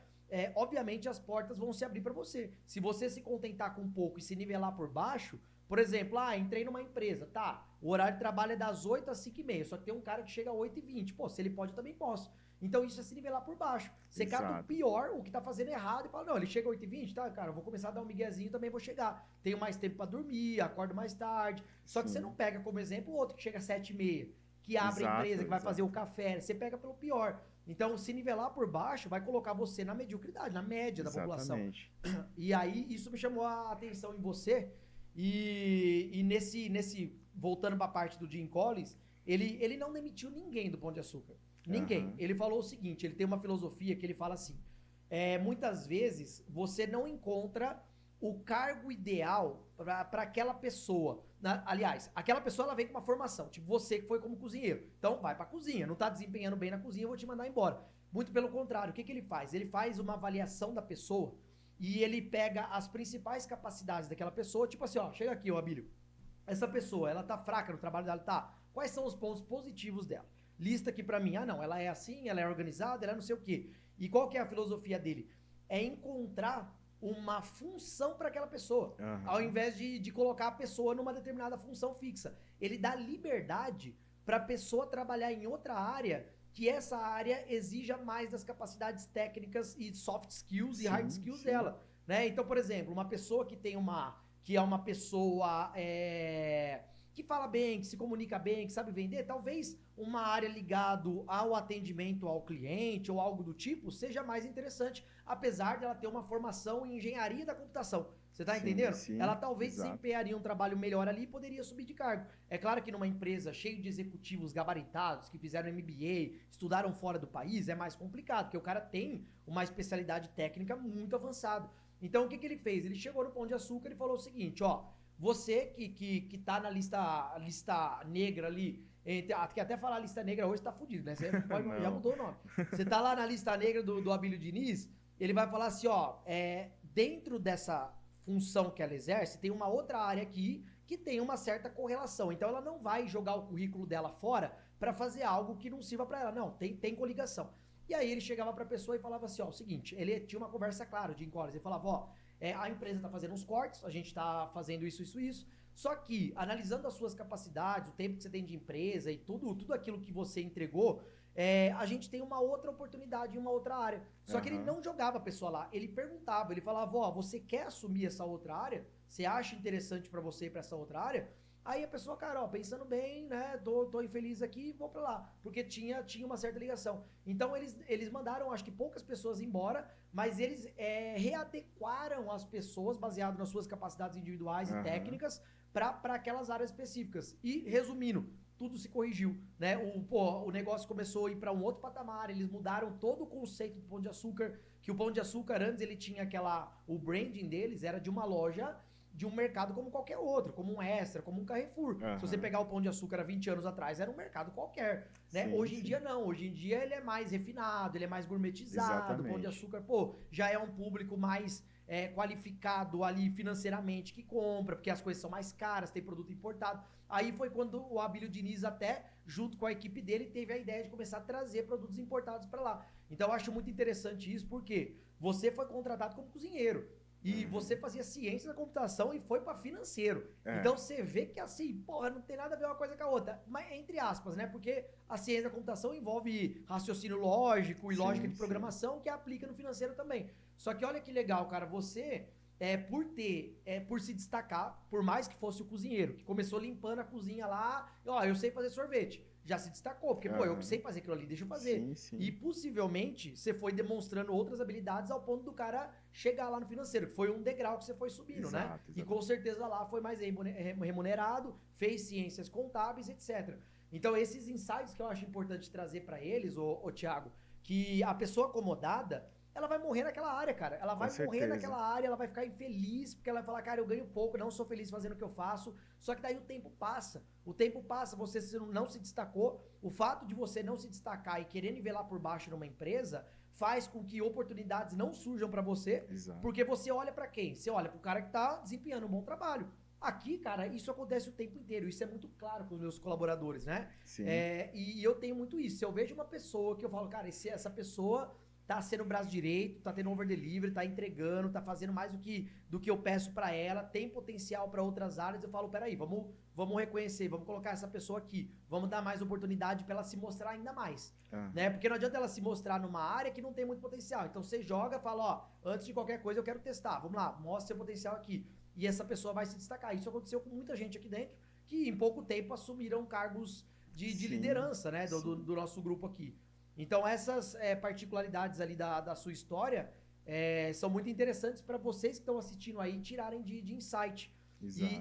S1: obviamente as portas vão se abrir para você. Se você se contentar com pouco e se nivelar por baixo, por exemplo, entrei numa empresa, tá? O horário de trabalho é das 8 às 5h30, só que tem um cara que chega às 8h20. Pô, se ele pode, eu também posso. Então isso é se nivelar por baixo. Você cata o
S2: Exato.
S1: pior, o que tá fazendo errado, e fala, não, ele chega às 8h20, tá, cara, eu vou começar a dar um miguezinho, também vou chegar. Tenho mais tempo pra dormir, acordo mais tarde. Só que você não
S2: Sim.
S1: pega como exemplo o outro que chega às 7h30, que abre a
S2: Exato,
S1: empresa, que vai fazer o
S2: exato.
S1: café. Você pega pelo pior. Então, se nivelar por baixo, vai colocar você na mediocridade, na média da população.
S2: Exatamente.
S1: E aí, isso me chamou a atenção em você. E voltando pra parte do Jim Collins, ele não demitiu ninguém do Pão de Açúcar. Ninguém.
S2: Aham.
S1: Ele falou o seguinte: ele tem uma filosofia que ele fala assim: muitas vezes você não encontra o cargo ideal para aquela pessoa. Aliás, aquela pessoa ela vem com uma formação, tipo você que foi como cozinheiro. Então vai pra cozinha, não tá desempenhando bem na cozinha, eu vou te mandar embora. Muito pelo contrário, o que ele faz? Ele faz uma avaliação da pessoa e ele pega as principais capacidades daquela pessoa, tipo assim, ó, chega aqui, ó, Abílio. Essa pessoa, ela tá fraca no trabalho dela, tá? Quais são os pontos positivos dela? Lista aqui pra mim. Ah, não, ela é assim, ela é organizada, ela é não sei o quê. E qual que é a filosofia dele? É encontrar uma função para aquela pessoa, ao
S2: Aham.
S1: invés de colocar a pessoa numa determinada função fixa. Ele dá liberdade para a pessoa trabalhar em outra área que essa área exija mais das capacidades técnicas e soft skills e hard
S2: Sim,
S1: skills
S2: sim.
S1: dela, né? Então, por exemplo, uma pessoa que é uma pessoa que fala bem, que se comunica bem, que sabe vender, talvez uma área ligado ao atendimento ao cliente ou algo do tipo seja mais interessante, apesar de ela ter uma formação em engenharia da computação. Você tá
S2: Sim,
S1: entendendo? Ela
S2: sim.
S1: talvez
S2: Exato.
S1: desempenharia um trabalho melhor ali e poderia subir de cargo. É claro que numa empresa cheia de executivos gabaritados, que fizeram MBA, estudaram fora do país, é mais complicado, porque o cara tem uma especialidade técnica muito avançada. Então, o que ele fez? Ele chegou no Pão de Açúcar e falou o seguinte, ó, você que tá na lista negra ali, que até falar lista negra hoje tá fudido, né? Você já mudou o nome. Você tá lá na lista negra do Abílio Diniz, ele vai falar assim, ó, dentro dessa função que ela exerce, tem uma outra área aqui que tem uma certa correlação. Então, ela não vai jogar o currículo dela fora para fazer algo que não sirva para ela. Não, tem coligação. E aí ele chegava pra pessoa e falava assim, ó, o seguinte, ele tinha uma conversa clara, o Jim Collins, ele falava, ó, a empresa tá fazendo uns cortes, a gente tá fazendo isso, só que, analisando as suas capacidades, o tempo que você tem de empresa e tudo aquilo que você entregou, a gente tem uma outra oportunidade em uma outra área. Só que ele não jogava a pessoa lá, ele perguntava, ele falava, ó, você quer assumir essa outra área? Você acha interessante pra você ir pra essa outra área? Aí a pessoa, cara, ó, pensando bem, né, tô infeliz aqui, vou pra lá. Porque tinha uma certa ligação. Então eles mandaram, acho que poucas pessoas embora, mas eles readequaram as pessoas, baseado nas suas capacidades individuais e técnicas, para aquelas áreas específicas. E, resumindo, tudo se corrigiu, né? O negócio começou a ir para um outro patamar, eles mudaram todo o conceito do Pão de Açúcar, que o Pão de Açúcar antes ele tinha o branding deles era de uma loja de um mercado como qualquer outro, como um Extra, como um Carrefour. Se você pegar o Pão de Açúcar há 20 anos atrás, era um mercado qualquer, né?
S2: Sim,
S1: hoje em dia não, hoje em dia ele é mais refinado, ele é mais gourmetizado,
S2: Exatamente.
S1: o Pão de Açúcar, pô, já é um público mais qualificado ali financeiramente que compra, porque as coisas são mais caras, tem produto importado. Aí foi quando o Abílio Diniz até, junto com a equipe dele, teve a ideia de começar a trazer produtos importados para lá. Então eu acho muito interessante isso, porque você foi contratado como cozinheiro, e você fazia ciência da computação e foi para financeiro. Então você vê que assim, porra, não tem nada a ver uma coisa com a outra. Mas entre aspas, né? Porque a ciência da computação envolve raciocínio lógico e lógica de programação que aplica no financeiro também. Só que olha que legal, cara, você, por se destacar, por mais que fosse o cozinheiro, que começou limpando a cozinha lá, ó, eu sei fazer sorvete. Já se destacou, porque, pô, eu sei fazer aquilo ali, deixa eu fazer.
S2: Sim.
S1: E possivelmente você foi demonstrando outras habilidades ao ponto do cara chegar lá no financeiro, que foi um degrau que você foi subindo, né? E com certeza lá foi mais remunerado, fez ciências contábeis, etc. Então esses insights que eu acho importante trazer para eles, ô Thiago, que a pessoa acomodada, ela vai morrer naquela área, cara. Ela vai morrer naquela área, ela vai ficar infeliz, porque ela vai falar, cara, eu ganho pouco, não sou feliz fazendo o que eu faço. Só que daí o tempo passa. O tempo passa, você não se destacou. O fato de você não se destacar e querer nivelar por baixo numa empresa faz com que oportunidades não surjam pra você.
S2: Exato.
S1: Porque você olha pra quem? Você olha pro cara que tá desempenhando um bom trabalho. Aqui, cara, isso acontece o tempo inteiro. Isso é muito claro com os meus colaboradores, né?
S2: Sim.
S1: E eu tenho muito isso. Se eu vejo uma pessoa que eu falo, cara, essa pessoa tá sendo braço direito, tá tendo over delivery, tá entregando, tá fazendo mais do que eu peço pra ela, tem potencial pra outras áreas, eu falo, peraí, vamos reconhecer, vamos colocar essa pessoa aqui, vamos dar mais oportunidade pra ela se mostrar ainda mais, né? Porque não adianta ela se mostrar numa área que não tem muito potencial. Então você joga, fala, ó, antes de qualquer coisa eu quero testar, vamos lá, mostra seu potencial aqui. E essa pessoa vai se destacar. Isso aconteceu com muita gente aqui dentro, que em pouco tempo assumiram cargos de liderança, né, do nosso grupo aqui. Então essas particularidades ali da sua história são muito interessantes para vocês que estão assistindo aí tirarem de insight.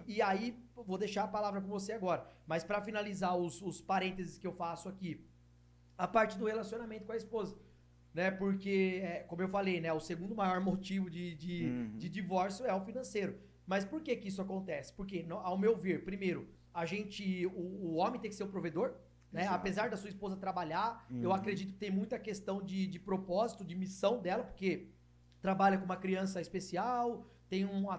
S1: E aí, vou deixar a palavra com você agora. Mas para finalizar os parênteses que eu faço aqui, a parte do relacionamento com a esposa. Né? Porque, como eu falei, né, o segundo maior motivo de divórcio é o financeiro. Mas por que isso acontece? Porque, ao meu ver, primeiro, o homem tem que ser o provedor. Né? Apesar da sua esposa trabalhar, eu acredito que tem muita questão de propósito, de missão dela, porque trabalha com uma criança especial,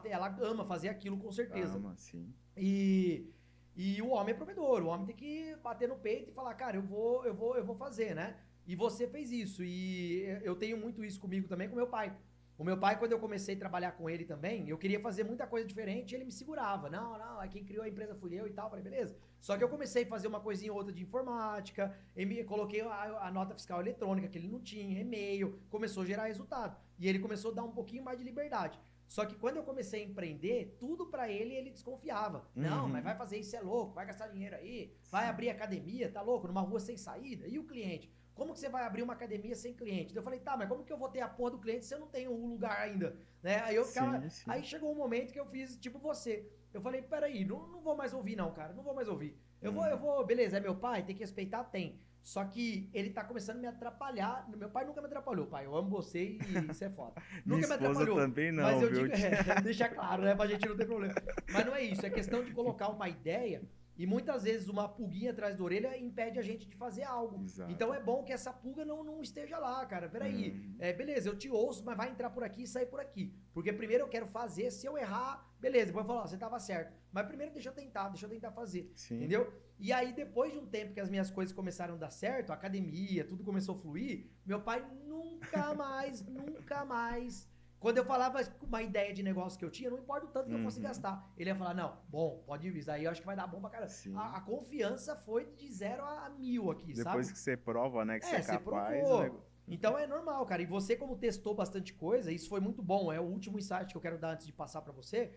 S1: ela ama fazer aquilo com certeza.
S2: Ama, sim.
S1: E o homem é provedor, o homem tem que bater no peito e falar, cara, eu vou fazer, né? E você fez isso, e eu tenho muito isso comigo também com meu pai. O meu pai, quando eu comecei a trabalhar com ele também, eu queria fazer muita coisa diferente e ele me segurava. Não, quem criou a empresa fui eu e tal. Falei, beleza. Só que eu comecei a fazer uma coisinha ou outra de informática, coloquei a nota fiscal eletrônica que ele não tinha, e-mail, começou a gerar resultado. E ele começou a dar um pouquinho mais de liberdade. Só que quando eu comecei a empreender, tudo pra ele desconfiava. Não, mas vai fazer isso, é louco, vai gastar dinheiro aí, vai abrir academia, tá louco, numa rua sem saída. E o cliente? Como que você vai abrir uma academia sem cliente? Então eu falei, tá, mas como que eu vou ter a porra do cliente se eu não tenho um lugar ainda? Né? Aí eu ficava.
S2: Sim.
S1: Aí chegou um momento que eu fiz tipo você. Eu falei, peraí, não vou mais ouvir, não, cara. Não vou mais ouvir. Eu vou, beleza, é meu pai, tem que respeitar, tem. Só que ele tá começando a me atrapalhar. Meu pai nunca me atrapalhou, pai. Eu amo você e isso é foda.
S2: Minha
S1: Nunca me
S2: esposa
S1: atrapalhou.
S2: também não,
S1: Mas eu
S2: viu?
S1: digo, deixa claro, né? Pra gente não ter problema. Mas não é isso, é questão de colocar uma ideia e muitas vezes uma pulguinha atrás da orelha impede a gente de fazer algo.
S2: Exato.
S1: Então é bom que essa pulga não esteja lá, cara. Peraí,
S2: Uhum.
S1: beleza, eu te ouço, mas vai entrar por aqui e sair por aqui. Porque primeiro eu quero fazer, se eu errar, beleza, depois eu falo, ó, você tava certo. Mas primeiro deixa eu tentar fazer,
S2: Sim.
S1: entendeu? E aí depois de um tempo que as minhas coisas começaram a dar certo, a academia, tudo começou a fluir, meu pai nunca mais... Quando eu falava uma ideia de negócio que eu tinha, não importa o tanto que eu fosse gastar. Ele ia falar, não, bom, pode ir, isso aí eu acho que vai dar bom pra caramba.
S2: Sim.
S1: A confiança foi de 0 a 1000 aqui, sabe?
S2: Depois que você prova, né, que você é
S1: Você
S2: capaz...
S1: provou. Então é normal, cara. E você, como testou bastante coisa, isso foi muito bom. É o último insight que eu quero dar antes de passar pra você.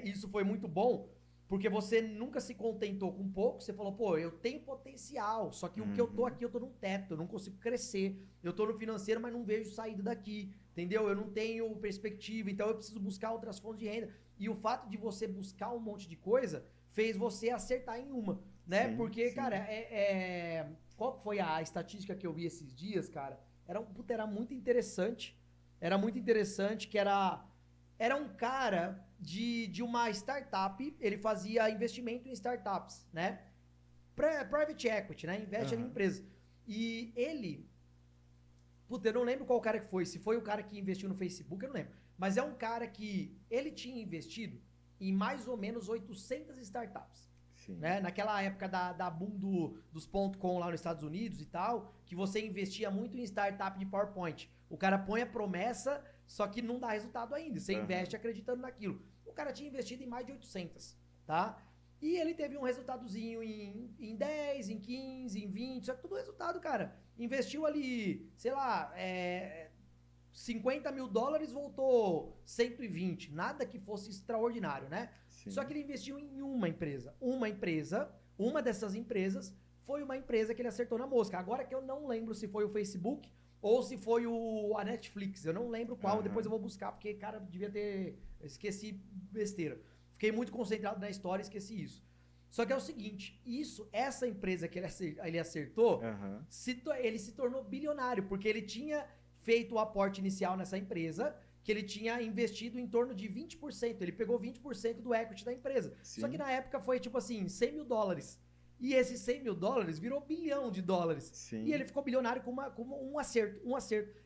S1: Isso foi muito bom, porque você nunca se contentou com pouco. Você falou, pô, eu tenho potencial, só que o que eu tô aqui, eu tô num teto, eu não consigo crescer. Eu tô no financeiro, mas não vejo saída daqui, entendeu? Eu não tenho perspectiva, então eu preciso buscar outras fontes de renda. E o fato de você buscar um monte de coisa fez você acertar em uma, né?
S2: Sim,
S1: Porque,
S2: sim.
S1: cara, qual foi a estatística que eu vi esses dias, cara? Era muito interessante. Era muito interessante que era um cara de uma startup, ele fazia investimento em startups, né? Private equity, né? Investe em empresas. E ele, puta, eu não lembro qual cara que foi, se foi o cara que investiu no Facebook, eu não lembro. Mas é um cara que ele tinha investido em mais ou menos 800 startups.
S2: Sim.
S1: Né? Naquela época da boom dos .com lá nos Estados Unidos e tal, que você investia muito em startup de PowerPoint. O cara põe a promessa, só que não dá resultado ainda. Você investe acreditando naquilo. O cara tinha investido em mais de 800, tá? E ele teve um resultadozinho em 10, em 15, em 20, só que tudo resultado, cara. Investiu ali, sei lá, $50 mil, voltou 120. Nada que fosse extraordinário, né?
S2: Sim.
S1: Só que ele investiu em uma empresa. Uma dessas empresas foi uma empresa que ele acertou na mosca. Agora que eu não lembro se foi o Facebook ou se foi a Netflix. Eu não lembro qual, depois eu vou buscar, porque, cara, devia ter... Esqueci besteira. Fiquei muito concentrado na história e esqueci isso. Só que é o seguinte, essa empresa que ele acertou, ele se tornou bilionário, porque ele tinha feito o aporte inicial nessa empresa, que ele tinha investido em torno de 20%. Ele pegou 20% do equity da empresa.
S2: Sim.
S1: Só que na época foi tipo assim, $100 mil. E esses $100 mil virou $1 bilhão.
S2: Sim.
S1: E ele ficou bilionário com um acerto.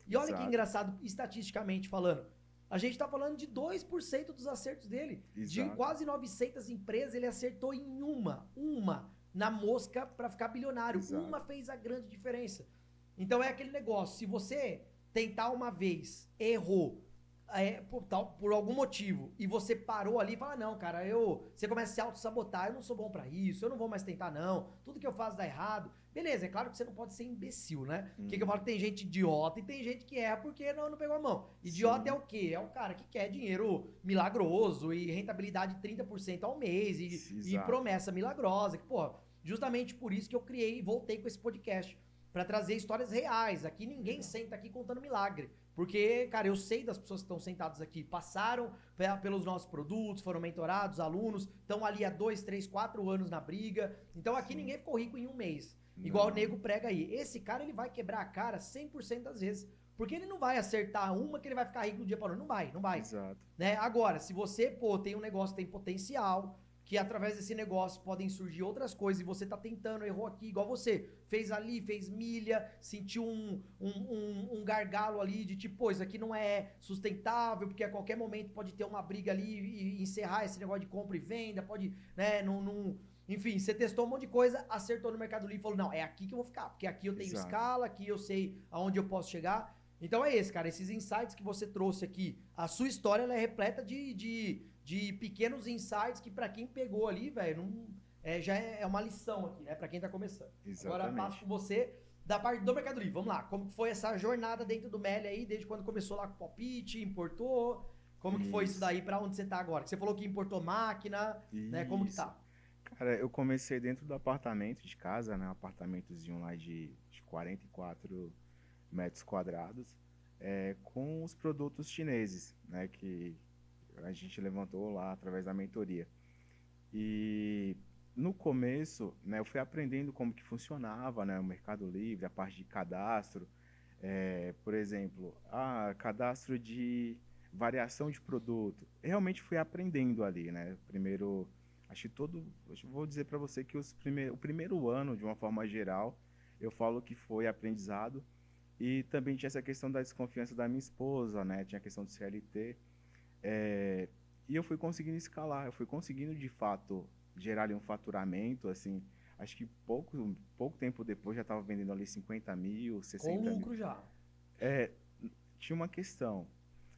S1: E olha que engraçado, estatisticamente falando. A gente tá falando de 2% dos acertos dele.
S2: Exato.
S1: De quase 900 empresas, ele acertou em uma na mosca para ficar bilionário.
S2: Exato.
S1: Uma fez a grande diferença. Então é aquele negócio, se você tentar uma vez, errou, por algum motivo, e você parou ali e fala, não, cara, você começa a se auto-sabotar, eu não sou bom pra isso, eu não vou mais tentar não, tudo que eu faço dá errado. Beleza, é claro que você não pode ser imbecil, né? Que eu falo que tem gente idiota e tem gente que erra porque não pegou a mão. Idiota
S2: Sim.
S1: é o quê? É o cara que quer dinheiro milagroso e rentabilidade de 30% ao mês e promessa milagrosa. Que, pô, justamente por isso que eu criei e voltei com esse podcast, pra trazer histórias reais. Aqui ninguém senta aqui contando milagre. Porque, cara, eu sei das pessoas que estão sentadas aqui, passaram pelos nossos produtos, foram mentorados, alunos, estão ali há 2, 3, 4 anos na briga. Então aqui ninguém ficou rico em um mês. Igual o nego prega aí. Esse cara, ele vai quebrar a cara 100% das vezes. Porque ele não vai acertar uma que ele vai ficar rico do dia para noite. Não vai.
S2: Exato.
S1: Né? Agora, se você, tem um negócio que tem potencial, que através desse negócio podem surgir outras coisas, e você tá tentando, errou aqui, igual você, fez ali, fez milha, sentiu um gargalo ali de tipo, pô, isso aqui não é sustentável, porque a qualquer momento pode ter uma briga ali e encerrar esse negócio de compra e venda, pode, né, enfim, você testou um monte de coisa, acertou no Mercado Livre e falou, não, é aqui que eu vou ficar, porque aqui eu tenho escala, aqui eu sei aonde eu posso chegar. Então é esse, cara, esses insights que você trouxe aqui, a sua história, ela é repleta de pequenos insights que pra quem pegou ali, velho, já é uma lição aqui, né? Pra quem tá começando.
S2: Exatamente.
S1: Agora passo com você da parte do Mercado Livre. Vamos lá, como foi essa jornada dentro do Meli aí, desde quando começou lá com o palpite, importou, como que foi isso daí, pra onde você tá agora? Que você falou que importou máquina, né? Como que tá?
S2: Cara, eu comecei dentro do apartamento de casa, né? Um apartamentozinho lá de 44 metros quadrados, com os produtos chineses, né? Que a gente levantou lá através da mentoria. E no começo, né, eu fui aprendendo como que funcionava, né, o Mercado Livre, a parte de cadastro, por exemplo, cadastro de variação de produto. Realmente fui aprendendo ali, né? Primeiro, acho que vou dizer para você que o primeiro ano, de uma forma geral, eu falo que foi aprendizado. E também tinha essa questão da desconfiança da minha esposa, né? Tinha a questão do CLT. É, e eu fui conseguindo escalar, eu fui conseguindo de fato gerar ali um faturamento, assim, acho que pouco tempo depois já estava vendendo ali 50 mil,
S1: Com
S2: 60 mil.
S1: lucro já.
S2: É, tinha uma questão.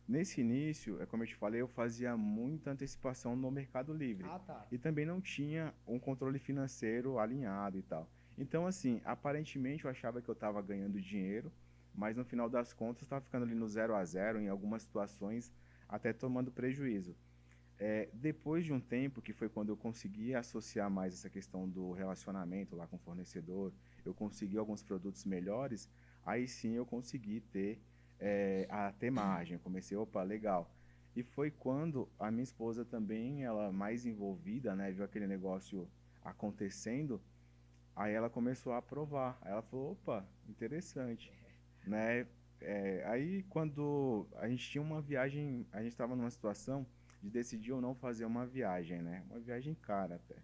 S2: Nesse início, como eu te falei, eu fazia muita antecipação no Mercado Livre.
S1: Ah, tá.
S2: E também não tinha um controle financeiro alinhado e tal. Então, assim, aparentemente eu achava que eu estava ganhando dinheiro, mas no final das contas estava ficando ali no 0 a 0, em algumas situações até tomando prejuízo. Depois de um tempo, que foi quando eu consegui associar mais essa questão do relacionamento lá com o fornecedor, eu consegui alguns produtos melhores, aí sim eu consegui ter margem. Eu comecei, opa, legal. E foi quando a minha esposa também, ela mais envolvida, né, viu aquele negócio acontecendo, aí ela começou a aprovar. Aí ela falou, opa, interessante, né? Aí quando a gente tinha uma viagem, a gente estava numa situação de decidir ou não fazer uma viagem, né? Uma viagem cara até.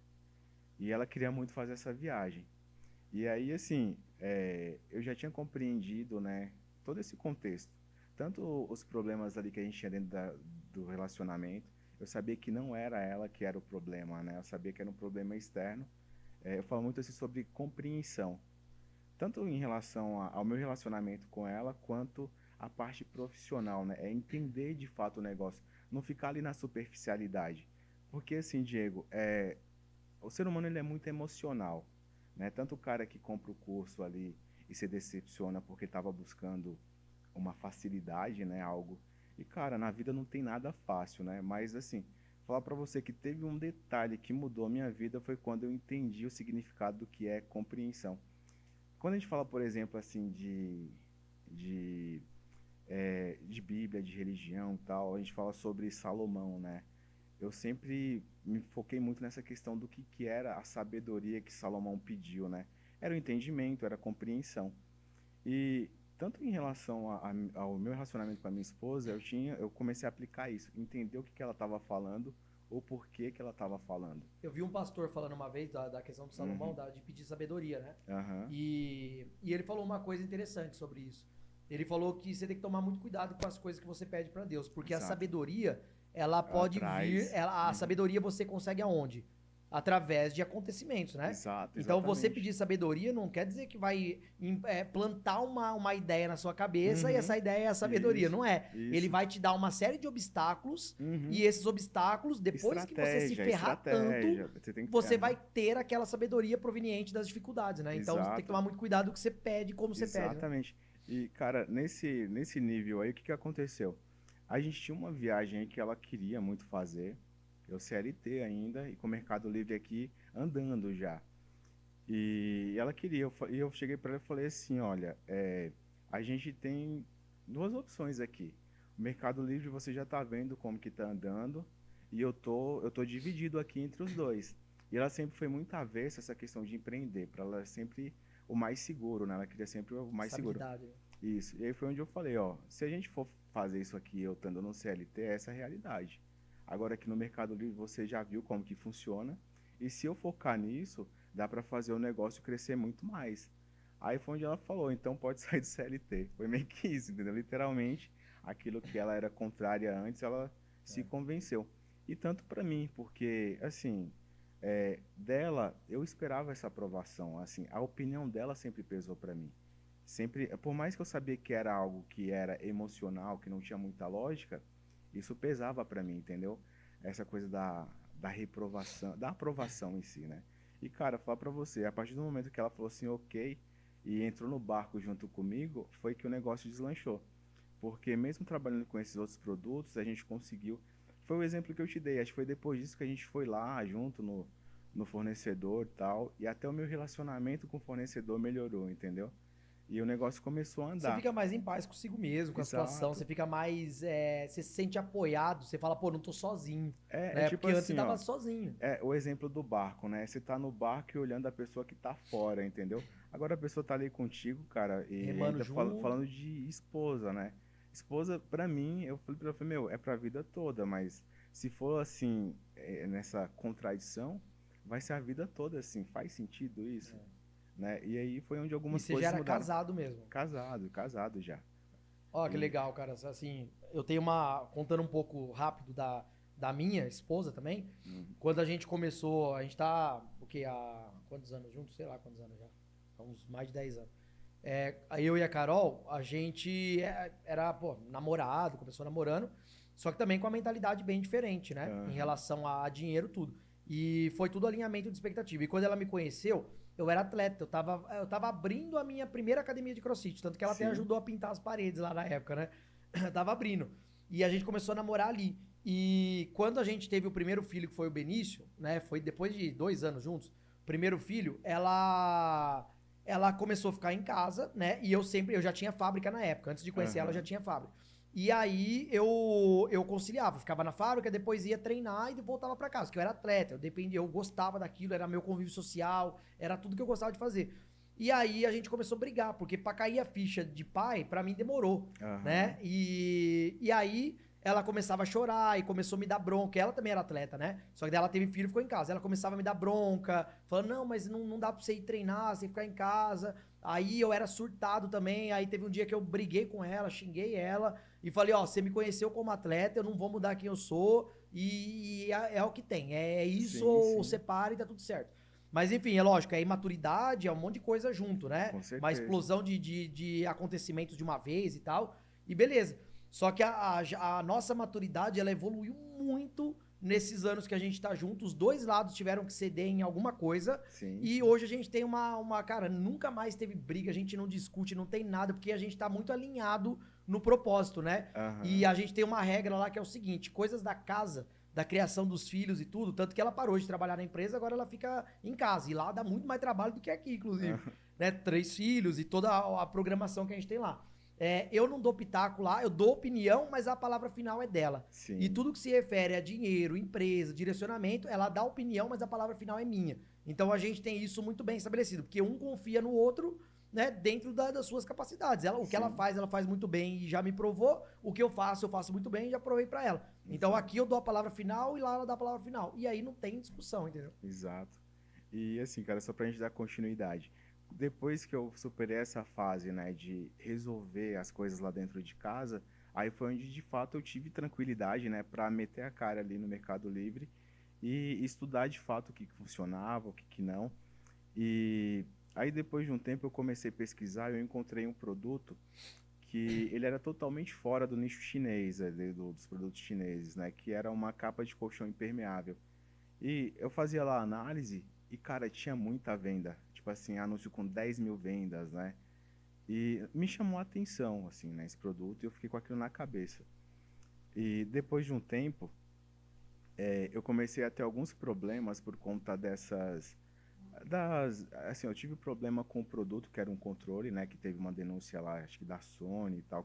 S2: E ela queria muito fazer essa viagem. E aí, assim, eu já tinha compreendido, né, todo esse contexto. Tanto os problemas ali que a gente tinha dentro do relacionamento, eu sabia que não era ela que era o problema, né? Eu sabia que era um problema externo. Eu falo muito assim sobre compreensão, tanto em relação ao meu relacionamento com ela, quanto a parte profissional, né? É entender de fato o negócio, não ficar ali na superficialidade. Porque assim, Diego, o ser humano ele é muito emocional, né? Tanto o cara que compra o curso ali e se decepciona porque estava buscando uma facilidade, né? Algo. E cara, na vida não tem nada fácil, né? Mas assim, falar para você que teve um detalhe que mudou a minha vida foi quando eu entendi o significado do que é compreensão. Quando a gente fala, por exemplo, assim, de, de Bíblia, de religião e tal, a gente fala sobre Salomão, né? Eu sempre me foquei muito nessa questão do que era a sabedoria que Salomão pediu, né? Era o entendimento, era a compreensão. E tanto em relação ao meu relacionamento com a minha esposa, eu comecei a aplicar isso, entender o que ela estava falando, ou por que ela estava falando.
S1: Eu vi um pastor falando uma vez da questão do Salomão,
S2: Uhum.
S1: de pedir sabedoria, né?
S2: Aham.
S1: E ele falou uma coisa interessante sobre isso. Ele falou que você tem que tomar muito cuidado com as coisas que você pede para Deus, porque a
S2: Exato.
S1: sabedoria, ela
S2: Ela
S1: pode vir,
S2: traz.
S1: a
S2: Uhum.
S1: sabedoria você consegue aonde? Através de acontecimentos, né?
S2: Exato,
S1: Então você
S2: exatamente.
S1: pedir sabedoria não quer dizer que vai plantar uma ideia na sua cabeça e essa
S2: Uhum.
S1: ideia é a sabedoria,
S2: Isso,
S1: não é? Ele
S2: isso.
S1: vai te dar uma série de obstáculos
S2: Uhum.
S1: e esses obstáculos, depois que você se
S2: Estratégia,
S1: ferrar tanto,
S2: estratégia. Você tem que ter.
S1: você
S2: Aham.
S1: vai ter aquela sabedoria proveniente das dificuldades, né? Então você tem que
S2: Exato,
S1: tomar muito cuidado com o que você pede e como você pede, né?
S2: exatamente. E, cara, nesse nível aí, o que que aconteceu? A gente tinha uma viagem aí que ela queria muito fazer, eu CLT ainda, e com o Mercado Livre aqui andando já. E ela queria, e eu cheguei para ela e falei assim, olha, a gente tem duas opções aqui. O Mercado Livre você já está vendo como que está andando, e eu tô dividido aqui entre os dois. E ela sempre foi muito avessa a essa questão de empreender, para ela sempre o mais seguro, né? Ela queria sempre o mais seguro.
S1: Estabilidade.
S2: Isso. E aí foi onde eu falei, ó, se a gente for fazer isso aqui eu estando no CLT, essa é a realidade. Agora aqui no Mercado Livre você já viu como que funciona, e se eu focar nisso, dá para fazer o negócio crescer muito mais. Aí foi onde ela falou, então pode sair do CLT. Foi meio que isso, entendeu? Literalmente, aquilo que ela era contrária antes, ela se convenceu. E tanto para mim, porque, assim, dela, eu esperava essa aprovação, assim, a opinião dela sempre pesou para mim. Sempre, por mais que eu sabia que era algo que era emocional, que não tinha muita lógica, isso pesava para mim, entendeu? Essa coisa da reprovação, da aprovação em si, né? E, cara, falar pra você, a partir do momento que ela falou assim, ok, e entrou no barco junto comigo, foi que o negócio deslanchou. Porque mesmo trabalhando com esses outros produtos, a gente conseguiu. Foi o exemplo que eu te dei, acho que foi depois disso que a gente foi lá junto no fornecedor e tal, e até o meu relacionamento com o fornecedor melhorou, entendeu? E o negócio começou a
S1: Você
S2: andar.
S1: fica mais em paz consigo mesmo, com a situação,
S2: Exato.
S1: você fica mais, você se sente apoiado, você fala, pô, não tô sozinho,
S2: É
S1: né?
S2: tipo
S1: Porque antes você
S2: assim,
S1: tava
S2: ó.
S1: sozinho,
S2: É o exemplo do barco, né? Você tá no barco e olhando a pessoa que tá fora, entendeu? Agora a pessoa tá ali contigo, cara, e
S1: remando
S2: ainda
S1: junto.
S2: falando de esposa, né? Esposa, pra mim, eu falei pra ela, falei, meu, é pra vida toda, mas se for assim, nessa contradição, vai ser a vida toda assim. Faz sentido isso, né? E aí foi onde
S1: E
S2: algumas
S1: você já
S2: coisas
S1: era
S2: mudaram.
S1: casado mesmo.
S2: Casado, casado já.
S1: Ó, que
S2: E
S1: legal, cara. Assim, eu tenho contando um pouco rápido da minha esposa também.
S2: hum,
S1: Quando a gente começou, a gente tá, o quê, há quantos anos juntos? Sei lá quantos anos já. Há uns mais de 10 anos. Eu e a Carol, a gente era, pô, namorado, começou namorando, só que também com a mentalidade bem diferente, né? Em
S2: aham,
S1: relação a dinheiro, tudo. E foi tudo alinhamento de expectativa. E quando ela me conheceu, eu era atleta, eu tava abrindo a minha primeira academia de CrossFit, tanto que ela até
S2: sim,
S1: ajudou a pintar as paredes lá na época, né? Eu tava abrindo. E a gente começou a namorar ali. E quando a gente teve o primeiro filho, que foi o Benício, né? Foi depois de 2 anos juntos. O primeiro filho, ela começou a ficar em casa, né? E eu já tinha fábrica na época. Antes de conhecer ela, eu já
S2: aham,
S1: tinha fábrica. E aí eu conciliava, ficava na fábrica, depois ia treinar e voltava para casa, porque eu era atleta, eu gostava daquilo, era meu convívio social, era tudo que eu gostava de fazer. E aí a gente começou a brigar, porque pra cair a ficha de pai, pra mim demorou, né?
S2: aham,
S1: E aí ela começava a chorar e começou a me dar bronca. Ela também era atleta, né? Só que daí ela teve filho e ficou em casa. Ela começava a me dar bronca, falando: não, mas não dá pra você ir treinar, você ficar em casa. Aí eu era surtado também. Aí teve um dia que eu briguei com ela, xinguei ela e falei: ó, você me conheceu como atleta, eu não vou mudar quem eu sou e é o que tem. É isso
S2: sim,
S1: ou
S2: sim,
S1: separa e tá tudo certo. Mas enfim, é lógico, é imaturidade, é um monte de coisa junto, né?
S2: com
S1: Uma
S2: certeza.
S1: explosão de acontecimentos de uma vez e tal. E beleza. Só que a nossa maturidade, ela evoluiu muito nesses anos que a gente tá junto. Os dois lados tiveram que ceder em alguma coisa.
S2: Sim,
S1: E
S2: sim.
S1: hoje a gente tem cara, nunca mais teve briga, a gente não discute, não tem nada, porque a gente tá muito alinhado no propósito, né? E
S2: Aham.
S1: a gente tem uma regra lá que é o seguinte: coisas da casa, da criação dos filhos e tudo, tanto que ela parou de trabalhar na empresa, agora ela fica em casa. E lá dá muito mais trabalho do que aqui, inclusive.
S2: Aham.
S1: Né? 3 filhos e toda a programação que a gente tem lá. Eu não dou pitaco lá, eu dou opinião, mas a palavra final é dela. E
S2: Sim,
S1: tudo que se refere a dinheiro, empresa, direcionamento, ela dá opinião, mas a palavra final é minha. Então a gente tem isso muito bem estabelecido, porque um confia no outro, né, dentro das suas capacidades. O que
S2: sim,
S1: ela faz muito bem e já me provou. O que eu faço muito bem e já provei pra ela. Então
S2: exato,
S1: aqui eu dou a palavra final e lá ela dá a palavra final. E aí não tem discussão, entendeu?
S2: exato. E assim, cara, só pra gente dar continuidade. Depois que eu superei essa fase, né, de resolver as coisas lá dentro de casa, aí foi onde de fato eu tive tranquilidade, né, pra meter a cara ali no Mercado Livre e estudar de fato o que que funcionava, o que que não. E aí depois de um tempo eu comecei a pesquisar e eu encontrei um produto que ele era totalmente fora do nicho chinês, dos produtos chineses, né? Que era uma capa de colchão impermeável. E eu fazia lá a análise e, cara, tinha muita venda. Tipo assim, anúncio com 10 mil vendas, né? E me chamou a atenção, assim, né, esse produto e eu fiquei com aquilo na cabeça. E depois de um tempo, eu comecei a ter alguns problemas por conta assim, eu tive problema com o produto, que era um controle, né, que teve uma denúncia lá, acho que da Sony e tal,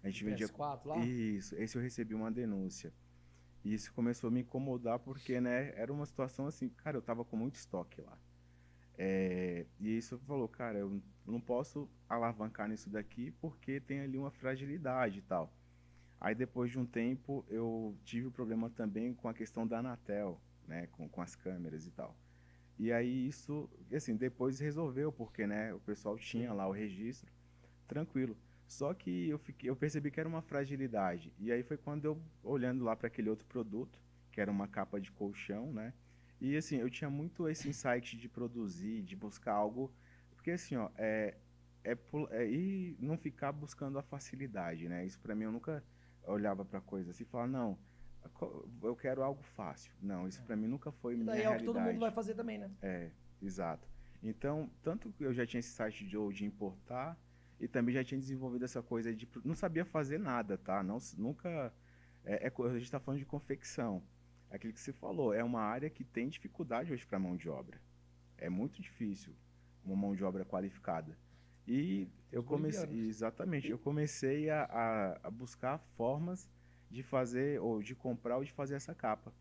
S2: a
S1: O
S2: gente vendia,
S1: PS4 lá?
S2: isso, esse eu recebi uma denúncia. E isso começou a me incomodar porque, né, era uma situação assim, cara, eu tava com muito estoque lá. E isso falou, cara, eu não posso alavancar nisso daqui porque tem ali uma fragilidade e tal. Aí depois de um tempo eu tive o problema também com a questão da Anatel, né, com as câmeras e tal. E aí isso, assim, depois resolveu, porque, né, o pessoal tinha
S1: Sim.
S2: lá o registro, tranquilo. Só que eu percebi que era uma fragilidade. E aí foi quando eu, olhando lá para aquele outro produto, que era uma capa de colchão, né? E assim, eu tinha muito esse insight de produzir, de buscar algo, porque assim, ó, e não ficar buscando a facilidade, né? Isso para mim eu nunca olhava para coisa assim e falava, não, eu quero algo fácil. Não, isso para mim nunca foi
S1: E
S2: minha
S1: daí é o que todo mundo vai
S2: realidade.
S1: fazer também, né?
S2: É, exato. Então, tanto que eu já tinha esse site de importar e também já tinha desenvolvido essa coisa de não sabia fazer nada, tá? Não, nunca a gente está falando de confecção. É aquilo que você falou, é uma área que tem dificuldade hoje para mão de obra. É muito difícil uma mão de obra qualificada. E eu
S1: Os
S2: comecei,
S1: bolivianos.
S2: exatamente, eu comecei a buscar formas de fazer, ou de comprar, ou de fazer essa capa.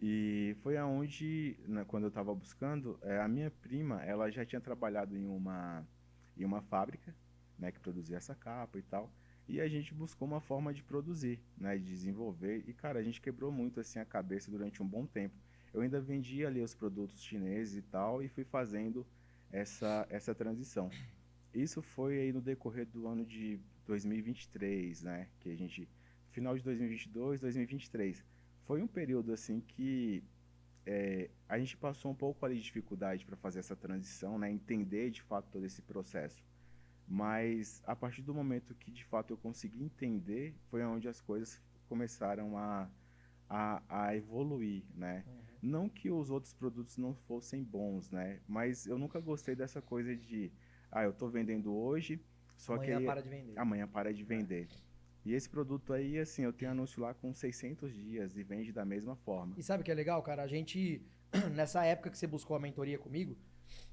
S2: E foi aonde, né, quando eu estava buscando, a minha prima, ela já tinha trabalhado em uma fábrica, né, que produzia essa capa e tal. E a gente buscou uma forma de produzir, né, de desenvolver. E, cara, a gente quebrou muito, assim, a cabeça durante um bom tempo. Eu ainda vendia ali os produtos chineses e tal, e fui fazendo essa transição. Isso foi aí no decorrer do ano de 2023, né? Que a gente, final de 2022, 2023. Foi um período assim que a gente passou um pouco ali de dificuldade para fazer essa transição, né? Entender de fato todo esse processo. Mas a partir do momento que de fato eu consegui entender, foi onde as coisas começaram a evoluir, né? Não que os outros produtos não fossem bons, né? Mas eu nunca gostei dessa coisa de, eu tô vendendo hoje, só que
S1: Amanhã
S2: aí
S1: para de vender.
S2: amanhã para de vender. E esse produto aí, assim, eu tenho anúncio lá com 600 dias e vende da mesma forma.
S1: E sabe o que é legal, cara? A gente, nessa época que você buscou a mentoria comigo,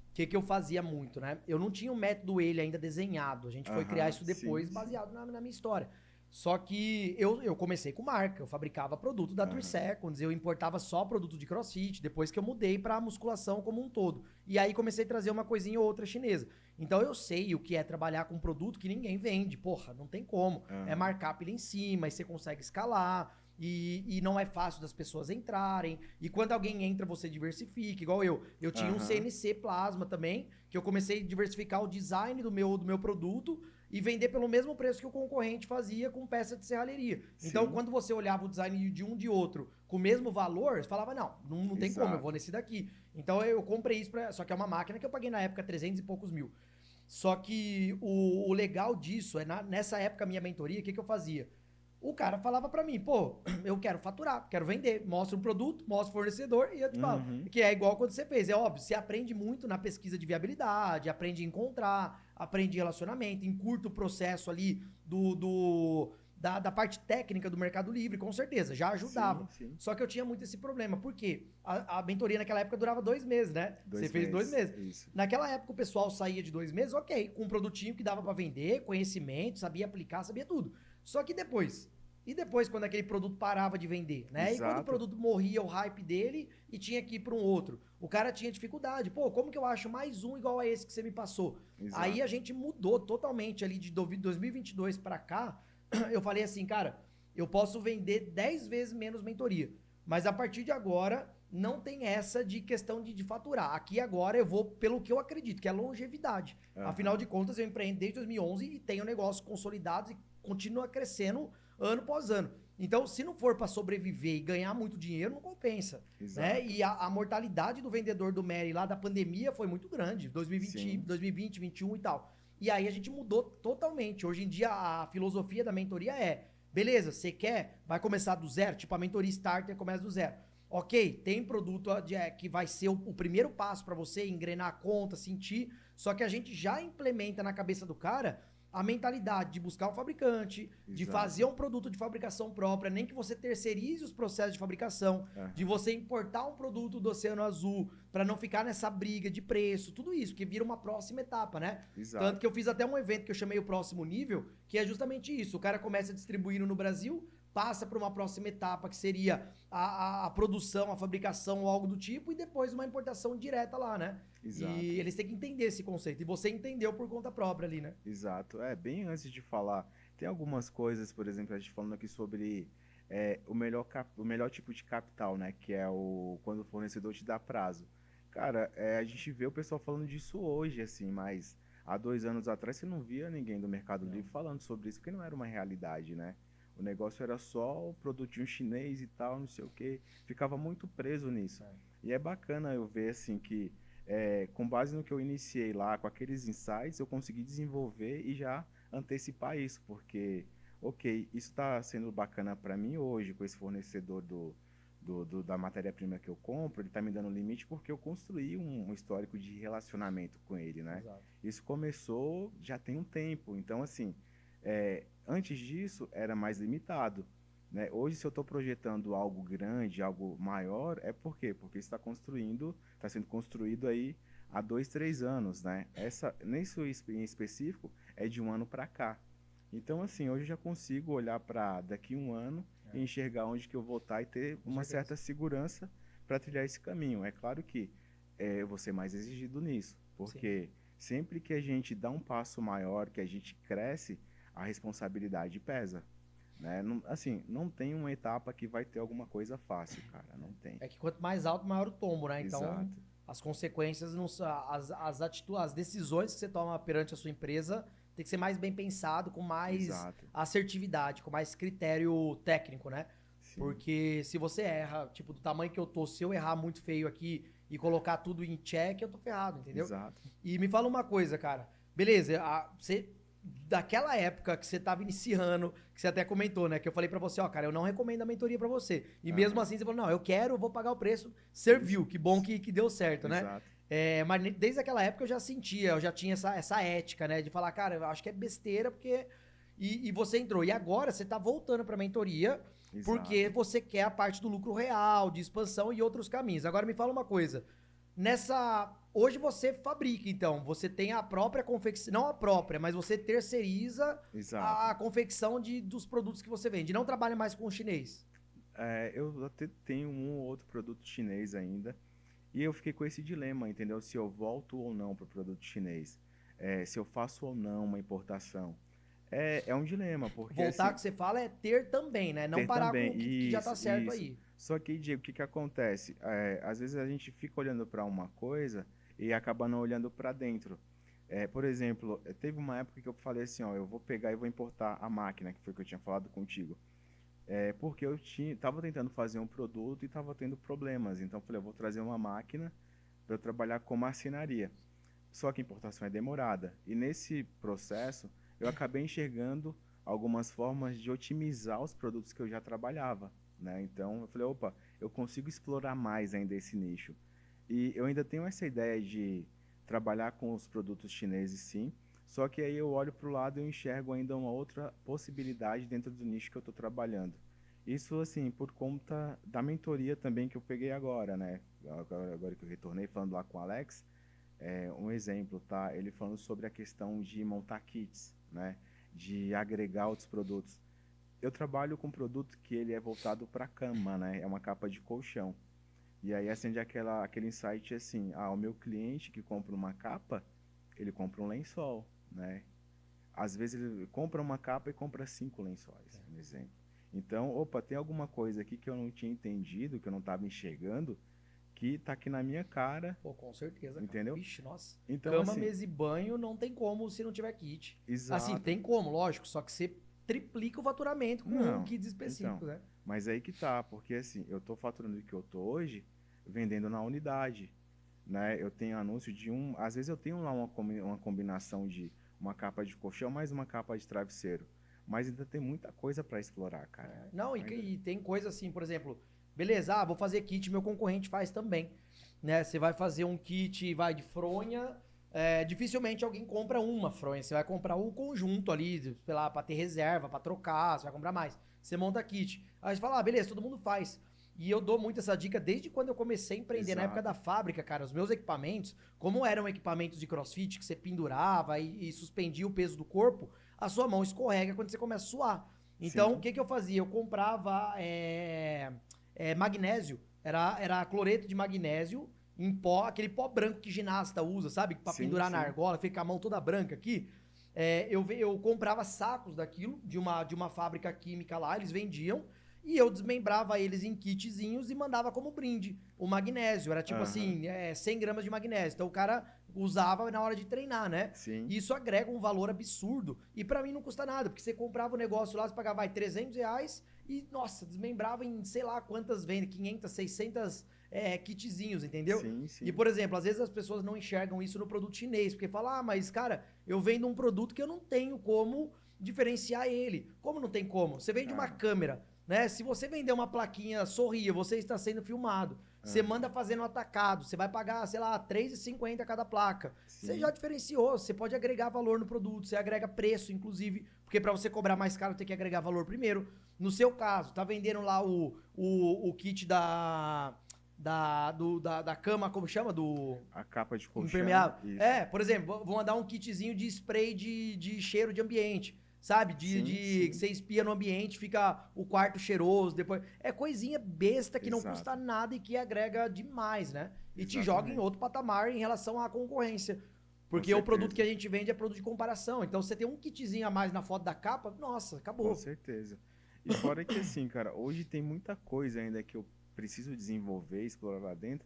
S1: o que eu fazia muito, né? Eu não tinha o método ele ainda desenhado. A gente foi criar
S2: Aham,
S1: isso depois,
S2: sim, sim.
S1: baseado na minha história. Só que eu comecei com marca, eu fabricava produto da Three
S2: Aham,
S1: Seconds, eu importava só produto de CrossFit, depois que eu mudei pra musculação como um todo. E aí comecei a trazer uma coisinha ou outra chinesa. Então eu sei o que é trabalhar com um produto que ninguém vende. Porra, não tem como. É
S2: aham,
S1: markup ali em cima, aí você consegue escalar. E não é fácil das pessoas entrarem. E quando alguém entra, você diversifica. Igual eu. Eu tinha um
S2: aham,
S1: CNC plasma também, que eu comecei a diversificar o design do meu produto e vender pelo mesmo preço que o concorrente fazia com peça de serralheria. Então,
S2: sim,
S1: quando você olhava o design de um de outro com o mesmo valor, você falava, não tem como, eu vou
S2: exato.
S1: nesse daqui. Então, eu comprei isso, só que é uma máquina que eu paguei na época 300 e poucos mil. Só que o legal disso é, nessa época, minha mentoria, o que eu fazia? O cara falava pra mim, pô, eu quero faturar, quero vender. Mostra um produto, mostra o fornecedor e eu te falo.
S2: Uhum,
S1: Que é igual quando você fez. É óbvio, você aprende muito na pesquisa de viabilidade, aprende a encontrar, aprende relacionamento, encurta o processo ali da parte técnica do Mercado Livre, com certeza, já
S2: sim,
S1: ajudava.
S2: sim.
S1: Só que eu tinha muito esse problema. Por quê? A mentoria naquela época durava 2 meses, né? Você
S2: 2
S1: fez dois
S2: meses,
S1: meses.
S2: isso.
S1: Naquela época o pessoal saía de 2 meses, ok, com um produtinho que dava pra vender, conhecimento, sabia aplicar, sabia tudo. Só que depois, e depois, quando aquele produto parava de vender, né? E quando o
S2: Exato,
S1: produto morria, o hype dele e tinha que ir para um outro. O cara tinha dificuldade. Pô, como que eu acho mais um igual a esse que você me passou? Aí a
S2: exato.
S1: gente mudou totalmente ali de 2022 para cá. Eu falei assim, cara, eu posso vender 10 vezes menos mentoria. Mas a partir de agora, não tem essa de questão de faturar. Aqui agora eu vou pelo que eu acredito, que é longevidade. Afinal de
S2: Aham,
S1: contas, eu empreendo desde 2011 e tenho negócios consolidados e continua crescendo ano após ano. Então, se não for para sobreviver e ganhar muito dinheiro, não compensa, né?
S2: exato.
S1: E a mortalidade do vendedor do Mary lá da pandemia foi muito grande, 2020,
S2: Sim,
S1: 2020, 21 e tal. E aí a gente mudou totalmente. Hoje em dia a filosofia da mentoria é, beleza, você quer, vai começar do zero, tipo a mentoria starter começa do zero. Ok, tem produto que vai ser o primeiro passo para você engrenar a conta, sentir, só que a gente já implementa na cabeça do cara a mentalidade de buscar um fabricante, de fazer
S2: exato.
S1: um produto de fabricação própria, nem que você terceirize os processos de fabricação, de
S2: Aham,
S1: você importar um produto do Oceano Azul para não ficar nessa briga de preço, tudo isso, que vira uma próxima etapa, né? Tanto que
S2: exato.
S1: eu fiz até um evento que eu chamei o próximo nível, que é justamente isso. O cara começa distribuindo no Brasil, passa para uma próxima etapa, que seria a produção, a fabricação ou algo do tipo, e depois uma importação direta lá, né?
S2: Exato,
S1: E eles têm que entender esse conceito. E você entendeu por conta própria ali, né?
S2: exato. Bem antes de falar, tem algumas coisas, por exemplo, a gente falando aqui sobre o melhor tipo de capital, né? Que é quando o fornecedor te dá prazo. Cara, a gente vê o pessoal falando disso hoje, assim, mas há 2 anos atrás você não via ninguém do Mercado
S1: Não.
S2: Livre falando sobre isso, porque não era uma realidade, né? O negócio era só o produtinho chinês e tal, não sei o quê. Ficava muito preso nisso.
S1: É.
S2: E é bacana eu ver, assim, que com base no que eu iniciei lá, com aqueles insights, eu consegui desenvolver e já antecipar isso, porque, ok, isso está sendo bacana para mim hoje, com esse fornecedor da matéria-prima que eu compro, ele está me dando limite porque eu construí um histórico de relacionamento com ele, né?
S1: Exato.
S2: Isso começou já tem um tempo, então, assim, antes disso era mais limitado, né? Hoje, se eu estou projetando algo grande, algo maior, é por quê? Porque está sendo construído aí há 2, 3 anos, né? Nesse em específico, é de um ano para cá. Então, assim, hoje eu já consigo olhar para daqui 1 ano e enxergar onde que eu vou estar e ter uma certa segurança para trilhar esse caminho. É claro que eu vou ser mais exigido nisso, porque sempre que a gente dá um passo maior, que a gente cresce, a responsabilidade pesa. Né? Não, assim, não tem uma etapa que vai ter alguma coisa fácil, cara, não tem.
S1: É que quanto mais alto, maior o tombo, né? Então,
S2: Exato.
S1: as consequências, não, as atitudes, as decisões que você toma perante a sua empresa tem que ser mais bem pensado, com mais
S2: Exato.
S1: assertividade, com mais critério técnico, né?
S2: Sim.
S1: Porque se você erra, tipo, do tamanho que eu tô, se eu errar muito feio aqui e colocar tudo em check, eu tô ferrado, entendeu?
S2: Exato.
S1: E me fala uma coisa, cara. Beleza, você daquela época que você tava iniciando, que você até comentou, né? Que eu falei pra você, ó, cara, eu não recomendo a mentoria pra você. E mesmo assim você falou, não, eu quero, eu vou pagar o preço. Serviu, que bom que deu certo, né?
S2: Exato.
S1: Mas desde aquela época eu já sentia, eu já tinha essa ética, né? De falar, cara, eu acho que é besteira, porque... E você entrou. E agora você tá voltando pra mentoria, porque você quer a parte do lucro real, de expansão e outros caminhos. Agora me fala uma coisa. Hoje você fabrica, então. Você tem a própria confecção. Não a própria, mas você terceiriza a confecção dos produtos que você vende. Não trabalha mais com o chinês.
S2: Eu até tenho um ou outro produto chinês ainda. E eu fiquei com esse dilema, entendeu? Se eu volto ou não para o produto chinês. Se eu faço ou não uma importação. É um dilema, porque...
S1: Voltar,
S2: assim,
S1: que você fala, é ter também, né? Não parar
S2: também.
S1: com o que já tá certo aí.
S2: Só que, Diego, o que acontece? Às vezes a gente fica olhando para uma coisa e acaba não olhando para dentro. Por exemplo, teve uma época que eu falei assim, ó, eu vou pegar e vou importar a máquina, que foi que eu tinha falado contigo. Porque eu estava tentando fazer um produto e estava tendo problemas. Então eu falei, eu vou trazer uma máquina para eu trabalhar com marcenaria. Só que a importação é demorada. E nesse processo, eu acabei enxergando algumas formas de otimizar os produtos que eu já trabalhava, né? Então eu falei, opa, eu consigo explorar mais ainda esse nicho. E eu ainda tenho essa ideia de trabalhar com os produtos chineses, sim, só que aí eu olho para o lado e eu enxergo ainda uma outra possibilidade dentro do nicho que eu estou trabalhando. Isso, assim, por conta da mentoria também que eu peguei agora, né? Agora que eu retornei falando lá com o Alex, um exemplo, tá? Ele falando sobre a questão de montar kits, né? De agregar outros produtos. Eu trabalho com um produto que ele é voltado para cama, né? É uma capa de colchão. E aí acende aquele insight assim, o meu cliente que compra uma capa, ele compra um lençol, né? Às vezes ele compra uma capa e compra 5 lençóis, por exemplo. Então, opa, tem alguma coisa aqui que eu não tinha entendido, que eu não estava enxergando, que tá aqui na minha cara.
S1: Pô, com certeza.
S2: Entendeu?
S1: Ixi, nossa.
S2: Então,
S1: Cama,
S2: assim,
S1: mesa e banho não tem como se não tiver kit.
S2: Exato.
S1: Assim, tem como, lógico, só que você triplica o faturamento com kits específicos,
S2: então,
S1: né?
S2: Mas aí que tá, porque assim, eu tô faturando o que eu tô hoje, vendendo na unidade, né? Eu tenho anúncio de às vezes eu tenho lá uma combinação de uma capa de colchão mais uma capa de travesseiro, mas ainda tem muita coisa para explorar, cara.
S1: Não, e tem coisa assim, por exemplo, beleza, vou fazer kit, meu concorrente faz também, né? Você vai fazer um kit, vai de fronha, dificilmente alguém compra uma fronha, você vai comprar o conjunto ali, sei lá, pra ter reserva, pra trocar, você vai comprar mais. Você monta kit. Aí você fala, beleza, todo mundo faz. E eu dou muito essa dica desde quando eu comecei a empreender, na época da fábrica, cara. Os meus equipamentos, como eram equipamentos de crossfit que você pendurava e suspendia o peso do corpo, a sua mão escorrega quando você começa a suar. Então, o que eu fazia? Eu comprava magnésio, era cloreto de magnésio em pó, aquele pó branco que ginasta usa, sabe? Pra pendurar na argola, fica a mão toda branca aqui. Eu comprava sacos daquilo, de uma fábrica química lá, eles vendiam, e eu desmembrava eles em kitzinhos e mandava como brinde o magnésio. Era tipo assim, 100 gramas de magnésio. Então o cara usava na hora de treinar, né?
S2: Sim.
S1: E isso agrega um valor absurdo. E pra mim não custa nada, porque você comprava o negócio lá, você pagava R$300 e, nossa, desmembrava em sei lá quantas vendas, 500, 600 kitzinhos, entendeu?
S2: Sim, sim.
S1: E, por exemplo, às vezes as pessoas não enxergam isso no produto chinês, porque falam, mas, cara, eu vendo um produto que eu não tenho como diferenciar ele. Como não tem como? Você vende uma câmera, né? Se você vender uma plaquinha sorria, você está sendo filmado, você manda fazer no atacado, você vai pagar, sei lá, R$3,50 cada placa. Você já
S2: Sim,
S1: diferenciou, você pode agregar valor no produto, você agrega preço, inclusive, porque para você cobrar mais caro tem que agregar valor primeiro. No seu caso, tá vendendo lá o kit da cama, como chama? Do
S2: a capa de colchão,
S1: impermeável.
S2: isso.
S1: É, por exemplo, vou mandar um kitzinho de spray de cheiro de ambiente. Sabe?
S2: Sim,
S1: Que
S2: sim,
S1: você espia no ambiente, fica o quarto cheiroso, depois. É coisinha besta que não custa
S2: exato.
S1: nada e que agrega demais, né? E te joga em
S2: Exatamente.
S1: outro patamar em relação à concorrência.
S2: Com
S1: Porque o produto que
S2: certeza.
S1: a gente vende é produto de comparação. Então, você tem um kitzinho a mais na foto da capa, nossa,
S2: Com
S1: acabou.
S2: certeza. E fora que assim, cara, hoje tem muita coisa ainda que eu preciso desenvolver, explorar lá dentro,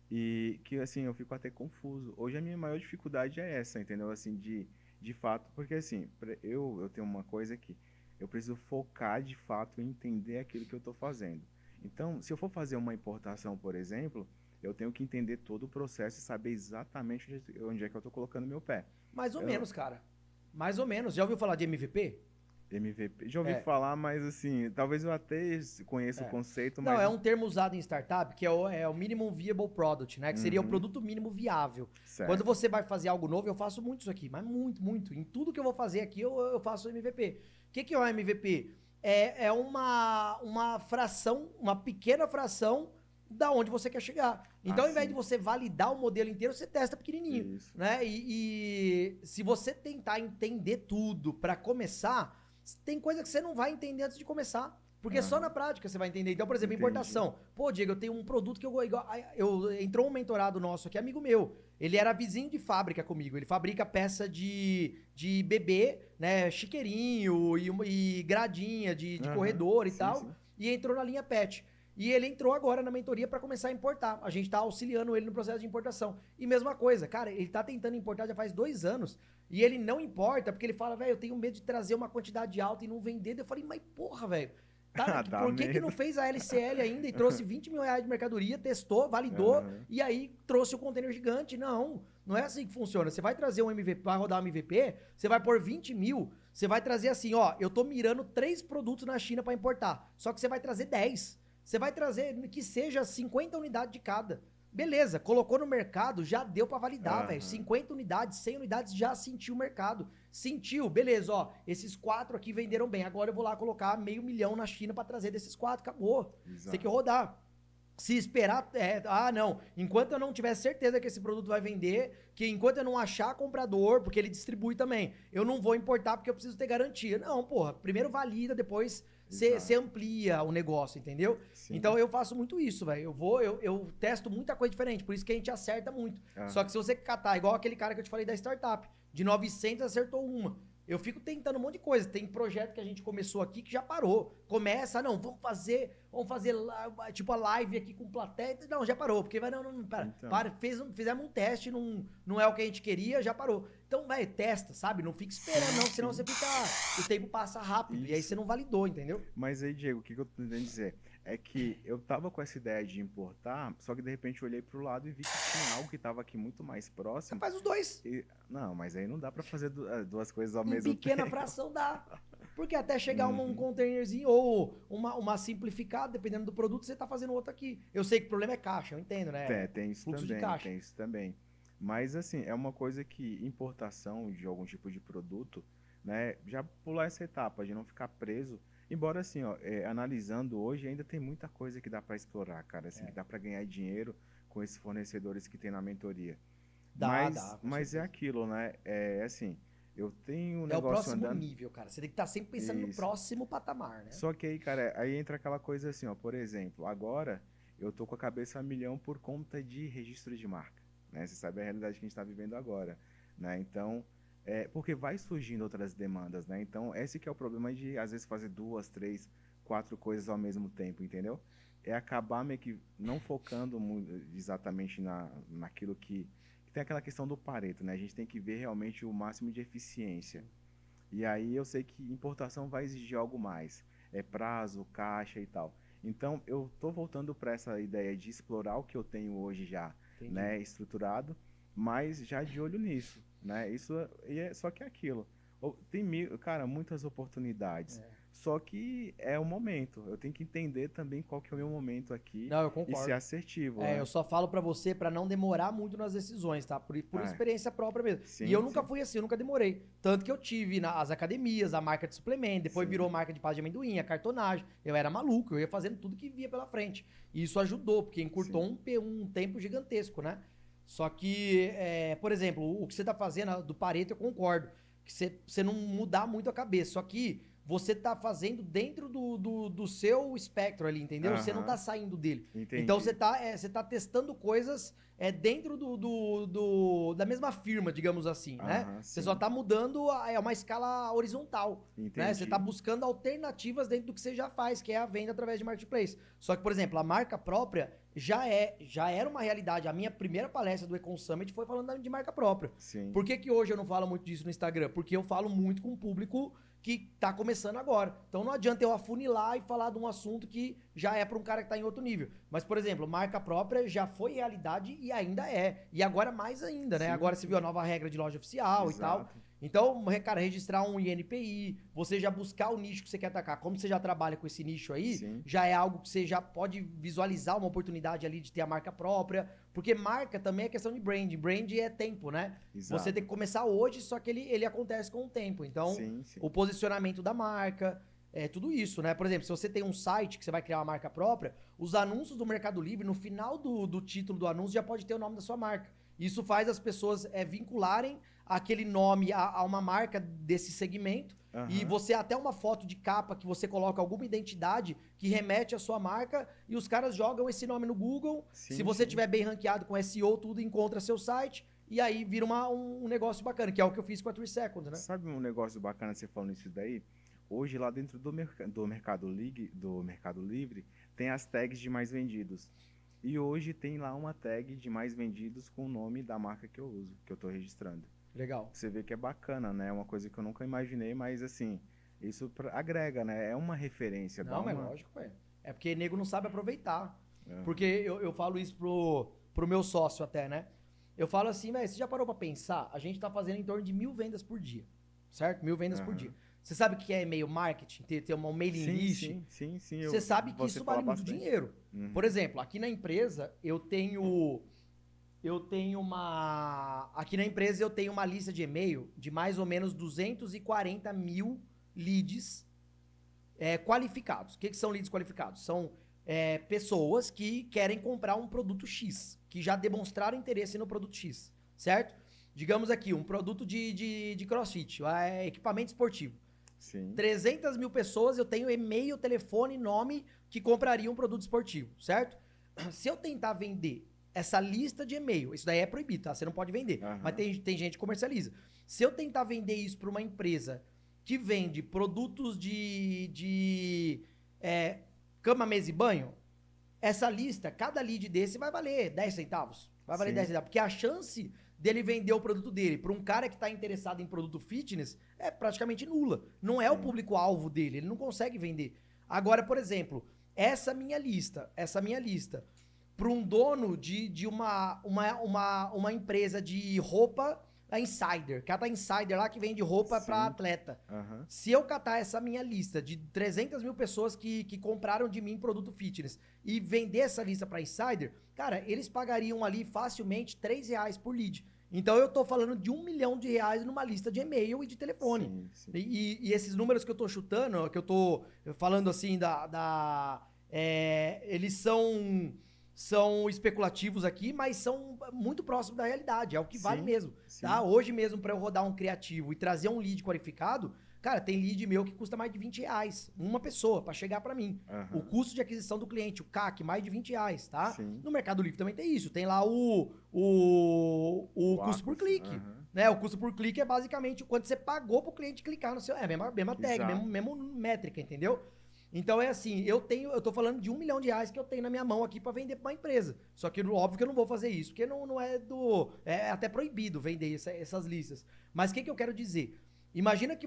S2: e que assim, eu fico até confuso. Hoje a minha maior dificuldade é essa, entendeu? Assim, de fato, porque assim, eu tenho uma coisa que eu preciso focar de fato em entender aquilo que eu estou fazendo. Então, se eu for fazer uma importação, por exemplo, eu tenho que entender todo o processo e saber exatamente onde é que eu estou colocando meu pé.
S1: Mais ou
S2: Eu,
S1: menos, cara. Mais ou menos. Já ouviu falar de MVP?
S2: MVP. Já ouvi
S1: É.
S2: falar, mas assim, talvez eu até conheça o
S1: É.
S2: conceito,
S1: Não,
S2: mas.
S1: é um termo usado em startup que é o Minimum Viable Product, né? Que seria o
S2: Uhum,
S1: produto mínimo viável. Quando
S2: certo.
S1: você vai fazer algo novo, eu faço muito isso aqui, mas muito, muito. Em tudo que eu vou fazer aqui, eu faço MVP. O que é o MVP? É uma fração, uma pequena fração da onde você quer chegar. Então, ao invés de
S2: Assim,
S1: você validar o modelo inteiro, você testa pequenininho,
S2: isso.
S1: né? E se você tentar entender tudo para começar, tem coisa que você não vai entender antes de começar. Porque só na
S2: Aham,
S1: prática você vai entender. Então, por exemplo,
S2: entendi.
S1: importação. Pô, Diego, eu tenho um produto que entrou um mentorado nosso aqui, amigo meu. Ele era vizinho de fábrica comigo. Ele fabrica peça de bebê, né? Chiqueirinho e gradinha de
S2: Aham,
S1: corredor e
S2: sim,
S1: tal.
S2: sim.
S1: E entrou na linha PET. E ele entrou agora na mentoria para começar a importar. A gente tá auxiliando ele no processo de importação. E mesma coisa, cara, ele tá tentando importar já faz 2 anos. E ele não importa, porque ele fala, velho, eu tenho medo de trazer uma quantidade alta e não vender. Eu falei, mas porra, velho. Tá,
S2: Ah, dá
S1: por que não
S2: medo.
S1: fez a LCL ainda e trouxe R$20 mil de mercadoria, testou, validou
S2: Aham,
S1: e aí trouxe o container gigante? Não, não é assim que funciona. Você vai trazer um MVP, vai rodar um MVP, você vai pôr 20 mil, você vai trazer assim, ó, eu tô mirando 3 produtos na China para importar, só que você vai trazer 10. Você vai trazer que seja 50 unidades de cada. Beleza, colocou no mercado, já deu para validar, velho.
S2: aham,
S1: 50 unidades, 100 unidades já sentiu o mercado. Sentiu, beleza, ó. Esses 4 aqui venderam bem. Agora eu vou lá colocar $500 na China para trazer desses 4. Acabou. Você tem que
S2: exato.
S1: rodar. Se esperar, não, enquanto eu não tiver certeza que esse produto vai vender, que enquanto eu não achar comprador, porque ele distribui também, eu não vou importar porque eu preciso ter garantia. Não, porra, primeiro valida, depois você
S2: Exato.
S1: amplia o negócio, entendeu?
S2: Sim.
S1: Então eu faço muito isso, velho. Eu testo muita coisa diferente, por isso que a gente acerta muito. Só que
S2: Aham.
S1: se você catar, igual aquele cara que eu te falei da startup, de 900 acertou uma. Eu fico tentando um monte de coisa. Tem projeto que a gente começou aqui que já parou. Começa, não, vamos fazer tipo a live aqui com plateia. Não, já parou, porque vai, não, não,
S2: Então,
S1: fizemos um teste, não é o que a gente queria, já parou. Então, vai, testa, sabe? Não fica esperando,
S2: sim,
S1: não, senão
S2: sim.
S1: você fica. O tempo passa rápido e aí você
S2: Isso.
S1: não validou, entendeu?
S2: Mas aí, Diego, o que que eu tô tentando dizer? É que eu tava com essa ideia de importar, só que de repente eu olhei pro lado e vi que tinha algo que tava aqui muito mais
S1: Você
S2: próximo.
S1: faz os dois.
S2: Não, mas aí não dá pra fazer duas coisas ao
S1: Em
S2: mesmo
S1: pequena
S2: tempo.
S1: fração dá. Porque até chegar um
S2: Uhum.
S1: containerzinho ou uma simplificada, dependendo do produto, você tá fazendo outro aqui. Eu sei que o problema é caixa, eu entendo, né?
S2: Tem isso
S1: Fluxo de
S2: também,
S1: caixa.
S2: tem isso também. Mas assim, é uma coisa que importação de algum tipo de produto, né, já pular essa etapa de não ficar preso. Embora assim, ó, analisando hoje, ainda tem muita coisa que dá para explorar, cara, assim, que
S1: É.
S2: dá para ganhar dinheiro com esses fornecedores que tem na mentoria.
S1: Dá, com
S2: Mas é
S1: certeza.
S2: aquilo, né? É assim, eu tenho um
S1: É o
S2: negócio
S1: próximo
S2: andando.
S1: nível, cara. Você tem que estar sempre pensando no
S2: Isso.
S1: próximo patamar, né?
S2: Só que aí, cara, aí entra aquela coisa assim, ó, por exemplo, agora eu tô com a cabeça a milhão por conta de registro de marca, né? Você sabe a realidade que a gente está vivendo agora, né? Então, porque vai surgindo outras demandas, né? Então, esse que é o problema de, às vezes, fazer duas, três, quatro coisas ao mesmo tempo, entendeu? É acabar meio que não focando exatamente naquilo que tem aquela questão do Pareto, né? A gente tem que ver realmente o máximo de eficiência. E aí eu sei que importação vai exigir algo mais, é prazo, caixa e tal. Então eu tô voltando para essa ideia de explorar o que eu tenho hoje já,
S1: Entendi.
S2: né, estruturado, mas já de olho nisso, né? Isso e é só que é aquilo. Tem mil, cara, muitas oportunidades. Só que é o momento. Eu tenho que entender também qual que é o meu momento aqui
S1: Não, eu
S2: e
S1: concordo.
S2: ser assertivo,
S1: É,
S2: né?
S1: eu só falo pra você pra não demorar muito nas decisões, tá? Por
S2: Ah,
S1: experiência própria mesmo. E
S2: sim,
S1: eu nunca
S2: sim,
S1: fui assim, eu nunca demorei. Tanto que eu tive nas academias, a marca de suplemento, depois virou
S2: sim,
S1: marca de pasta de amendoim, a cartonagem. Eu era maluco, eu ia fazendo tudo que via pela frente. E isso ajudou, porque encurtou
S2: sim.
S1: um tempo gigantesco, né? Só que, por exemplo, o que você tá fazendo do Pareto, eu concordo. Que você não mudar muito a cabeça. Só que você tá fazendo dentro do seu espectro ali, entendeu? Você não tá
S2: Aham,
S1: saindo dele. Então
S2: entendi.
S1: você tá testando coisas dentro da mesma firma, digamos assim, né?
S2: Aham,
S1: Você só
S2: sim,
S1: tá mudando, é uma escala horizontal, né? Você tá
S2: entendi.
S1: buscando alternativas dentro do que você já faz, que é a venda através de marketplace. Só que, por exemplo, a marca própria já era uma realidade. A minha primeira palestra do Econ Summit foi falando de marca própria.
S2: Sim,
S1: Por que que hoje eu não falo muito disso no Instagram? Porque eu falo muito com o público que tá começando agora. Então não adianta eu afunilar e falar de um assunto que já é para um cara que tá em outro nível. Mas, por exemplo, marca própria já foi realidade e ainda é. E agora mais ainda, né?
S2: sim,
S1: Agora você viu
S2: sim.
S1: a nova regra de loja oficial e tal.
S2: Exato.
S1: Então, cara, registrar um INPI, você já buscar o nicho que você quer atacar. Como você já trabalha com esse nicho aí,
S2: Sim,
S1: já é algo que você já pode visualizar uma oportunidade ali de ter a marca própria. Porque marca também é questão de brand. Brand é tempo, né? Você tem
S2: exato.
S1: que começar hoje, só que ele acontece com o tempo. Então,
S2: Sim, sim.
S1: o posicionamento da marca, tudo isso, né? Por exemplo, se você tem um site que você vai criar uma marca própria, os anúncios do Mercado Livre, no final do título do anúncio, já pode ter o nome da sua marca. Isso faz as pessoas vincularem aquele nome a uma marca desse segmento. E
S2: Aham,
S1: você até uma foto de capa que você coloca alguma identidade que remete à sua marca e os caras jogam esse nome no Google. Se
S2: sim,
S1: você
S2: sim.
S1: tiver bem ranqueado com SEO, tudo encontra seu site e aí vira um negócio bacana, que é o que eu fiz com a 3 Seconds, né?
S2: Sabe um negócio bacana você falando isso daí? Hoje lá dentro do Mercado Livre tem as tags de mais vendidos. E hoje tem lá uma tag de mais vendidos com o nome da marca que eu uso, que eu estou registrando.
S1: Legal.
S2: Você vê que é bacana, né? É uma coisa que eu nunca imaginei, mas assim, isso agrega, né? É uma referência, dá
S1: Não, mas
S2: uma.
S1: lógico, é. É porque nego não sabe aproveitar. Porque
S2: Aham,
S1: eu falo isso pro meu sócio até, né? Eu falo assim, velho, você já parou pra pensar? A gente tá fazendo em torno de 1.000 vendas por dia, certo? 1.000 vendas por dia.
S2: aham.
S1: Você sabe o que é e-mail marketing? Ter uma mailing
S2: Sim,
S1: list?
S2: sim, sim, sim.
S1: Você
S2: Eu,
S1: sabe que
S2: você
S1: isso
S2: fala
S1: vale muito
S2: bastante.
S1: dinheiro. Por
S2: Uhum.
S1: exemplo, aqui na empresa eu tenho uma lista de e-mail de mais ou menos 240 mil leads qualificados. O que são leads qualificados? São pessoas que querem comprar um produto X, que já demonstraram interesse no produto X, certo? Digamos aqui, um produto de CrossFit, equipamento esportivo.
S2: Sim,
S1: 300 mil pessoas, eu tenho e-mail, telefone, nome que comprariam um produto esportivo, certo? Se eu tentar vender essa lista de e-mail, isso daí é proibido, tá? Você não pode vender, mas
S2: aham.
S1: tem gente que comercializa. Se eu tentar vender isso para uma empresa que vende produtos de cama, mesa e banho, essa lista, cada lead desse vai valer 10 centavos. Vai valer 10
S2: Sim,
S1: centavos. Porque a chance dele vender o produto dele para um cara que está interessado em produto fitness é praticamente nula. Não é o
S2: sim,
S1: público-alvo dele, ele não consegue vender. Agora, por exemplo, essa minha lista, para um dono de uma empresa de roupa, a Insider, que é a Insider lá que vende roupa para
S2: sim.
S1: atleta.
S2: Aham.
S1: Se eu catar essa minha lista de 300 mil pessoas que compraram de mim produto fitness e vender essa lista para Insider, cara, eles pagariam ali facilmente R$ 3 por lead. Então eu tô falando de R$ 1 milhão numa lista de e-mail e de telefone.
S2: Sim, sim.
S1: E esses números que eu tô chutando, que eu tô falando assim eles são especulativos aqui, mas são muito próximos da realidade, é o que vale
S2: Sim,
S1: mesmo, tá?
S2: sim.
S1: Hoje mesmo, para eu rodar um criativo e trazer um lead qualificado, cara, tem lead meu que custa mais de R$ 20, uma pessoa, para chegar para mim. O
S2: Aham.
S1: custo de aquisição do cliente, o CAC, mais de R$ 20, tá?
S2: Sim.
S1: No Mercado Livre também tem isso, tem lá o
S2: O
S1: custo por
S2: Aquas.
S1: clique,
S2: Aham.
S1: né? O custo por clique é basicamente o quanto você pagou pro cliente clicar no seu, mesma tag,
S2: Exato.
S1: mesmo métrica, entendeu? Então é assim, eu tô falando de R$ 1 milhão que eu tenho na minha mão aqui para vender para uma empresa. Só que óbvio que eu não vou fazer isso, porque não é é até proibido vender essas listas. Mas o que eu quero dizer? Imagina que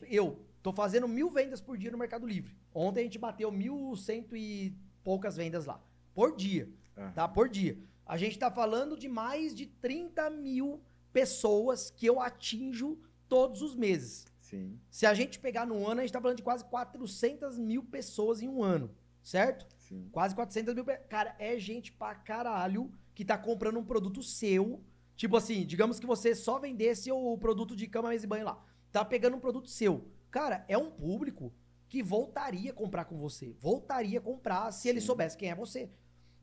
S1: eu tô fazendo 1.000 vendas por dia no Mercado Livre. Ontem a gente bateu 1.100 e poucas vendas lá. Por dia, tá?
S2: Aham.
S1: Por dia. A gente tá falando de mais de 30 mil pessoas que eu atinjo todos os meses.
S2: Sim,
S1: Se a gente pegar no ano, a gente tá falando de quase 400 mil pessoas em um ano, certo?
S2: sim.
S1: Quase 400 mil. Cara, é gente pra caralho que tá comprando um produto seu. Tipo assim, digamos que você só vendesse o produto de cama, mesa e banho lá. Tá pegando um produto seu. Cara, é um público que voltaria a comprar com você. Voltaria a comprar se ele
S2: Sim.
S1: soubesse quem é você.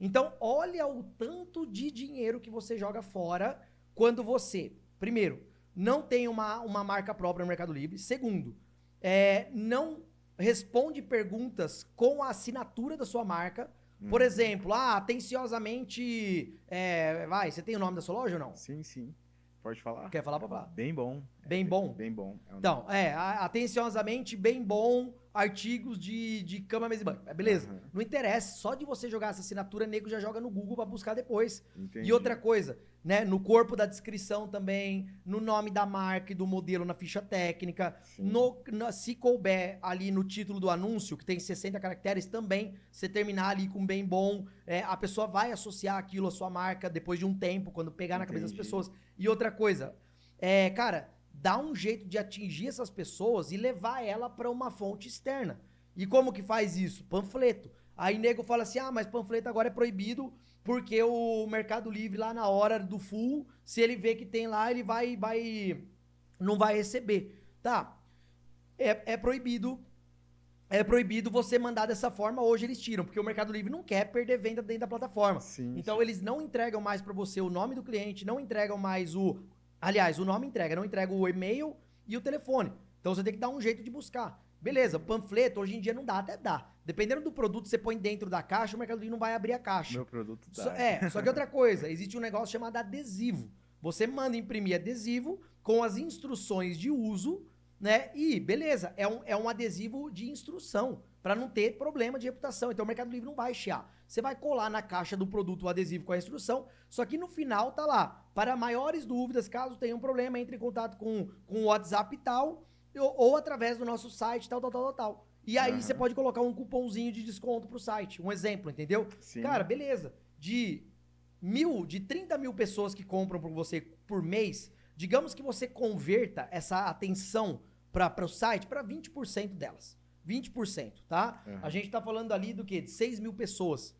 S1: Então, olha o tanto de dinheiro que você joga fora quando você, primeiro, não tem uma marca própria no Mercado Livre. Segundo, não responde perguntas com a assinatura da sua marca. Por
S2: Uhum.
S1: exemplo, atenciosamente. Você tem o nome da sua loja ou não?
S2: Sim, sim. Pode falar?
S1: Quer falar pra falar?
S2: Bem bom.
S1: Bem bom?
S2: Bem bom. É o
S1: Então,
S2: nome.
S1: atenciosamente, bem bom, artigos de cama, mesa e banho. Beleza.
S2: Aham.
S1: Não interessa, só de você jogar essa assinatura, nego já joga no Google pra buscar depois. E
S2: Entendi.
S1: outra coisa, né? No corpo da descrição também, no nome da marca e do modelo na ficha técnica,
S2: Sim.
S1: se couber ali no título do anúncio, que tem 60 caracteres também, você terminar ali com bem bom, a pessoa vai associar aquilo à sua marca depois de um tempo, quando pegar na cabeça das
S2: Entendi.
S1: pessoas. E outra coisa, cara, dá um jeito de atingir essas pessoas e levar ela para uma fonte externa. E como que faz isso? Panfleto. Aí nego fala assim: mas panfleto agora é proibido porque o Mercado Livre lá na hora do full, se ele vê que tem lá, ele não vai receber. Tá? É proibido. É proibido você mandar dessa forma, hoje eles tiram, porque o Mercado Livre não quer perder venda dentro da plataforma.
S2: Sim,
S1: Então
S2: sim.
S1: eles não entregam mais para você o nome do cliente, não entregam mais o. Aliás, o nome entrega, não entrega o e-mail e o telefone. Então você tem que dar um jeito de buscar. Beleza, panfleto hoje em dia não dá, até dá. Dependendo do produto que você põe dentro da caixa, o Mercado Livre não vai abrir a caixa.
S2: Meu produto
S1: Só,
S2: dá.
S1: só que outra coisa, existe um negócio chamado adesivo. Você manda imprimir adesivo com as instruções de uso, né? E beleza, é um adesivo de instrução, para não ter problema de reputação. Então o Mercado Livre não vai chiar. Você vai colar na caixa do produto o adesivo com a instrução, só que no final tá lá. Para maiores dúvidas, caso tenha um problema, entre em contato com o WhatsApp e tal, ou através do nosso site, tal. E aí você
S2: Aham.
S1: pode colocar um cupomzinho de desconto pro site. Um exemplo, entendeu?
S2: Sim.
S1: Cara, beleza. De 30 mil pessoas que compram por você por mês, digamos que você converta essa atenção para o site para 20% delas. 20%, tá?
S2: Aham.
S1: A gente tá falando ali do quê? De 6 mil pessoas.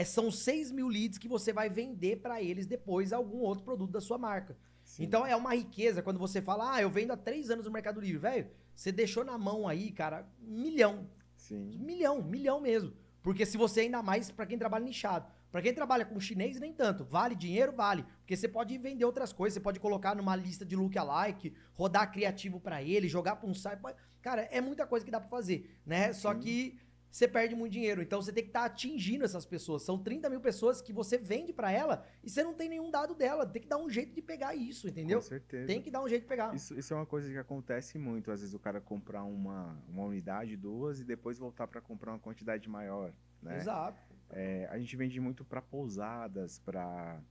S1: São 6 mil leads que você vai vender para eles depois algum outro produto da sua marca.
S2: Sim.
S1: Então é uma riqueza quando você fala, eu vendo há 3 anos no Mercado Livre, velho. Você deixou na mão aí, cara, 1 milhão.
S2: Sim.
S1: Milhão mesmo. Porque se você ainda mais para quem trabalha nichado. Para quem trabalha com chinês, nem tanto. Vale dinheiro? Vale. Porque você pode vender outras coisas. Você pode colocar numa lista de lookalike, rodar criativo para ele, jogar para um site. Cara, é muita coisa que dá para fazer, né? Só
S2: Sim.
S1: que você perde muito dinheiro. Então você tem que estar atingindo essas pessoas. São 30 mil pessoas que você vende para ela e você não tem nenhum dado dela. Tem que dar um jeito de pegar isso, entendeu?
S2: Com certeza.
S1: Tem que dar um jeito de pegar.
S2: Isso é uma coisa que acontece muito. Às vezes o cara comprar uma unidade, duas, e depois voltar para comprar uma quantidade maior, né?
S1: Exato.
S2: A gente vende muito para pousadas, para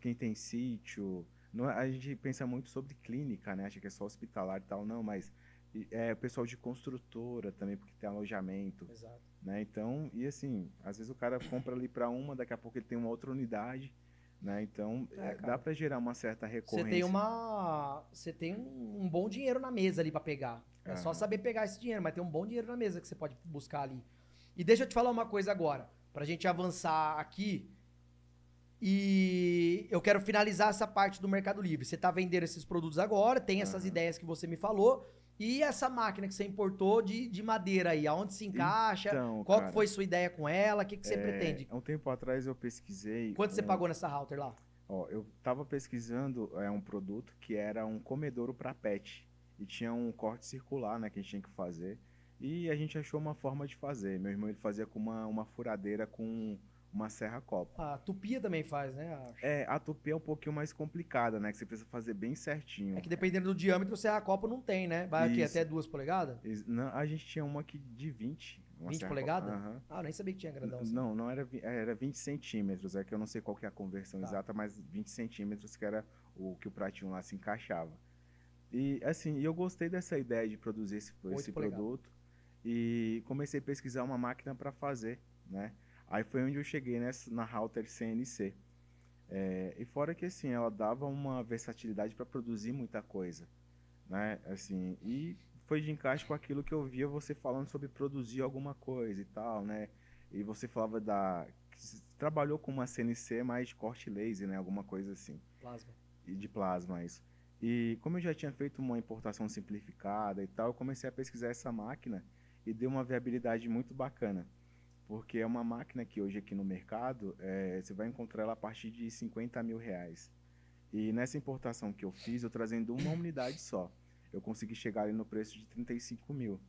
S2: quem tem sítio. Não, a gente pensa muito sobre clínica, né? Acha que é só hospitalar e tal. Não, mas o pessoal de construtora também, porque tem alojamento,
S1: Exato.
S2: né? Então, e assim, às vezes o cara compra ali para uma, daqui a pouco ele tem uma outra unidade, né? Então, dá para gerar uma certa recorrência.
S1: Você tem um bom dinheiro na mesa ali pra pegar. É só
S2: Aham.
S1: saber pegar esse dinheiro, mas tem um bom dinheiro na mesa que você pode buscar ali. E deixa eu te falar uma coisa agora, pra gente avançar aqui. E eu quero finalizar essa parte do Mercado Livre. Você tá vendendo esses produtos agora, tem essas
S2: Aham.
S1: ideias que você me falou. E essa máquina que você importou de madeira aí, aonde se encaixa?
S2: Então,
S1: Qual que
S2: cara,
S1: foi sua ideia com ela? O que você pretende?
S2: há um tempo atrás eu pesquisei.
S1: Quanto você pagou nessa router lá?
S2: Ó, eu tava pesquisando um produto que era um comedouro para pet. E tinha um corte circular, né, que a gente tinha que fazer. E a gente achou uma forma de fazer. Meu irmão ele fazia com uma furadeira com uma serra-copo.
S1: A Tupia também faz, né? Acho.
S2: A tupia é um pouquinho mais complicada, né? Que você precisa fazer bem certinho.
S1: É que dependendo do diâmetro, você a copa não tem, né? Vai aqui
S2: Isso.
S1: até 2 polegadas?
S2: Não, a gente tinha uma aqui de 20. Uma
S1: 20
S2: serra-copo.
S1: polegadas?
S2: Aham.
S1: Ah, eu nem sabia que tinha grandão assim.
S2: Não, não era, era 20 centímetros. É que eu não sei qual que é a conversão
S1: Tá.
S2: exata, mas 20 centímetros que era o que o pratinho lá se encaixava. E assim, eu gostei dessa ideia de produzir esse
S1: 8 polegadas.
S2: produto e comecei a pesquisar uma máquina para fazer, né? Aí foi onde eu cheguei na Router CNC. E fora que assim, ela dava uma versatilidade para produzir muita coisa, né? Assim, e foi de encaixe com aquilo que eu via você falando sobre produzir alguma coisa e tal, né? E você falava que você trabalhou com uma CNC mais de corte laser, né? Alguma coisa assim.
S1: Plasma.
S2: E de plasma, isso. E como eu já tinha feito uma importação simplificada e tal, eu comecei a pesquisar essa máquina e deu uma viabilidade muito bacana. Porque é uma máquina que hoje aqui no mercado, você vai encontrar ela a partir de R$ 50.000. E nessa importação que eu fiz, eu trazendo uma unidade só, eu consegui chegar ali no preço de 35 mil.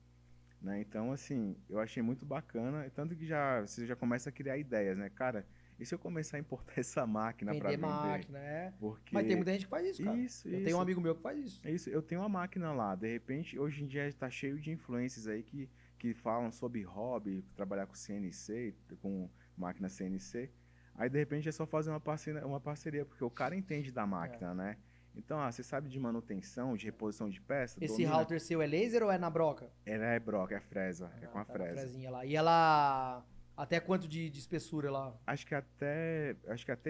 S2: Né? Então, assim, eu achei muito bacana, tanto que você já começa a criar ideias, né? Cara, e se eu começar a importar essa máquina para
S1: Vender
S2: vender?
S1: máquina, é. Mas tem
S2: Porque
S1: muita gente que faz isso, cara.
S2: isso,
S1: Eu tenho um
S2: isso,
S1: amigo meu que faz isso.
S2: isso, eu tenho uma máquina lá, de repente, hoje em dia está cheio de influências aí que falam sobre hobby, trabalhar com CNC, com máquina CNC. Aí, de repente, é só fazer uma parceria, porque o cara entende da
S1: É.
S2: máquina, né? Então, você sabe de manutenção, de reposição de peça,
S1: Esse
S2: domina.
S1: router seu é laser ou é na broca?
S2: Ela é broca, é fresa, é com
S1: Ah,
S2: a
S1: tá na
S2: fresa.
S1: frezinha lá. E ela. Até quanto de espessura lá?
S2: Acho que até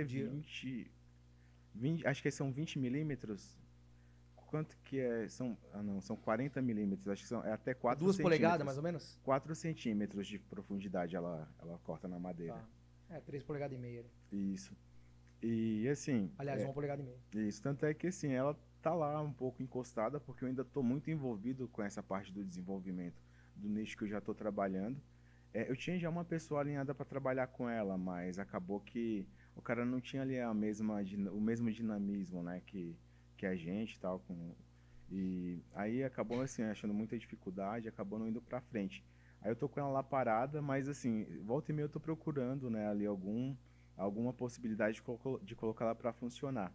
S1: De...
S2: 20, acho que são 20 milímetros. Quanto que é? São 40 milímetros, acho que é até 4
S1: 2 polegadas, mais
S2: centímetros.
S1: ou menos?
S2: 4 centímetros de profundidade ela corta na madeira.
S1: Tá. É, 3 polegadas e meia.
S2: Isso. E assim,
S1: Aliás, 1 polegada e meia.
S2: isso. Tanto é que assim, ela tá lá um pouco encostada, porque eu ainda estou muito envolvido com essa parte do desenvolvimento do nicho que eu já estou trabalhando. Eu tinha já uma pessoa alinhada para trabalhar com ela, mas acabou que o cara não tinha ali o mesmo dinamismo, né, que a gente tal, e aí acabou assim achando muita dificuldade, acabou não indo para frente. Aí eu tô com ela lá parada, mas assim, volta e meia eu tô procurando, né, ali alguma possibilidade de colocar ela para funcionar.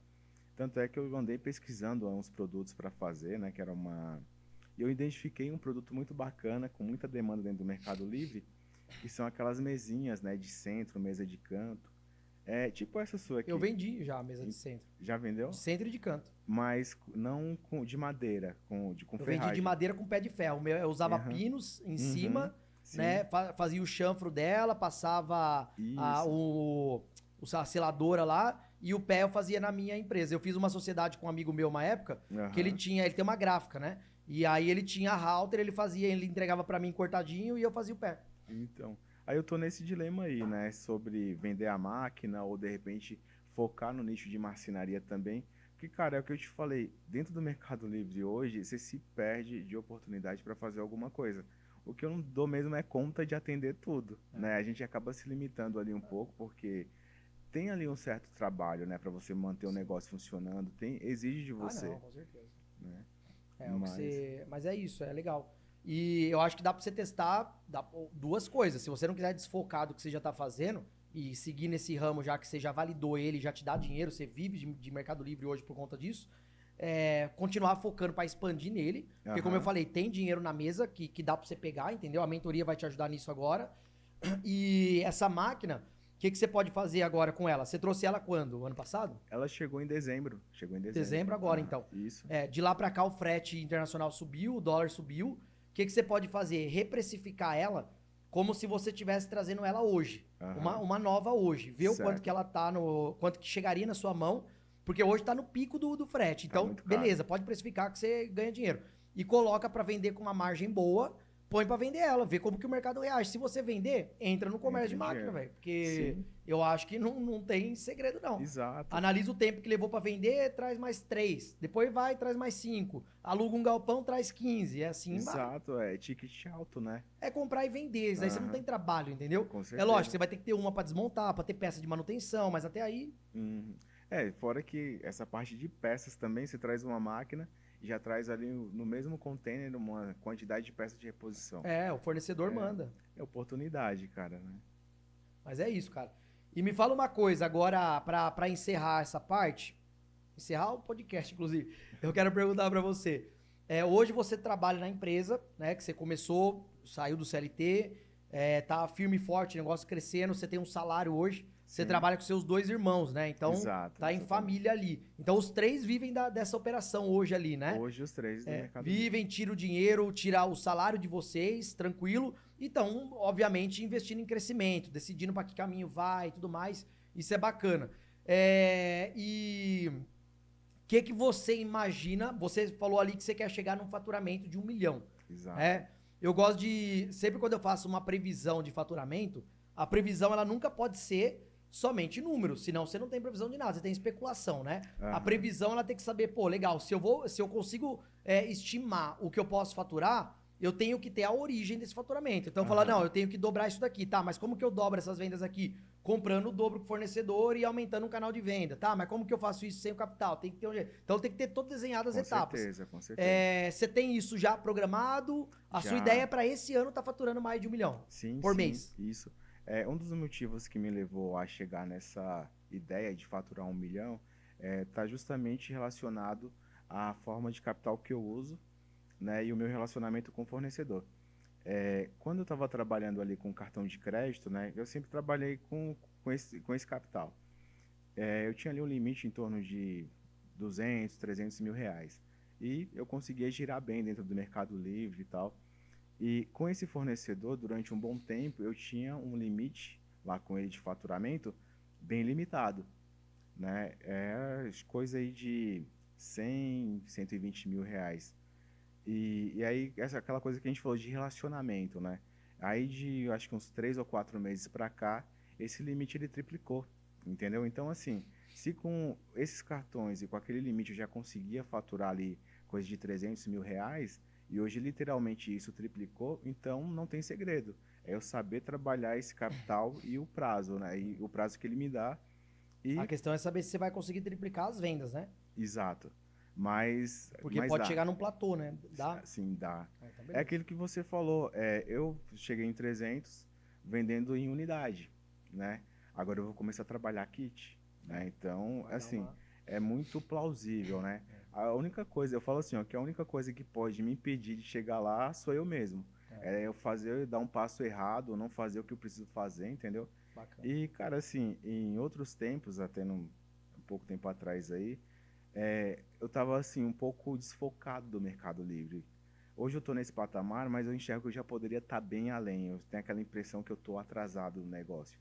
S2: Tanto é que eu andei pesquisando uns produtos para fazer, né, que era uma... E eu identifiquei um produto muito bacana, com muita demanda dentro do Mercado Livre, que são aquelas mesinhas, né, de centro, mesa de canto. É tipo essa sua
S1: Eu
S2: aqui.
S1: vendi já a mesa de centro.
S2: Já vendeu?
S1: De centro e de canto.
S2: Mas não de madeira, com
S1: Eu vendi de
S2: ferragem.
S1: madeira com pé de ferro. Eu usava
S2: Aham.
S1: pinos em
S2: Uhum.
S1: cima,
S2: Sim.
S1: né? Fazia o chanfro dela, passava
S2: Isso.
S1: a seladora lá e o pé eu fazia na minha empresa. Eu fiz uma sociedade com um amigo meu uma época que
S2: Aham.
S1: ele tem uma gráfica, né? E aí ele tinha a router, ele entregava pra mim cortadinho e eu fazia o pé.
S2: Então, aí eu tô nesse dilema aí, né, sobre vender a máquina ou de repente focar no nicho de marcenaria também. Porque, cara, é o que eu te falei, dentro do Mercado Livre hoje, você se perde de oportunidade para fazer alguma coisa. O que eu não dou mesmo é conta de atender tudo, né? A gente acaba se limitando ali um pouco, porque tem ali um certo trabalho, né, para você manter o negócio funcionando, exige de
S1: Ah,
S2: você,
S1: não, com certeza.
S2: né?
S1: É, o que
S2: Mas,
S1: você... Mas é isso, é legal. E eu acho que dá pra você testar duas coisas. Se você não quiser desfocar do que você já tá fazendo e seguir nesse ramo já que você já validou ele, já te dá dinheiro, você vive de Mercado Livre hoje por conta disso, continuar focando pra expandir nele. Porque como eu
S2: aham,
S1: falei, tem dinheiro na mesa que dá pra você pegar, entendeu? A mentoria vai te ajudar nisso agora. E essa máquina, o que você pode fazer agora com ela? Você trouxe ela quando? Ano passado?
S2: ela chegou em dezembro,
S1: Dezembro agora, então.
S2: Isso,
S1: De lá pra cá o frete internacional subiu, o dólar subiu. O que você pode fazer? Reprecificar ela como se você estivesse trazendo ela hoje.
S2: aham,
S1: Uma nova hoje. Ver o quanto que
S2: certo,
S1: ela tá quanto que chegaria na sua mão, porque hoje tá no pico do frete.
S2: tá
S1: Então,
S2: muito caro.
S1: beleza, pode precificar que você ganha dinheiro. E coloca pra vender com uma margem boa, põe pra vender ela, vê como que o mercado reage. Se você vender, entra no comércio
S2: Entra
S1: de
S2: em
S1: máquina,
S2: dinheiro.
S1: velho. Porque
S2: Sim,
S1: eu acho que não tem segredo, não.
S2: exato,
S1: Analisa o tempo que levou pra vender, traz mais 3. Depois vai, traz mais 5. Aluga um galpão, traz 15. É assim, vai.
S2: exato, é ticket alto, né?
S1: É comprar e vender. Isso aí você não tem
S2: Aham,
S1: trabalho, entendeu?
S2: com
S1: É lógico,
S2: certeza.
S1: você vai ter que ter uma pra desmontar, pra ter peça de manutenção, mas até aí,
S2: Uhum. Fora que essa parte de peças também, você traz uma máquina e já traz ali no mesmo container uma quantidade de peças de reposição.
S1: o fornecedor manda.
S2: É oportunidade, cara, né?
S1: Mas é isso, cara. E me fala uma coisa agora, pra encerrar essa parte, encerrar o podcast, inclusive, eu quero perguntar pra você. Hoje você trabalha na empresa, né, que você começou, saiu do CLT, tá firme e forte, negócio crescendo, você tem um salário hoje, você
S2: Sim,
S1: trabalha com seus 2 irmãos, né? Então,
S2: exato,
S1: tá em
S2: exatamente.
S1: família ali. Então, os 3 vivem dessa operação hoje ali, né?
S2: Hoje os três do Mercado Livre.
S1: Vivem, tira o dinheiro, tirar o salário de vocês, tranquilo. Então, obviamente, investindo em crescimento, decidindo para que caminho vai e tudo mais. Isso é bacana. E que você imagina? Você falou ali que você quer chegar num faturamento de 1 milhão.
S2: Exato.
S1: Eu gosto de... Sempre quando eu faço uma previsão de faturamento, a previsão ela nunca pode ser somente números, senão você não tem previsão de nada, você tem especulação, né? A
S2: Aham.
S1: previsão ela tem que saber, pô, legal, se eu consigo estimar o que eu posso faturar, eu tenho que ter a origem desse faturamento. Então, falar,
S2: Aham.
S1: não, eu tenho que dobrar isso daqui, tá? Mas como que eu dobro essas vendas aqui? Comprando o dobro com o fornecedor e aumentando um canal de venda, tá? Mas como que eu faço isso sem o capital? Tem que ter um jeito. Então, tem que ter todas desenhadas as etapas.
S2: Com certeza.
S1: Você tem isso já programado? A sua
S2: Já.
S1: ideia é para esse ano tá faturando mais de 1 milhão
S2: Sim,
S1: por
S2: sim,
S1: mês.
S2: isso. Um dos motivos que me levou a chegar nessa ideia de faturar 1 milhão tá justamente relacionado à forma de capital que eu uso, né, e o meu relacionamento com o fornecedor. Quando eu estava trabalhando ali com cartão de crédito, né, eu sempre trabalhei com esse capital. Eu tinha ali um limite em torno de 200, 300 mil reais. E eu conseguia girar bem dentro do Mercado Livre e tal. E com esse fornecedor, durante um bom tempo, eu tinha um limite lá com ele de faturamento bem limitado, né? Coisa aí de 100, 120 mil reais. E aí, aquela coisa que a gente falou de relacionamento, né? Aí eu acho que uns 3 ou 4 meses para cá, esse limite ele triplicou, entendeu? Então, assim, se com esses cartões e com aquele limite eu já conseguia faturar ali coisa de 300 mil reais, e hoje literalmente isso triplicou, então não tem segredo. É eu saber trabalhar esse capital e o prazo, né? E o prazo que ele me dá.
S1: A
S2: E,
S1: questão é saber se você vai conseguir triplicar as vendas, né?
S2: exato. Mas,
S1: Porque
S2: mas
S1: pode
S2: dá.
S1: chegar num platô, né? Dá?
S2: Sim, dá.
S1: Então,
S2: É
S1: beleza.
S2: aquilo que você falou. Eu cheguei em 300 vendendo em unidade, né? Agora eu vou começar a trabalhar kit, né? Então,
S1: Vai dar
S2: assim,
S1: uma...
S2: é muito plausível, né? A única coisa, eu falo assim, ó, que a única coisa que pode me impedir de chegar lá sou eu mesmo. É eu dar um passo errado, ou não fazer o que eu preciso fazer, entendeu?
S1: Bacana.
S2: E, cara, assim, em outros tempos, até um pouco tempo atrás aí, eu estava assim um pouco desfocado do Mercado Livre. Hoje eu estou nesse patamar, mas eu enxergo que eu já poderia estar bem além. Eu tenho aquela impressão que eu estou atrasado no negócio.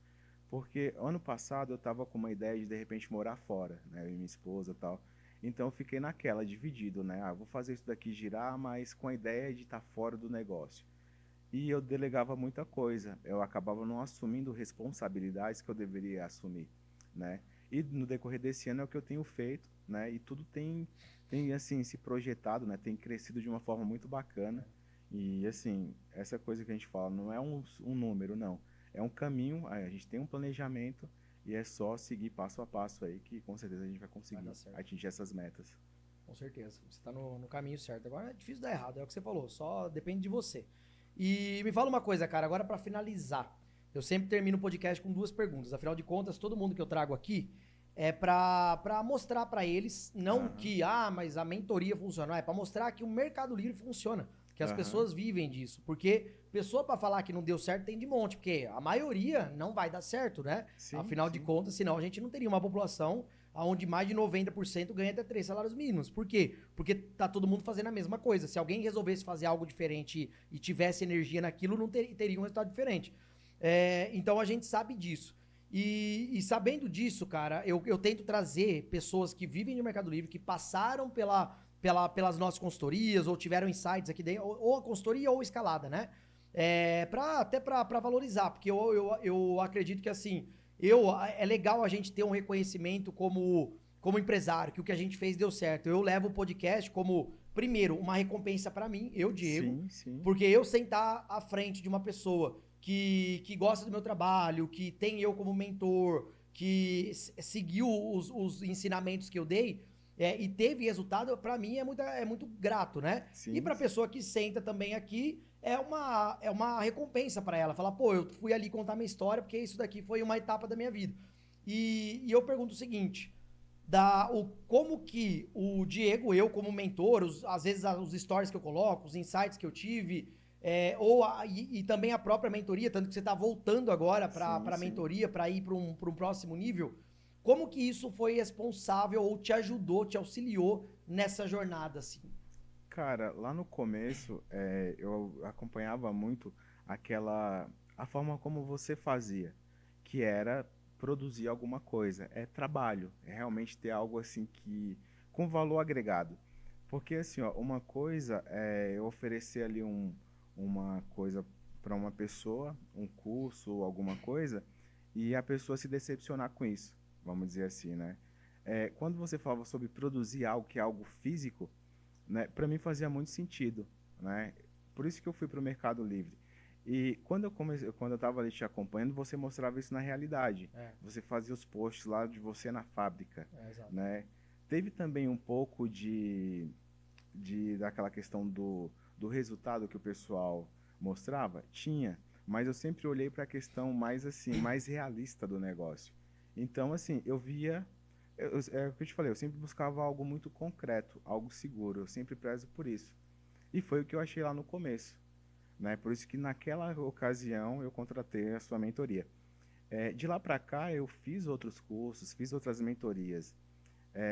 S2: Porque ano passado eu estava com uma ideia de repente morar fora, né? Eu e minha esposa e tal. Então eu fiquei naquela, dividido, né? Vou fazer isso daqui girar, mas com a ideia de estar fora do negócio. E eu delegava muita coisa. Eu acabava não assumindo responsabilidades que eu deveria assumir, né? E no decorrer desse ano é o que eu tenho feito, né? E tudo tem assim se projetado, né? Tem crescido de uma forma muito bacana. E assim, essa coisa que a gente fala não é um número, não. É um caminho, a gente tem um planejamento e é só seguir passo a passo aí que com certeza a gente vai
S1: Vai
S2: conseguir
S1: dar certo.
S2: atingir essas metas.
S1: Com certeza. Você tá no caminho certo. Agora é difícil dar errado, é o que você falou. Só depende de você. E me fala uma coisa, cara, agora pra finalizar. Eu sempre termino o podcast com 2 perguntas. Afinal de contas, todo mundo que eu trago aqui é pra mostrar pra eles, não
S2: Aham.
S1: que, mas a mentoria funciona. Não, é pra mostrar que o Mercado Livre funciona. Que as
S2: Aham.
S1: pessoas vivem disso. Porque pessoa pra falar que não deu certo tem de monte. Porque a maioria não vai dar certo, né?
S2: Sim,
S1: Afinal de
S2: sim.
S1: contas, senão a gente não teria uma população onde mais de 90% ganha até 3 salários mínimos. Por quê? Porque tá todo mundo fazendo a mesma coisa. Se alguém resolvesse fazer algo diferente e tivesse energia naquilo, não teria um resultado diferente. Então a gente sabe disso. E sabendo disso, cara, eu tento trazer pessoas que vivem no Mercado Livre, que passaram pelas nossas consultorias, ou tiveram insights aqui dentro, ou a consultoria ou a escalada, né? Até pra valorizar, porque eu acredito que assim, é legal a gente ter um reconhecimento como empresário, que o que a gente fez deu certo. Eu levo o podcast como, primeiro, uma recompensa pra mim, eu, Diego,
S2: Sim, sim.
S1: porque eu sentar à frente de uma pessoa que gosta do meu trabalho, que tem eu como mentor, que seguiu os ensinamentos que eu dei, e teve resultado, pra mim é muito grato, né? E
S2: Sim,
S1: pra pessoa que senta também aqui, é uma recompensa pra ela. Falar, pô, eu fui ali contar minha história, porque isso daqui foi uma etapa da minha vida. E eu pergunto o seguinte: como que o Diego, eu como mentor, às vezes os stories que eu coloco, os insights que eu tive, e também a própria mentoria, tanto que você está voltando agora para
S2: sim,
S1: a
S2: sim.
S1: mentoria, para ir para um próximo nível, como que isso foi responsável ou te ajudou, te auxiliou nessa jornada, assim?
S2: Cara, lá no começo, eu acompanhava muito a forma como você fazia, que era produzir alguma coisa, é trabalho, é realmente ter algo assim que com valor agregado. Porque, assim, ó, uma coisa é eu oferecer ali uma coisa para uma pessoa, um curso ou alguma coisa, e a pessoa se decepcionar com isso, vamos dizer assim, né? Quando você falava sobre produzir algo que é algo físico, né, para mim fazia muito sentido, né? Por isso que eu fui para o Mercado Livre. E quando eu estava ali te acompanhando, você mostrava isso na realidade.
S1: É,
S2: Você fazia os posts lá de você na fábrica,
S1: exato.
S2: né? Teve também um pouco daquela questão do resultado que o pessoal mostrava? Tinha, mas eu sempre olhei para a questão mais assim, mais realista do negócio. Então, assim, eu via, é o que eu te falei, eu sempre buscava algo muito concreto, algo seguro, eu sempre prezo por isso. E foi o que eu achei lá no começo, né? Por isso que naquela ocasião eu contratei a sua mentoria. De lá para cá eu fiz outros cursos, fiz outras mentorias.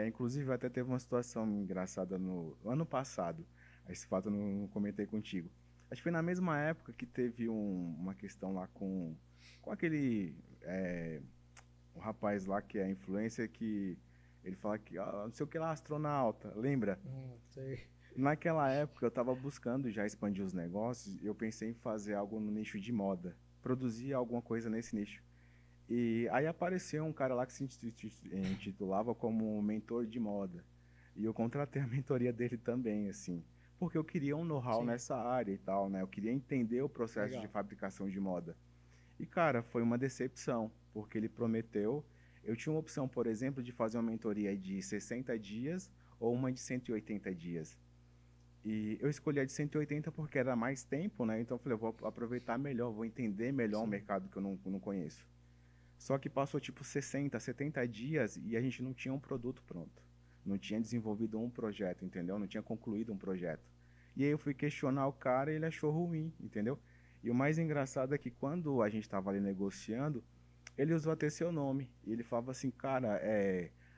S2: Inclusive até teve uma situação engraçada no ano passado. Esse fato eu não comentei contigo. Acho que foi na mesma época que teve uma questão lá com aquele um rapaz lá que é influencer que ele fala que não sei o que lá, astronauta, lembra?
S1: Sei.
S2: Naquela época eu estava buscando já expandir os negócios e eu pensei em fazer algo no nicho de moda, produzir alguma coisa nesse nicho. E aí apareceu um cara lá que se intitulava como mentor de moda. E eu contratei a mentoria dele também, assim, porque eu queria um know-how
S1: Sim,
S2: nessa área e tal, né? Eu queria entender o processo de
S1: legal.
S2: fabricação de moda. E, cara, foi uma decepção, porque ele prometeu. Eu tinha uma opção, por exemplo, de fazer uma mentoria de 60 dias ou uma de 180 dias. E eu escolhi a de 180 porque era mais tempo, né? Então eu falei, eu vou aproveitar melhor, vou entender melhor um
S1: Sim.
S2: mercado que eu não conheço. Só que passou tipo 60, 70 dias e a gente não tinha um produto pronto. Não tinha desenvolvido um projeto, entendeu? Não tinha concluído um projeto. E aí eu fui questionar o cara e ele achou ruim, entendeu? E o mais engraçado é que quando a gente estava ali negociando, ele usou até seu nome. E ele falava assim, cara,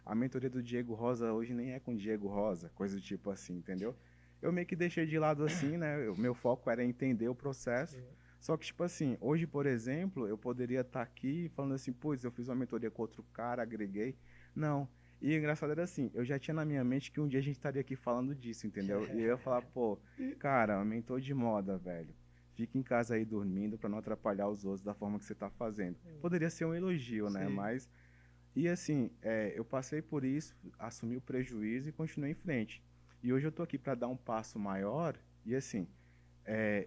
S2: a mentoria do Diego Rosa hoje nem é com Diego Rosa, coisa do tipo assim, entendeu? Eu meio que deixei de lado assim, né? O meu foco era entender o processo.
S1: Sim.
S2: Só que, tipo assim, hoje, por exemplo, eu poderia estar aqui falando assim, putz, eu fiz uma mentoria com outro cara, agreguei. Não. E o engraçado era assim, eu já tinha na minha mente que um dia a gente estaria aqui falando disso, entendeu? E eu ia falar, pô, cara, mentor de moda, velho. Fica em casa aí dormindo para não atrapalhar os outros da forma que você tá fazendo. Poderia ser um elogio, né?
S1: Sim.
S2: Mas, e assim, eu passei por isso, assumi o prejuízo e continuei em frente. E hoje eu tô aqui para dar um passo maior e assim,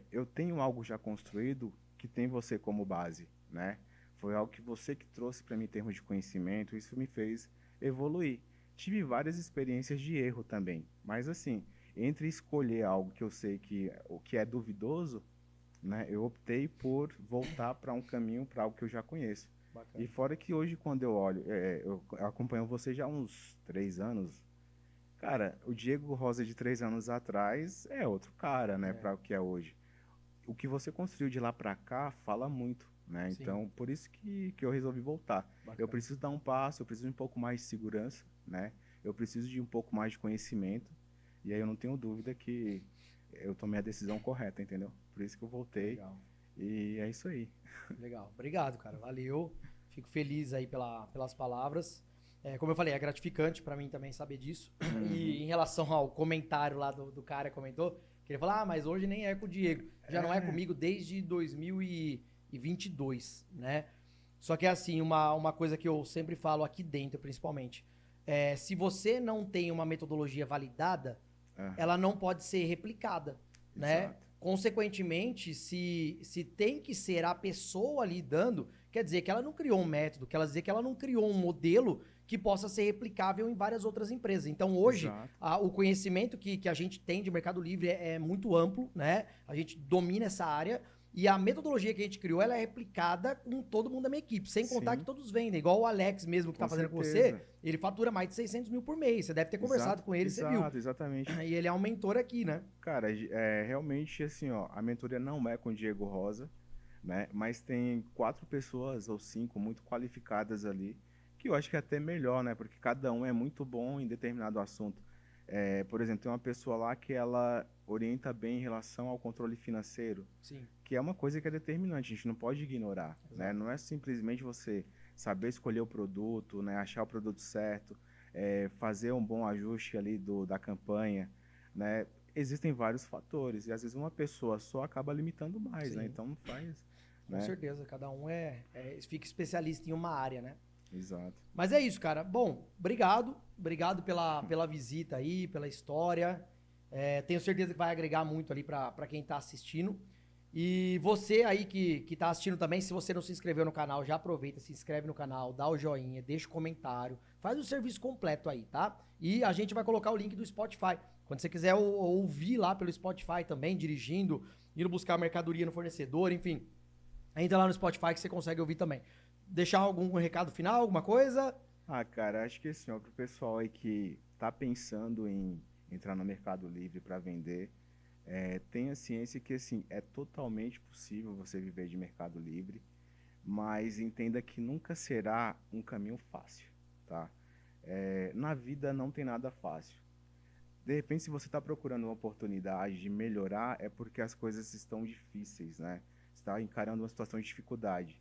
S2: eu tenho algo já construído que tem você como base, né? Foi algo que você que trouxe para mim em termos de conhecimento, isso me fez evoluir. Tive várias experiências de erro também, mas assim, entre escolher algo que eu sei que o que é duvidoso, né? Eu optei por voltar para um caminho para algo que eu já conheço. E
S1: Bacana.
S2: fora que hoje quando eu olho, eu acompanho você já há uns 3 anos. Cara, o Diego Rosa de 3 anos atrás é outro cara, né,
S1: É,
S2: para o que é hoje. O que você construiu de lá para cá fala muito, né?
S1: sim,
S2: Então, por isso que eu resolvi voltar. Eu
S1: bacana.
S2: preciso dar um passo, eu preciso de um pouco mais de segurança, né? Eu preciso de um pouco mais de conhecimento. E aí eu não tenho dúvida que eu tomei a decisão correta, entendeu? Por isso que eu voltei.
S1: Legal.
S2: E é isso aí.
S1: Legal. Obrigado, cara. Valeu. Fico feliz aí pelas palavras. Como eu falei, é gratificante pra mim também saber disso. E
S2: Uhum.
S1: em relação ao comentário lá do cara que comentou, que ele falou, mas hoje nem é com o Diego. Já não é
S2: É.
S1: comigo desde 2022, né? Só que assim, uma coisa que eu sempre falo aqui dentro, principalmente, se você não tem uma metodologia validada, ela
S2: Aham.
S1: não pode ser replicada, né?
S2: Exato.
S1: Consequentemente, se tem que ser a pessoa ali dando, quer dizer que ela não criou um método, quer dizer que ela não criou um modelo que possa ser replicável em várias outras empresas. Então, hoje,
S2: Exato.
S1: o conhecimento que a gente tem de Mercado Livre é muito amplo, né? A gente domina essa área e a metodologia que a gente criou, ela é replicada com todo mundo da minha equipe, sem contar que
S2: Sim,
S1: todos vendem. Igual o Alex mesmo que tá
S2: com
S1: fazendo com você,
S2: certeza.
S1: ele fatura mais de 600 mil por mês. Você deve ter conversado
S2: Exato,
S1: com ele, você viu.
S2: exato, exatamente.
S1: E ele é um mentor aqui, né?
S2: Cara, realmente assim, ó, a mentoria não é com o Diego Rosa, né? Mas tem 4 pessoas ou 5 muito qualificadas ali, que eu acho que é até melhor, né? Porque cada um é muito bom em determinado assunto. Por exemplo, tem uma pessoa lá que ela orienta bem em relação ao controle financeiro,
S1: Sim,
S2: que é uma coisa que é determinante, a gente não pode ignorar, né?
S1: exato.
S2: Não é simplesmente você saber escolher o produto, né? Achar o produto certo. fazer um bom ajuste ali da campanha, né? Existem vários fatores e às vezes uma pessoa só acaba limitando mais, né?
S1: Sim,
S2: Então não faz,
S1: com
S2: né?
S1: certeza. Cada um fica especialista em uma área, né?
S2: Exato.
S1: Mas é isso, cara. Bom, obrigado. Obrigado pela visita aí, pela história. Tenho certeza que vai agregar muito ali pra quem tá assistindo. E você aí que tá assistindo também, se você não se inscreveu no canal, já aproveita, se inscreve no canal, dá o joinha, deixa o comentário, faz o serviço completo aí, tá? E a gente vai colocar o link do Spotify. Quando você quiser ouvir lá pelo Spotify também, dirigindo, indo buscar mercadoria no fornecedor, enfim, entra lá no Spotify que você consegue ouvir também. Deixar algum recado final, alguma coisa?
S2: Ah, cara, acho que assim, ó, pro pessoal aí que tá pensando em entrar no Mercado Livre para vender, tenha ciência que assim, é totalmente possível você viver de Mercado Livre, mas entenda que nunca será um caminho fácil, tá? Na vida não tem nada fácil. De repente, se você está procurando uma oportunidade de melhorar, é porque as coisas estão difíceis, né? Você está encarando uma situação de dificuldade.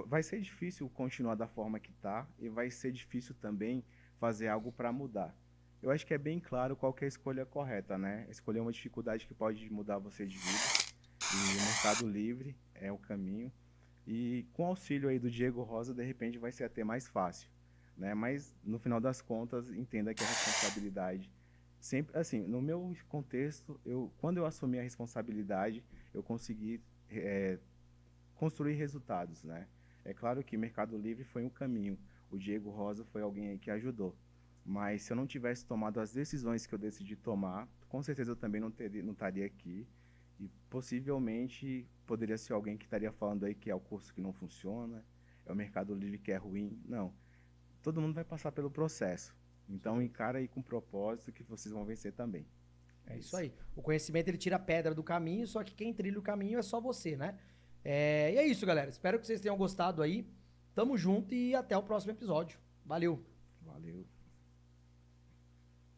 S2: Vai ser difícil continuar da forma que está e vai ser difícil também fazer algo para mudar. Eu acho que é bem claro qual que é a escolha correta, né? Escolher uma dificuldade que pode mudar você de vida e o Mercado Livre é o caminho. E com o auxílio aí do Diego Rosa, de repente vai ser até mais fácil, né? Mas no final das contas, entenda que a responsabilidade sempre, assim, no meu contexto, quando eu assumi a responsabilidade, eu consegui construir resultados, né? É claro que Mercado Livre foi um caminho, o Diego Rosa foi alguém aí que ajudou. Mas se eu não tivesse tomado as decisões que eu decidi tomar, com certeza eu também não estaria aqui. E possivelmente poderia ser alguém que estaria falando aí que é o curso que não funciona, é o Mercado Livre que é ruim. Não. Todo mundo vai passar pelo processo. Então encara aí com propósito que vocês vão vencer também.
S1: É isso aí. O conhecimento ele tira a pedra do caminho, só que quem trilha o caminho é só você, né? E é isso, galera. Espero que vocês tenham gostado aí. Tamo junto e até o próximo episódio. Valeu!
S2: Valeu.